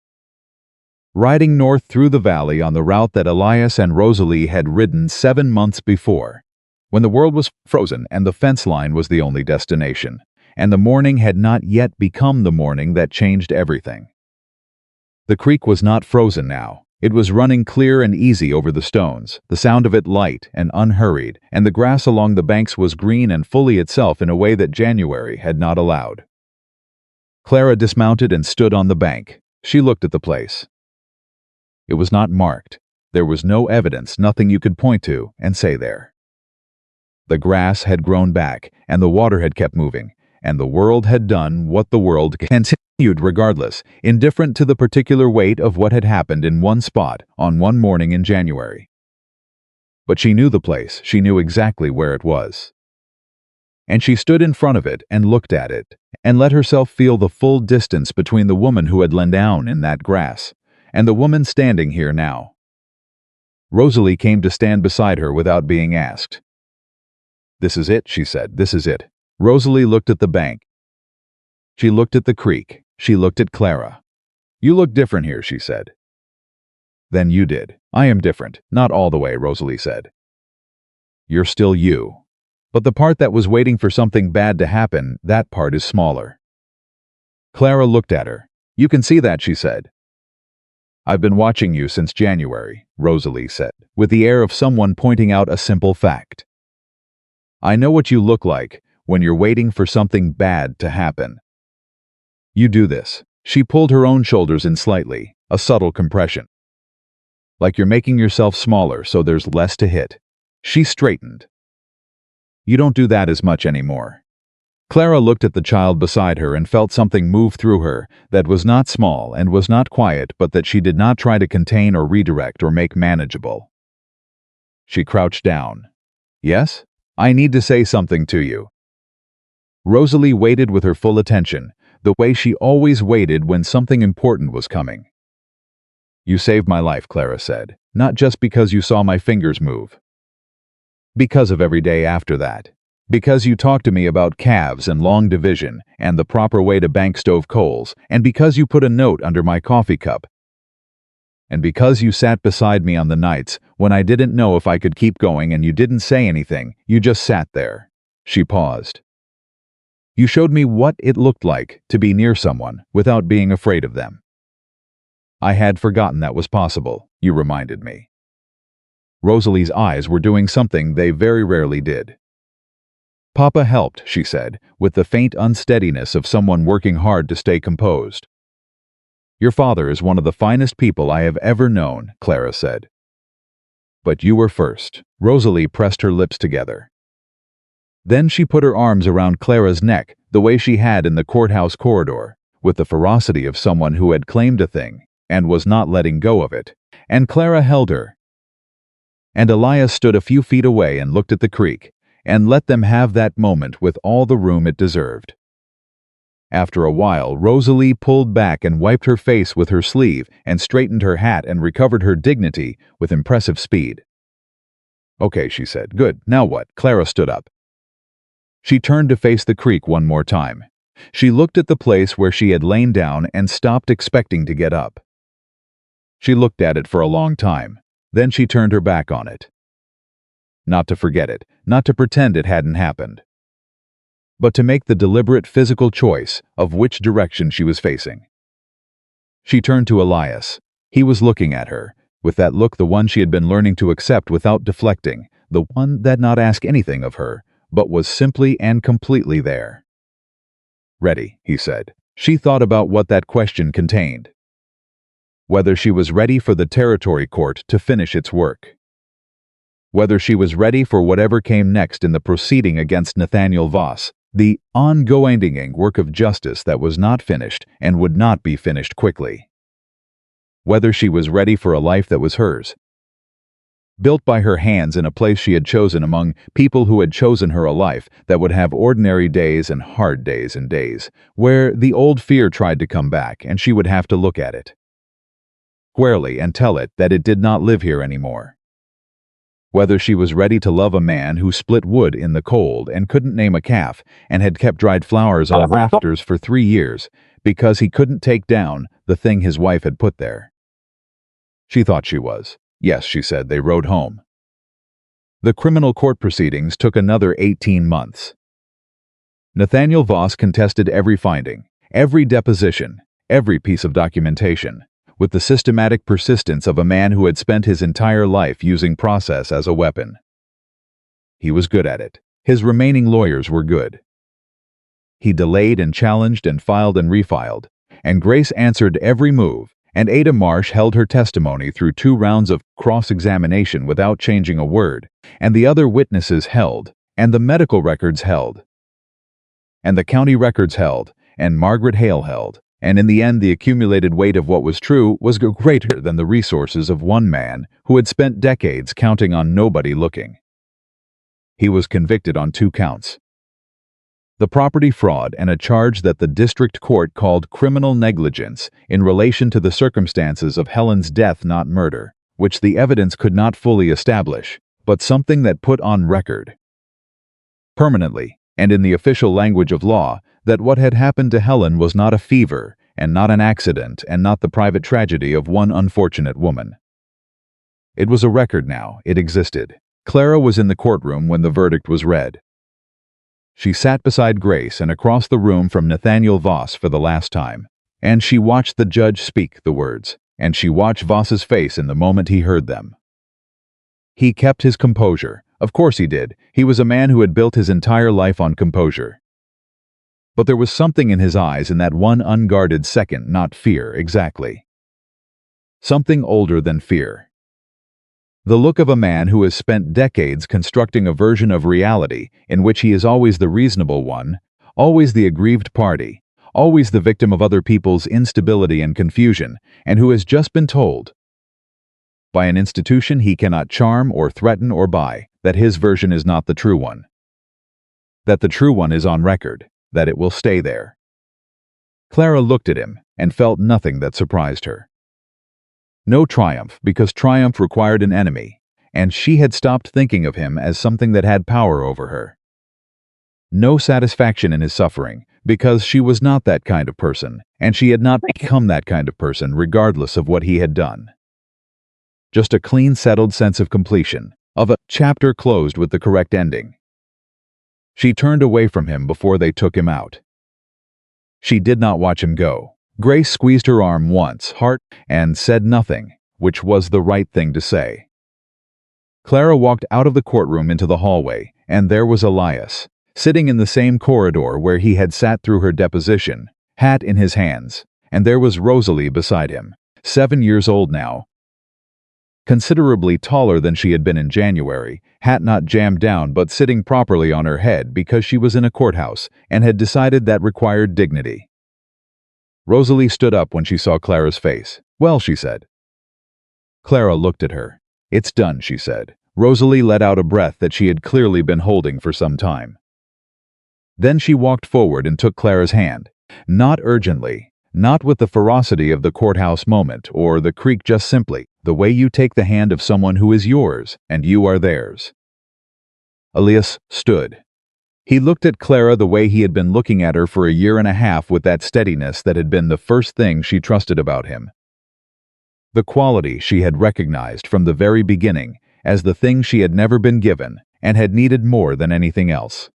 Riding north through the valley on the route that Elias and Rosalie had ridden 7 months before, when the world was frozen and the fence line was the only destination, and the morning had not yet become the morning that changed everything. The creek was not frozen now. It was running clear and easy over the stones, the sound of it light and unhurried, and the grass along the banks was green and fully itself in a way that January had not allowed. Clara dismounted and stood on the bank. She looked at the place. It was not marked. There was no evidence, nothing you could point to and say there. The grass had grown back, and the water had kept moving, and the world had done what the world continued regardless, indifferent to the particular weight of what had happened in one spot on one morning in January. But she knew the place, she knew exactly where it was. And she stood in front of it and looked at it, and let herself feel the full distance between the woman who had lain down in that grass, and the woman standing here now. Rosalie came to stand beside her without being asked. "This is it," she said, "this is it." Rosalie looked at the bank. She looked at the creek. She looked at Clara. "You look different here," she said. "Then you did." "I am different." "Not all the way," Rosalie said. "You're still you. But the part that was waiting for something bad to happen, that part is smaller." Clara looked at her. "You can see that," she said. "I've been watching you since January," Rosalie said, with the air of someone pointing out a simple fact. "I know what you look like when you're waiting for something bad to happen. You do this." She pulled her own shoulders in slightly, a subtle compression. "Like you're making yourself smaller so there's less to hit." She straightened. "You don't do that as much anymore." Clara looked at the child beside her and felt something move through her that was not small and was not quiet, but that she did not try to contain or redirect or make manageable. She crouched down. "Yes?" I need to say something to you. Rosalie waited with her full attention, the way she always waited when something important was coming. You saved my life, Clara said, not just because you saw my fingers move. Because of every day after that. Because you talked to me about calves and long division and the proper way to bank stove coals, and because you put a note under my coffee cup. And because you sat beside me on the nights when I didn't know if I could keep going and you didn't say anything, you just sat there. She paused. You showed me what it looked like to be near someone without being afraid of them. I had forgotten that was possible, you reminded me. Rosalie's eyes were doing something they very rarely did. Papa helped, she said, with the faint unsteadiness of someone working hard to stay composed. Your father is one of the finest people I have ever known, Clara said. But you were first. Rosalie pressed her lips together. Then she put her arms around Clara's neck, the way she had in the courthouse corridor, with the ferocity of someone who had claimed a thing and was not letting go of it, and Clara held her. And Elias stood a few feet away and looked at the creek, and let them have that moment with all the room it deserved. After a while, Rosalie pulled back and wiped her face with her sleeve and straightened her hat and recovered her dignity with impressive speed. Okay, she said. Good. Now what? Clara stood up. She turned to face the creek one more time. She looked at the place where she had lain down and stopped expecting to get up. She looked at it for a long time. Then she turned her back on it. Not to forget it, not to pretend it hadn't happened, but to make the deliberate physical choice of which direction she was facing. She turned to Elias. He was looking at her, with that look, the one she had been learning to accept without deflecting, the one that not ask anything of her, but was simply and completely there. Ready, he said. She thought about what that question contained. Whether she was ready for the territory court to finish its work. Whether she was ready for whatever came next in the proceeding against Nathaniel Voss, the ongoing work of justice that was not finished and would not be finished quickly. Whether she was ready for a life that was hers, built by her hands in a place she had chosen among people who had chosen her a life that would have ordinary days and hard days and days, where the old fear tried to come back and she would have to look at it squarely and tell it that it did not live here anymore. Whether she was ready to love a man who split wood in the cold and couldn't name a calf and had kept dried flowers on rafters for 3 years because he couldn't take down the thing his wife had put there. She thought she was. Yes, she said. They rode home. The criminal court proceedings took another 18 months. Nathaniel Voss contested every finding, every deposition, every piece of documentation, with the systematic persistence of a man who had spent his entire life using process as a weapon. He was good at it. His remaining lawyers were good. He delayed and challenged and filed and refiled, and Grace answered every move, and Ada Marsh held her testimony through 2 rounds of cross-examination without changing a word, and the other witnesses held, and the medical records held, and the county records held, and Margaret Hale held, and in the end the accumulated weight of what was true was greater than the resources of one man who had spent decades counting on nobody looking. He was convicted on 2 counts. The property fraud and a charge that the district court called criminal negligence in relation to the circumstances of Helen's death, not murder, which the evidence could not fully establish, but something that put on record permanently, and in the official language of law, that what had happened to Helen was not a fever, and not an accident, and not the private tragedy of one unfortunate woman. It was a record now. It existed. Clara was in the courtroom when the verdict was read. She sat beside Grace and across the room from Nathaniel Voss for the last time, and she watched the judge speak the words, and she watched Voss's face in the moment he heard them. He kept his composure. Of course he did. He was a man who had built his entire life on composure. But there was something in his eyes in that one unguarded second, not fear, exactly. Something older than fear. The look of a man who has spent decades constructing a version of reality in which he is always the reasonable one, always the aggrieved party, always the victim of other people's instability and confusion, and who has just been told, by an institution he cannot charm or threaten or buy, that his version is not the true one. That the true one is on record, that it will stay there. Clara looked at him and felt nothing that surprised her. No triumph, because triumph required an enemy, and she had stopped thinking of him as something that had power over her. No satisfaction in his suffering, because she was not that kind of person, and she had not become that kind of person regardless of what he had done. Just a clean, settled sense of completion, of a chapter closed with the correct ending. She turned away from him before they took him out. She did not watch him go. Grace squeezed her arm once, and said nothing, which was the right thing to say. Clara walked out of the courtroom into the hallway, and there was Elias, sitting in the same corridor where he had sat through her deposition, hat in his hands, and there was Rosalie beside him, 7 years old now, considerably taller than she had been in January, hat not jammed down but sitting properly on her head because she was in a courthouse and had decided that required dignity. Rosalie stood up when she saw Clara's face. "Well," she said. Clara looked at her. "It's done," she said. Rosalie let out a breath that she had clearly been holding for some time. Then she walked forward and took Clara's hand, not urgently, not with the ferocity of the courthouse moment or the creak, just simply, the way you take the hand of someone who is yours and you are theirs. Elias stood. He looked at Clara the way he had been looking at her for a year and a half, with that steadiness that had been the first thing she trusted about him. The quality she had recognized from the very beginning as the thing she had never been given and had needed more than anything else.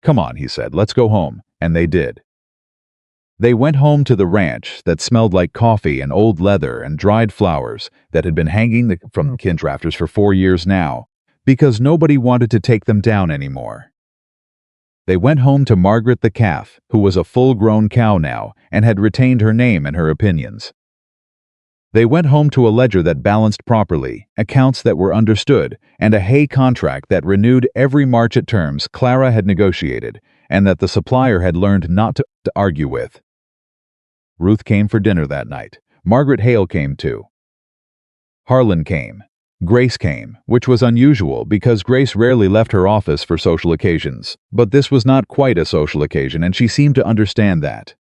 "Come on," he said, "let's go home," and they did. They went home to the ranch that smelled like coffee and old leather and dried flowers that had been hanging from kin rafters for 4 years now, because nobody wanted to take them down anymore. They went home to Margaret the calf, who was a full-grown cow now and had retained her name and her opinions. They went home to a ledger that balanced properly, accounts that were understood, and a hay contract that renewed every March at terms Clara had negotiated and that the supplier had learned not to argue with. Ruth came for dinner that night. Margaret Hale came too. Harlan came. Grace came, which was unusual because Grace rarely left her office for social occasions, but this was not quite a social occasion and she seemed to understand that.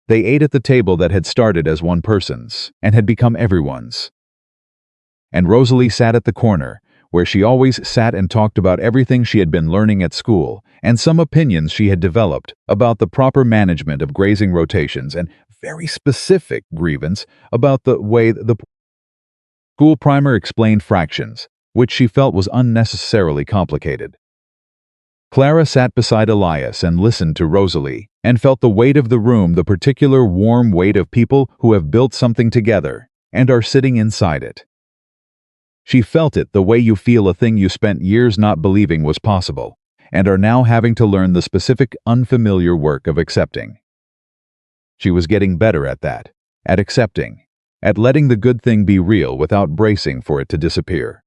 They ate at the table that had started as one person's and had become everyone's. And Rosalie sat at the corner, where she always sat and talked about everything she had been learning at school and some opinions she had developed about the proper management of grazing rotations and very specific grievance about the way the school primer explained fractions, which she felt was unnecessarily complicated. Clara sat beside Elias and listened to Rosalie and felt the weight of the room, the particular warm weight of people who have built something together and are sitting inside it. She felt it the way you feel a thing you spent years not believing was possible and are now having to learn the specific, unfamiliar work of accepting. She was getting better at that, at accepting, at letting the good thing be real without bracing for it to disappear.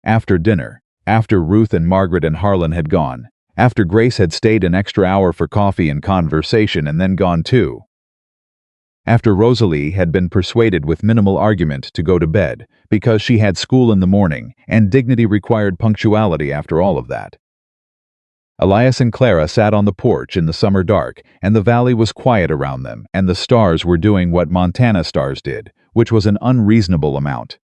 After dinner, after Ruth and Margaret and Harlan had gone, after Grace had stayed an extra hour for coffee and conversation and then gone too, after Rosalie had been persuaded with minimal argument to go to bed because she had school in the morning and dignity required punctuality after all of that, Elias and Clara sat on the porch in the summer dark, and the valley was quiet around them, and the stars were doing what Montana stars did, which was an unreasonable amount.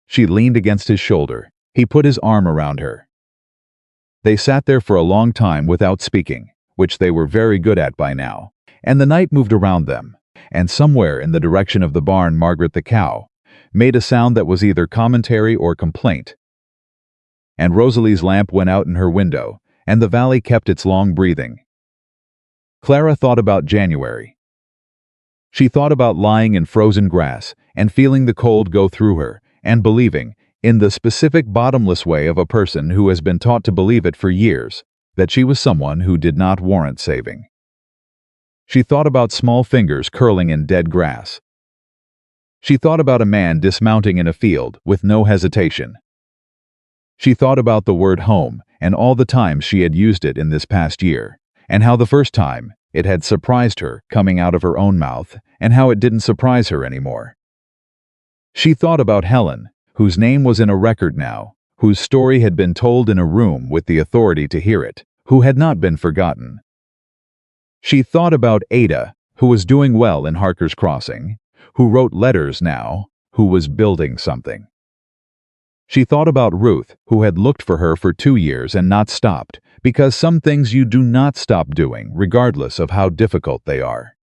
She leaned against his shoulder. He put his arm around her. They sat there for a long time without speaking, which they were very good at by now, and the night moved around them, and somewhere in the direction of the barn Margaret the cow made a sound that was either commentary or complaint. And Rosalie's lamp went out in her window, and the valley kept its long breathing. Clara thought about January. She thought about lying in frozen grass and feeling the cold go through her, and believing, in the specific bottomless way of a person who has been taught to believe it for years, that she was someone who did not warrant saving. She thought about small fingers curling in dead grass. She thought about a man dismounting in a field with no hesitation. She thought about the word home and all the times she had used it in this past year, and how the first time it had surprised her coming out of her own mouth, and how it didn't surprise her anymore. She thought about Helen, whose name was in a record now, whose story had been told in a room with the authority to hear it, who had not been forgotten. She thought about Ada, who was doing well in Harker's Crossing, who wrote letters now, who was building something. She thought about Ruth, who had looked for her for 2 years and not stopped, because some things you do not stop doing, regardless of how difficult they are.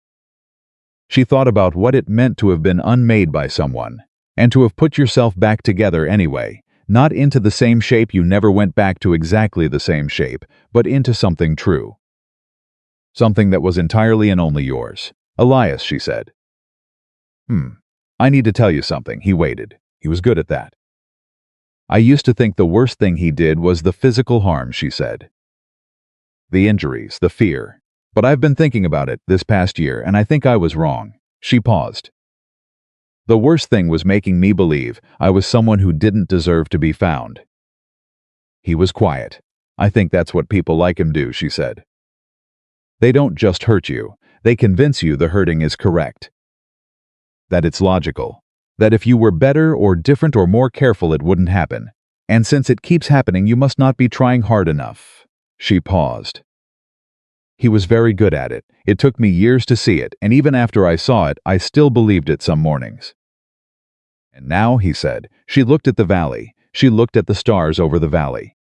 She thought about what it meant to have been unmade by someone, and to have put yourself back together anyway, not into the same shape you never went back to exactly the same shape, but into something true. Something that was entirely and only yours. Elias, she said. I need to tell you something. He waited. He was good at that. I used to think the worst thing he did was the physical harm, she said. The injuries, the fear. But I've been thinking about it this past year, and I think I was wrong. She paused. The worst thing was making me believe I was someone who didn't deserve to be found. He was quiet. I think that's what people like him do, she said. They don't just hurt you, they convince you the hurting is correct. That it's logical. That if you were better or different or more careful it wouldn't happen. And since it keeps happening you must not be trying hard enough. She paused. He was very good at it. It took me years to see it, and even after I saw it, I still believed it some mornings. And now, he said, she looked at the valley. She looked at the stars over the valley.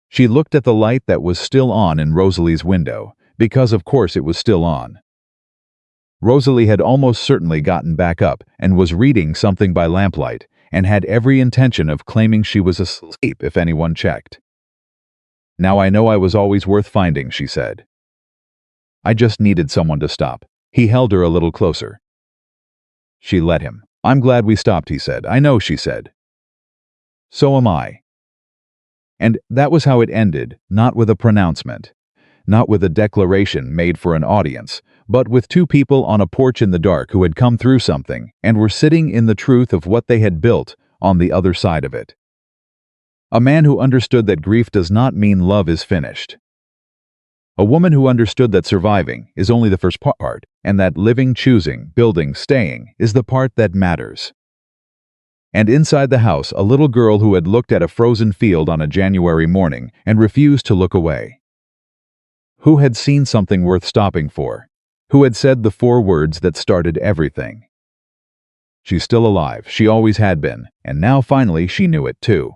She looked at the light that was still on in Rosalie's window, because of course it was still on. Rosalie had almost certainly gotten back up and was reading something by lamplight, and had every intention of claiming she was asleep if anyone checked. Now I know I was always worth finding, she said. I just needed someone to stop. He held her a little closer. She let him. I'm glad we stopped, he said. I know, she said. So am I. And that was how it ended, not with a pronouncement, not with a declaration made for an audience, but with two people on a porch in the dark who had come through something and were sitting in the truth of what they had built on the other side of it. A man who understood that grief does not mean love is finished. A woman who understood that surviving is only the first part, and that living, choosing, building, staying is the part that matters. And inside the house, a little girl who had looked at a frozen field on a January morning and refused to look away. Who had seen something worth stopping for? Who had said the 4 words that started everything? She's still alive, she always had been, and now finally she knew it too.